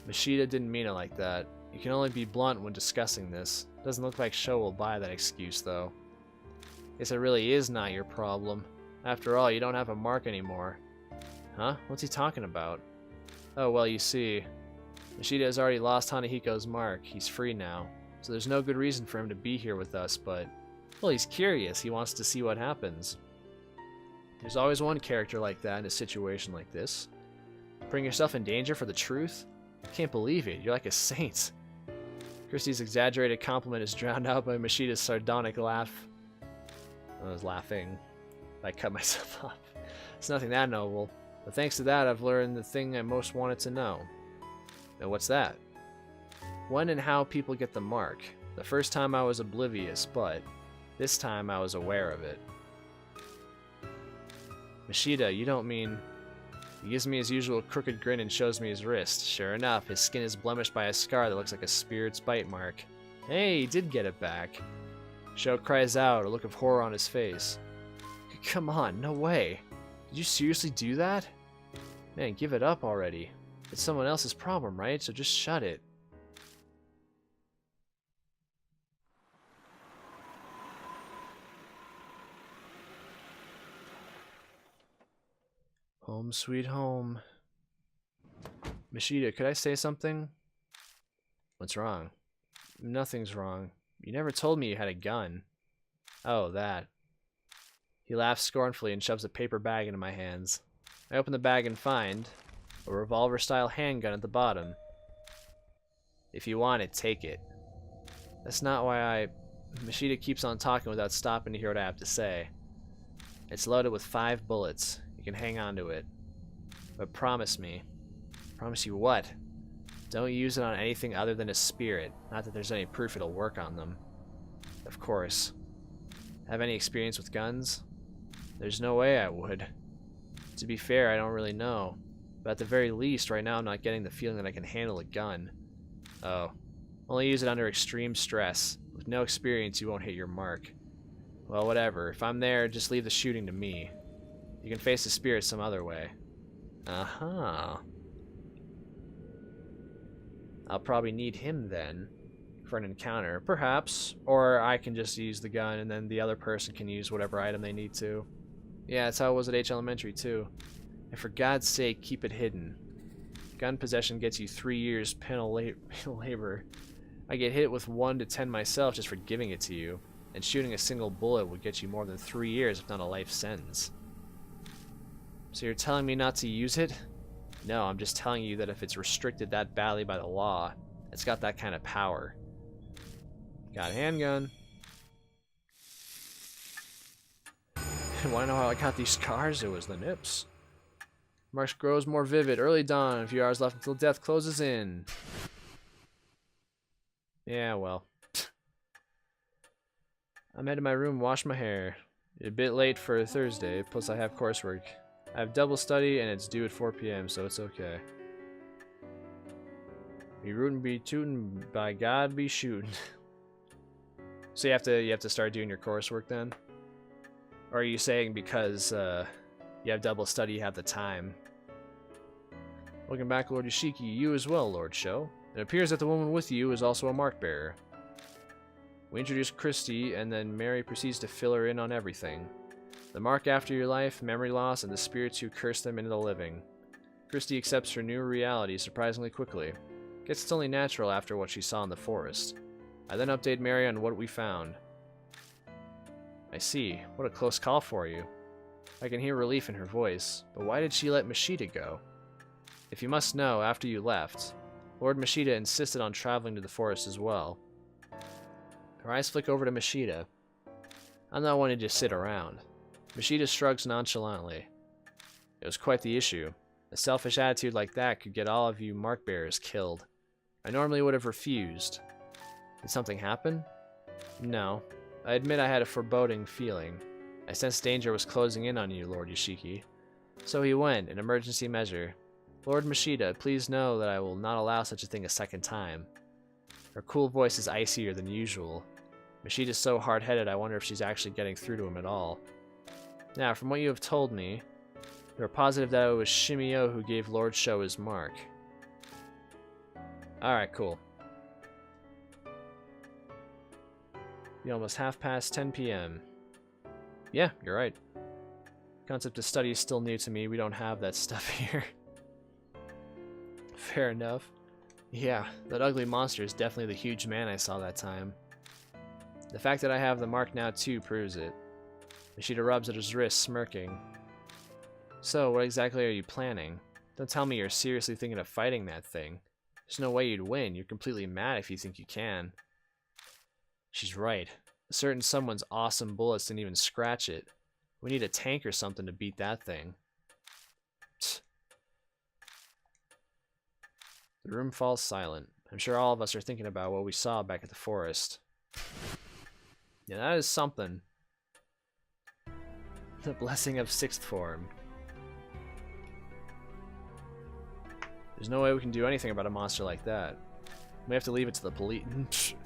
[SPEAKER 1] Machida didn't mean it like that. You can only be blunt when discussing this. Doesn't look like Sho will buy that excuse, though. Guess it really is not your problem. After all, you don't have a mark anymore. Huh? What's he talking about? Oh, well, you see, Machida has already lost Hanahiko's mark. He's free now. So there's no good reason for him to be here with us, but... well, he's curious. He wants to see what happens. There's always one character like that in a situation like this. Putting yourself in danger for the truth? I can't believe it. You're like a saint. Christie's exaggerated compliment is drowned out by Machida's sardonic laugh. I was laughing. I cut myself off. It's nothing that noble, but thanks to that I've learned the thing I most wanted to know. And what's that? When and how people get the mark. The first time I was oblivious, but this time I was aware of it. Machida, you don't mean... He gives me his usual crooked grin and shows me his wrist. Sure enough, his skin is blemished by a scar that looks like a spirit's bite mark. Hey, he did get it back. Sho cries out, a look of horror on his face. Come on, no way. Did you seriously do that? Man, give it up already. It's someone else's problem, right? So just shut it. Home sweet home. Mashita, could I say something? What's wrong? Nothing's wrong. You never told me you had a gun. Oh, that. He laughs scornfully and shoves a paper bag into my hands. I open the bag and find a revolver-style handgun at the bottom. If you want it, take it. That's not why I... Mashita keeps on talking without stopping to hear what I have to say. It's loaded with 5 bullets. You can hang on to it. But promise me. Promise you what? Don't use it on anything other than a spirit. Not that there's any proof it'll work on them. Of course. Have any experience with guns? There's no way I would. To be fair, I don't really know. But at the very least, right now I'm not getting the feeling that I can handle a gun. Oh. Only use it under extreme stress. With no experience, you won't hit your mark. Well, whatever. If I'm there, just leave the shooting to me. You can face the spirit some other way. Uh-huh. I'll probably need him then for an encounter, perhaps. Or I can just use the gun and then the other person can use whatever item they need to. Yeah, that's how it was at H Elementary too. And for God's sake, keep it hidden. Gun possession gets you 3 years penal labor. I get hit with 1 to 10 myself just for giving it to you. And shooting a single bullet would get you more than 3 years, if not a life sentence. So you're telling me not to use it? No, I'm just telling you that if it's restricted that badly by the law, it's got that kind of power. Got a handgun. Wanna know how I got these scars? It was the nips. Marks grows more vivid. Early dawn. A few hours left until death closes in. Yeah, well. I'm headed to my room, wash my hair. A bit late for Thursday, plus I have coursework. I have double study and it's due at 4 p.m., so it's okay. Be rootin', be tootin', by God, be shootin'. So you have to start doing your coursework then? Or are you saying because you have double study, you have the time? Welcome back, Lord Yoshiki. You as well, Lord Sho. It appears that the woman with you is also a mark bearer. We introduce Christy, and then Mary proceeds to fill her in on everything. The mark after your life, memory loss, and the spirits who curse them into the living. Christy accepts her new reality surprisingly quickly. Guess it's only natural after what she saw in the forest. I then update Mary on what we found. I see. What a close call for you. I can hear relief in her voice, but why did she let Mashita go? If you must know, after you left, Lord Mashita insisted on traveling to the forest as well. Her eyes flick over to Mashita. I'm not one to just sit around. Mashita shrugs nonchalantly. It was quite the issue. A selfish attitude like that could get all of you mark bearers killed. I normally would have refused. Did something happen? No. I admit I had a foreboding feeling. I sensed danger was closing in on you, Lord Yoshiki. So he went, an emergency measure. Lord Mashita, please know that I will not allow such a thing a second time. Her cool voice is icier than usual. Mashita's so hard-headed I wonder if she's actually getting through to him at all. Now, from what you have told me, you are positive that it was Shimio who gave Lord Sho his mark. Alright, cool. Be almost 10:30 p.m. Yeah, you're right. Concept of study is still new to me. We don't have that stuff here. Fair enough. Yeah, that ugly monster is definitely the huge man I saw that time. The fact that I have the mark now too proves it. Mashita rubs at his wrist, smirking. So, what exactly are you planning? Don't tell me you're seriously thinking of fighting that thing. There's no way you'd win. You're completely mad if you think you can. She's right. A certain someone's awesome bullets didn't even scratch it. We need a tank or something to beat that thing. Psst. The room falls silent. I'm sure all of us are thinking about what we saw back at the forest. Yeah, that is something. The blessing of sixth form. There's no way we can do anything about a monster like that. We have to leave it to the police.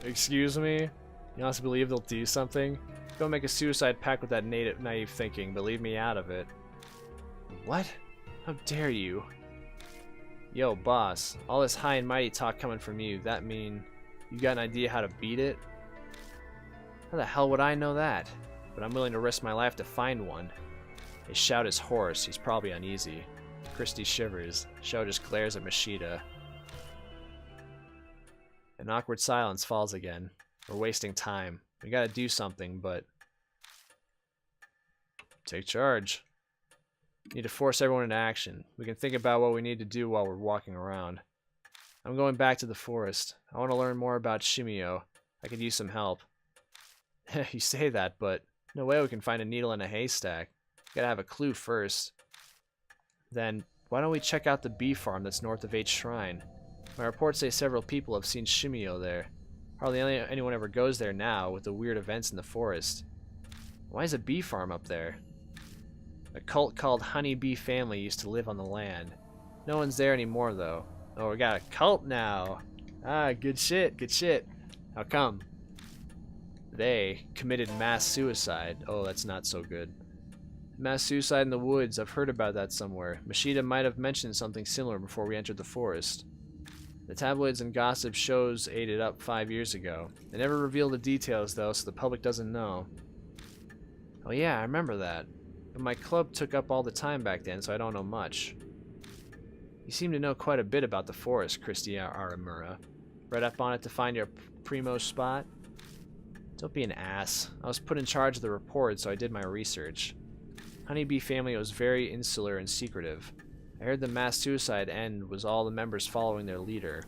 [SPEAKER 1] Excuse me? You honestly believe they'll do something? Go make a suicide pact with that naive thinking, but leave me out of it. What? How dare you? Yo, boss. All this high and mighty talk coming from you, that mean you got an idea how to beat it? How the hell would I know that? But I'm willing to risk my life to find one. His shout is hoarse. He's probably uneasy. Christy shivers. Sho just glares at Mashita. An awkward silence falls again. We're wasting time. We gotta do something, but... Take charge. Need to force everyone into action. We can think about what we need to do while we're walking around. I'm going back to the forest. I want to learn more about Shimio. I could use some help. You say that, but no way we can find a needle in a haystack. Gotta have a clue first. Then, why don't we check out the bee farm that's north of H Shrine? My reports say several people have seen Shimio there. Hardly anyone ever goes there now, with the weird events in the forest. Why is a bee farm up there? A cult called Honey Bee Family used to live on the land. No one's there anymore, though. Oh, we got a cult now. Ah, good shit, good shit. How come? They committed mass suicide. Oh, that's not so good. Mass suicide in the woods. I've heard about that somewhere. Mashita might have mentioned something similar before we entered the forest. The tabloids and gossip shows ate it up 5 years ago. They never revealed the details, though, so the public doesn't know. Oh yeah, I remember that. But my club took up all the time back then, so I don't know much. You seem to know quite a bit about the forest, Christy Aramura. Read up on it to find your primo spot? Don't be an ass. I was put in charge of the report, so I did my research. Honeybee Family was very insular and secretive. I heard the mass suicide end was all the members following their leader.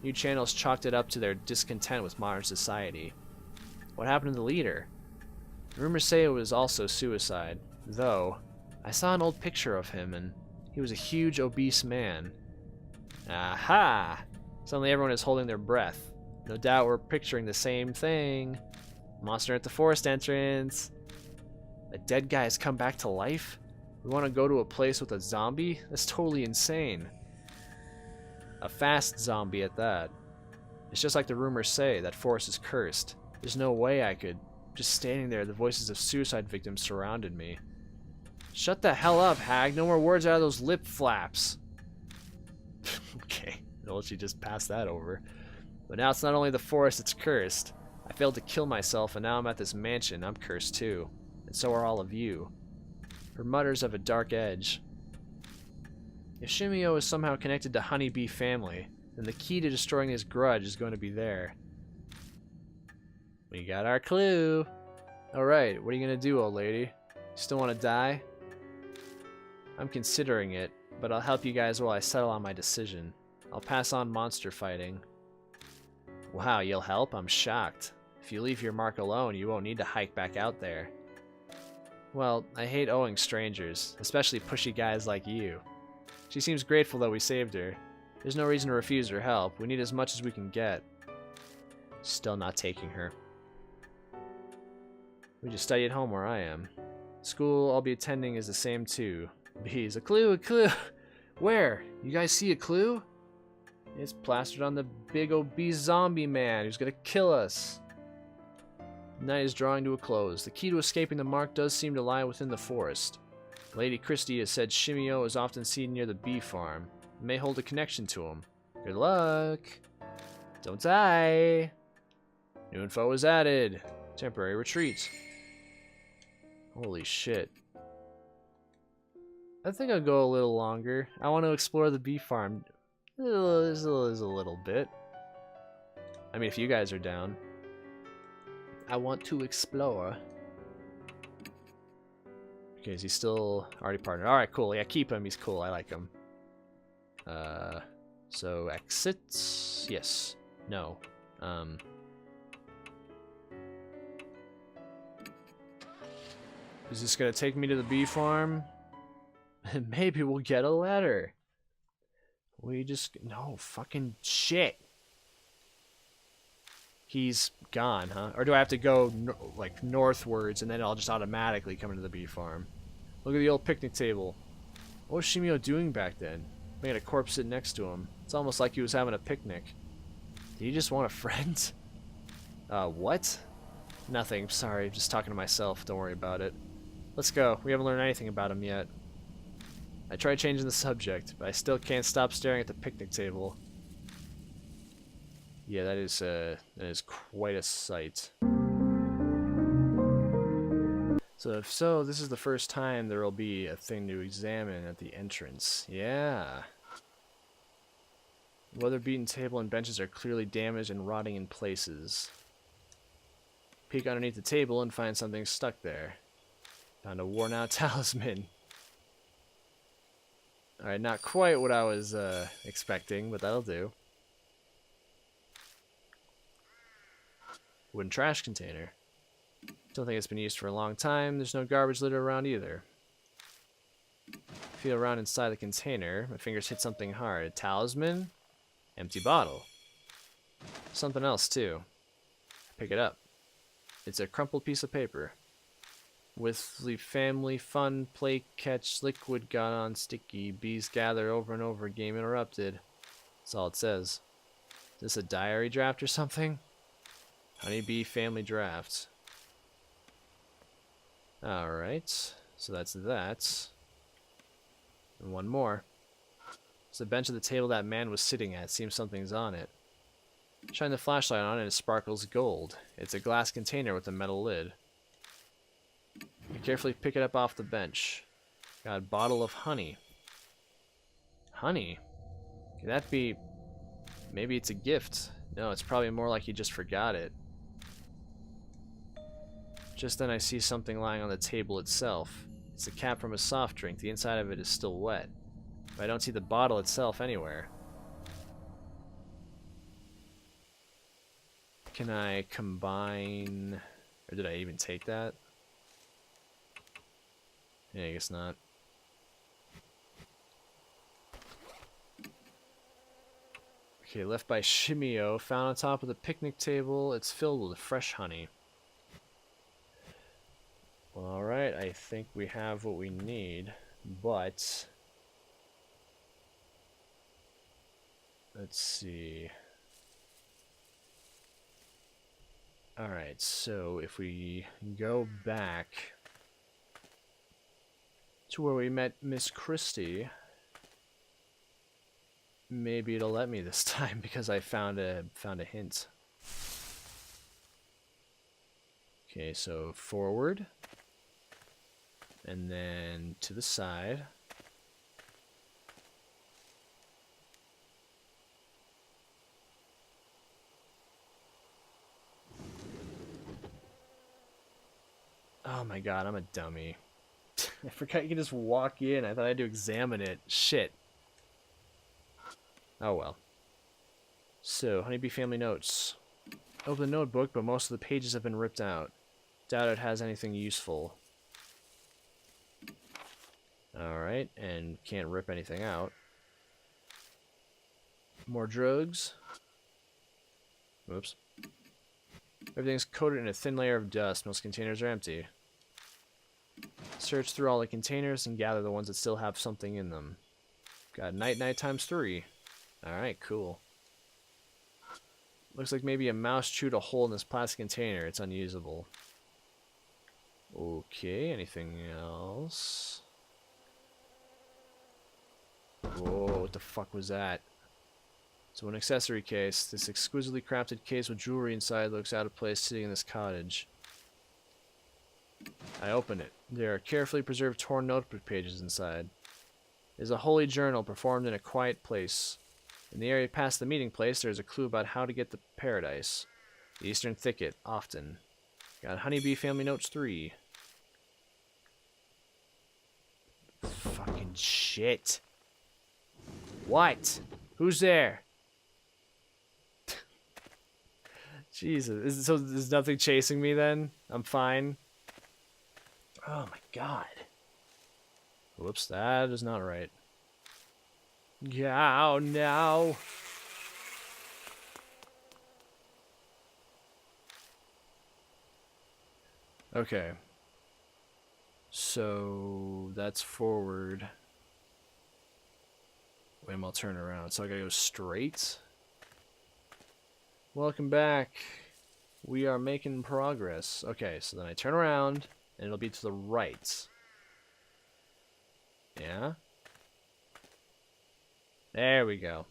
[SPEAKER 1] New channels chalked it up to their discontent with modern society. What happened to the leader? Rumors say it was also suicide, though I saw an old picture of him and he was a huge obese man. Aha! Suddenly everyone is holding their breath. No doubt we're picturing the same thing. Monster at the forest entrance. A dead guy has come back to life? We want to go to a place with a zombie? That's totally insane. A fast zombie at that. It's just like the rumors say, that forest is cursed. There's no way I could. Just standing there, the voices of suicide victims surrounded me. Shut the hell up, hag. No more words out of those lip flaps. Okay, I'll let you just pass that over. But now it's not only the forest that's cursed. I failed to kill myself, and now I'm at this mansion. I'm cursed too. And so are all of you. Her mutters have a dark edge. If Shimio is somehow connected to Honeybee Family, then the key to destroying his grudge is going to be there. We got our clue. Alright, what are you gonna do, old lady? Still wanna die? I'm considering it, but I'll help you guys while I settle on my decision. I'll pass on monster fighting. Wow, you'll help? I'm shocked. If you leave your mark alone, you won't need to hike back out there. Well, I hate owing strangers, especially pushy guys like you. She seems grateful that we saved her. There's no reason to refuse her help. We need as much as we can get. Still not taking her. We just study at home where I am. School I'll be attending is the same too. Bees, a clue, a clue! Where? You guys see a clue? It's plastered on the big obese zombie man who's gonna kill us. The night is drawing to a close. The key to escaping the mark does seem to lie within the forest. Lady Christie has said Shimio is often seen near the bee farm. It may hold a connection to him. Good luck! Don't die! New info is added. Temporary retreat. Holy shit. I think I'll go a little longer. I want to explore the bee farm. There's a little bit. I mean, if you guys are down. I want to explore. Okay, is he still already partnered? Alright, cool. Yeah, keep him. He's cool. I like him. So exit. Yes. No. Is this gonna take me to the bee farm? Maybe we'll get a letter. We just... No, fucking shit. He's gone, huh? Or do I have to go, like, northwards and then I'll just automatically come into the bee farm? Look at the old picnic table. What was Shimio doing back then? We had a corpse sitting next to him. It's almost like he was having a picnic. Did he just want a friend? What? Nothing. Sorry, just talking to myself. Don't worry about it. Let's go. We haven't learned anything about him yet. I tried changing the subject, but I still can't stop staring at the picnic table. Yeah, that is quite a sight. So if so, this is the first time there will be a thing to examine at the entrance. Yeah. Weather-beaten table and benches are clearly damaged and rotting in places. Peek underneath the table and find something stuck there. Found a worn-out talisman. Alright, not quite what I was expecting, but that'll do. Wooden trash container. Don't think it's been used for a long time. There's no garbage litter around either. Feel around inside the container. My fingers hit something hard. A talisman? Empty bottle. Something else, too. Pick it up. It's a crumpled piece of paper. With the family fun, play catch, liquid got on sticky, bees gather over and over, game interrupted. That's all it says. Is this a diary draft or something? Honeybee family draft. Alright, so that's that. And one more. It's the bench at the table that man was sitting at. Seems something's on it. Shine the flashlight on it and it sparkles gold. It's a glass container with a metal lid. You carefully pick it up off the bench. Got a bottle of honey. Honey? Could that be... Maybe it's a gift. No, it's probably more like he just forgot it. Just then I see something lying on the table itself. It's the cap from a soft drink. The inside of it is still wet. But I don't see the bottle itself anywhere. Can I combine... Or did I even take that? Yeah, I guess not. Okay, left by Shimio. Found on top of the picnic table. It's filled with fresh honey. Well, alright, I think we have what we need, but... Let's see... Alright, so if we go back to where we met Miss Christie, maybe it'll let me this time because I found a hint. Okay, so forward, and then to the side. Oh my god, I'm a dummy. I forgot you could just walk in. I thought I had to examine it. Shit. Oh well. So, Honeybee Family Notes. Open the notebook, but most of the pages have been ripped out. Doubt it has anything useful. Alright, and can't rip anything out. More drugs. Oops. Everything's coated in a thin layer of dust. Most containers are empty. Search through all the containers and gather the ones that still have something in them. Got night times 3. Alright, cool. Looks like maybe a mouse chewed a hole in this plastic container. It's unusable. Okay, anything else? Whoa, what the fuck was that? So an accessory case. This exquisitely crafted case with jewelry inside looks out of place sitting in this cottage. I open it. There are carefully preserved torn notebook pages inside. It is a holy journal performed in a quiet place. In the area past the meeting place, there is a clue about how to get to paradise. The Eastern Thicket, often. Got Honeybee Family Notes 3. Fucking shit. What? Who's there? Jesus. So there's nothing chasing me then? I'm fine? Oh my god. Whoops, that is not right. Yeah, oh no. Okay. So that's forward. Wait, I'll turn around. So I gotta go straight. Welcome back. We are making progress. Okay, so then I turn around, and it'll be to the right. Yeah? There we go.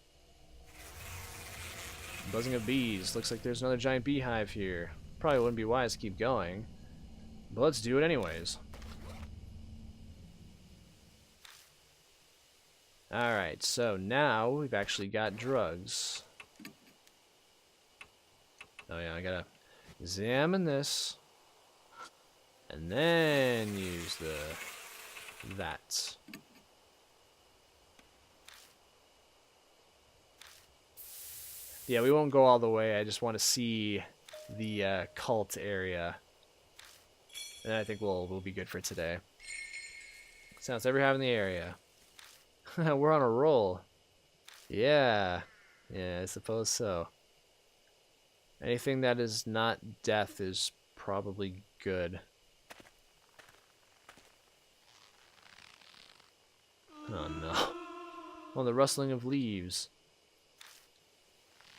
[SPEAKER 1] Buzzing of bees. Looks like there's another giant beehive here. Probably wouldn't be wise to keep going. But let's do it anyways. Alright, so now we've actually got drugs. Oh yeah, I gotta examine this. And then use that. Yeah, we won't go all the way. I just want to see the cult area. And I think we'll be good for today. Sounds ever have in the area. We're on a roll. Yeah. Yeah, I suppose so. Anything that is not death is probably good. Oh no. Oh, the rustling of leaves.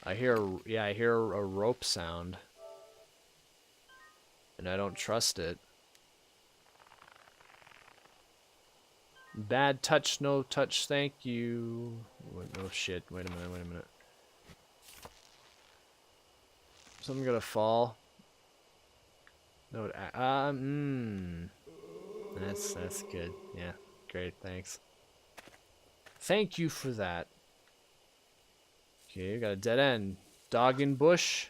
[SPEAKER 1] I hear a rope sound. And I don't trust it. Bad touch, no touch, thank you. Oh shit, wait a minute. Something gonna fall. No, that's good. Yeah, great, thanks. Thank you for that. Okay, we got a dead end. Dog in bush.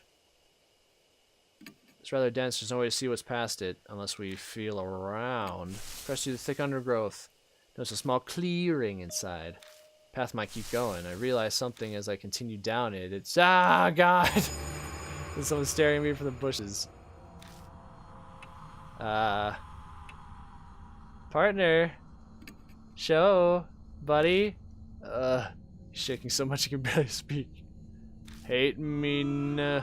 [SPEAKER 1] It's rather dense, there's no way to see what's past it unless we feel around. Press through the thick undergrowth. Notice a small clearing inside. Path might keep going. I realize something as I continue down it. It's God! There's someone staring at me from the bushes. Partner. Show, buddy. He's shaking so much he can barely speak. Hate me nah.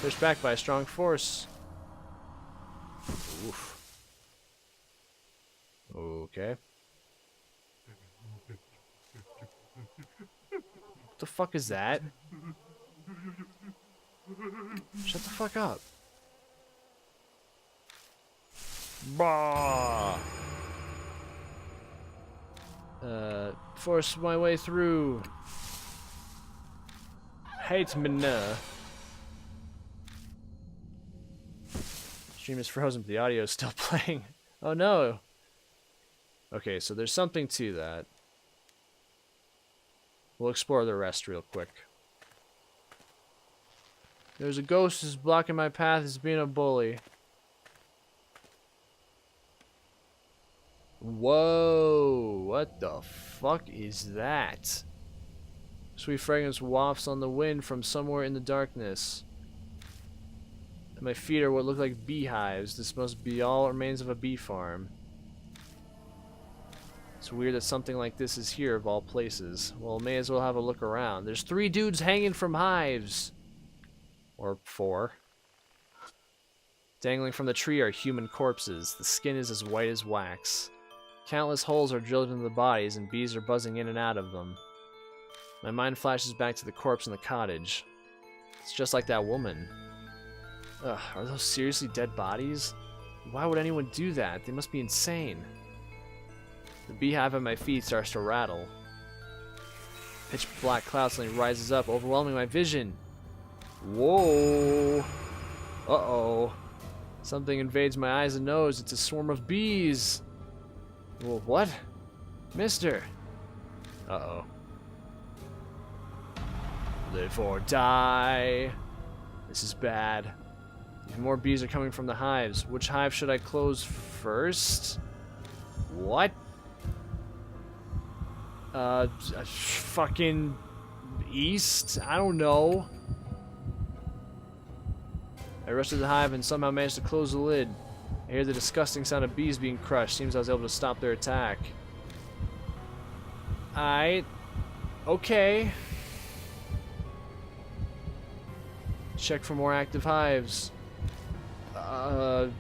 [SPEAKER 1] Pushed back by a strong force. Oof. Okay. What the fuck is that? Shut the fuck up. Bah. Force my way through. Hate me nah. Stream is frozen, but the audio is still playing. Oh no. Okay, so there's something to that. We'll explore the rest real quick. There's a ghost who's blocking my path. He's being a bully. Whoa! What the fuck is that? Sweet fragrance wafts on the wind from somewhere in the darkness. And my feet are what look like beehives. This must be all remains of a bee farm. It's weird that something like this is here of all places. Well, may as well have a look around. There's 3 dudes hanging from hives. Or 4. Dangling from the tree are human corpses. The skin is as white as wax. Countless holes are drilled into the bodies, and bees are buzzing in and out of them. My mind flashes back to the corpse in the cottage. It's just like that woman. Ugh, are those seriously dead bodies? Why would anyone do that? They must be insane. The beehive at my feet starts to rattle. Pitch black cloud suddenly rises up, overwhelming my vision. Whoa! Uh-oh. Something invades my eyes and nose. It's a swarm of bees. Well, what? Mister. Uh-oh. Live or die. This is bad. Even more bees are coming from the hives. Which hive should I close first? What? Fucking east? I don't know. I rushed to the hive and somehow managed to close the lid. I hear the disgusting sound of bees being crushed. Seems I was able to stop their attack. Okay. Check for more active hives.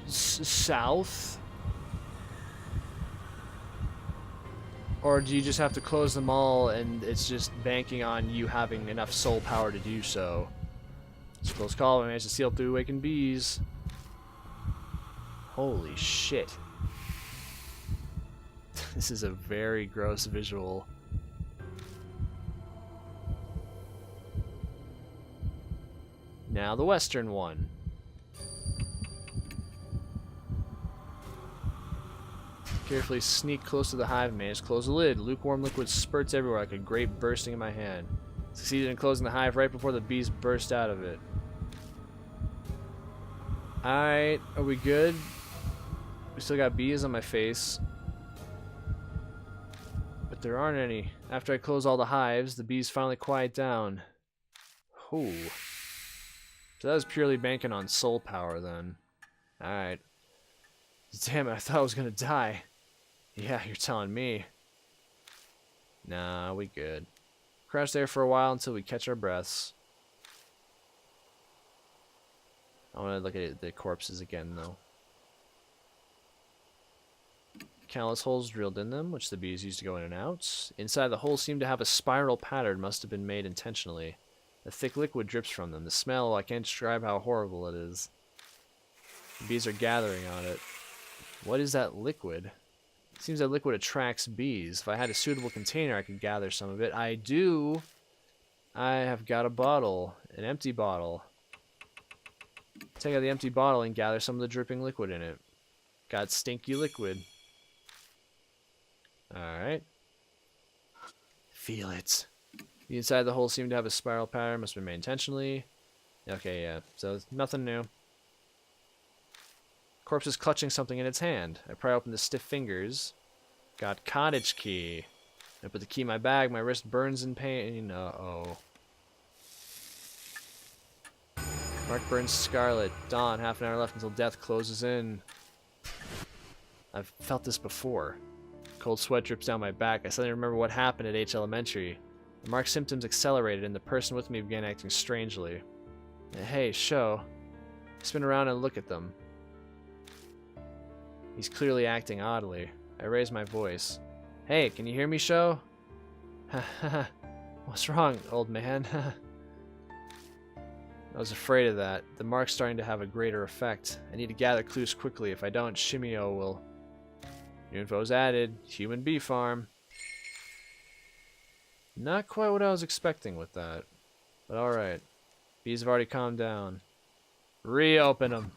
[SPEAKER 1] South? Or do you just have to close them all and it's just banking on you having enough soul power to do so? It's a close call. I managed to seal through awakened bees. Holy shit. This is a very gross visual. Now the western one. Carefully sneak close to the hive and manage to close the lid. Lukewarm liquid spurts everywhere like a grape bursting in my hand. Succeeded in closing the hive right before the bees burst out of it. Alright, are we good? We still got bees on my face. But there aren't any. After I close all the hives, the bees finally quiet down. Ooh. So that was purely banking on soul power then. Alright. Damn it, I thought I was gonna die. Yeah, you're telling me. Nah, we good. Crouch there for a while until we catch our breaths. I want to look at the corpses again, though. Countless holes drilled in them, which the bees used to go in and out. Inside the holes seem to have a spiral pattern, must have been made intentionally. A thick liquid drips from them. The smell, I can't describe how horrible it is. The bees are gathering on it. What is that liquid? It seems that liquid attracts bees. If I had a suitable container, I could gather some of it. I do. I have got a bottle. An empty bottle. Take out the empty bottle and gather some of the dripping liquid in it. Got stinky liquid. Alright. Feel it. The inside of the hole seemed to have a spiral pattern. Must have been made intentionally. Okay, yeah. So, nothing new. Corpse is clutching something in its hand. I pry open the stiff fingers. Got cottage key. I put the key in my bag. My wrist burns in pain. Uh-oh. Mark burns scarlet. Dawn. Half an hour left until death closes in. I've felt this before. Cold sweat drips down my back. I suddenly remember what happened at H Elementary. The Mark's symptoms accelerated and the person with me began acting strangely. Hey, Sho. Spin around and look at them. He's clearly acting oddly. I raise my voice. Hey, can you hear me, Sho? What's wrong, old man? I was afraid of that. The Mark's starting to have a greater effect. I need to gather clues quickly. If I don't, Shimio will... New info's added. Human bee farm. Not quite what I was expecting with that. But alright. Bees have already calmed down. Reopen them.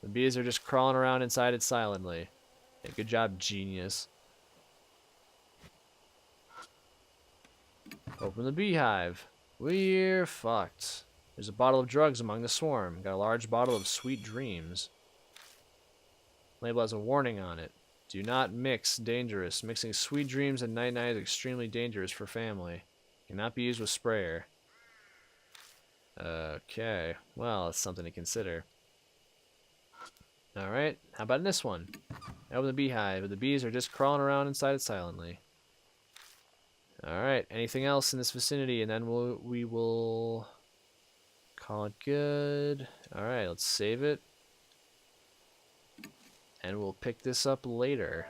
[SPEAKER 1] The bees are just crawling around inside it silently. Yeah, good job, genius. Open the beehive. We're fucked. There's a bottle of drugs among the swarm. Got a large bottle of sweet dreams. Label has a warning on it. Do not mix. Dangerous. Mixing sweet dreams and night-night is extremely dangerous for family. Cannot be used with sprayer. Okay. Well, that's something to consider. Alright. How about in this one? I open the beehive, but the bees are just crawling around inside it silently. Alright. Anything else in this vicinity, and then we will call it good. Alright, let's save it. And we'll pick this up later.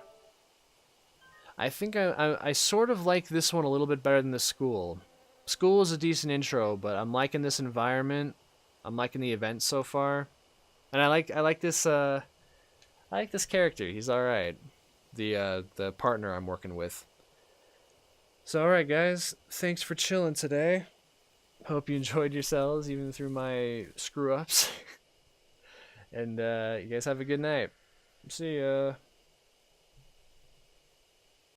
[SPEAKER 1] I think I sort of like this one a little bit better than the school. School was a decent intro, but I'm liking this environment. I'm liking the event so far. And I like this character. He's alright. The partner I'm working with. So alright guys, thanks for chilling today. Hope you enjoyed yourselves even through my screw ups. And you guys have a good night. See ya.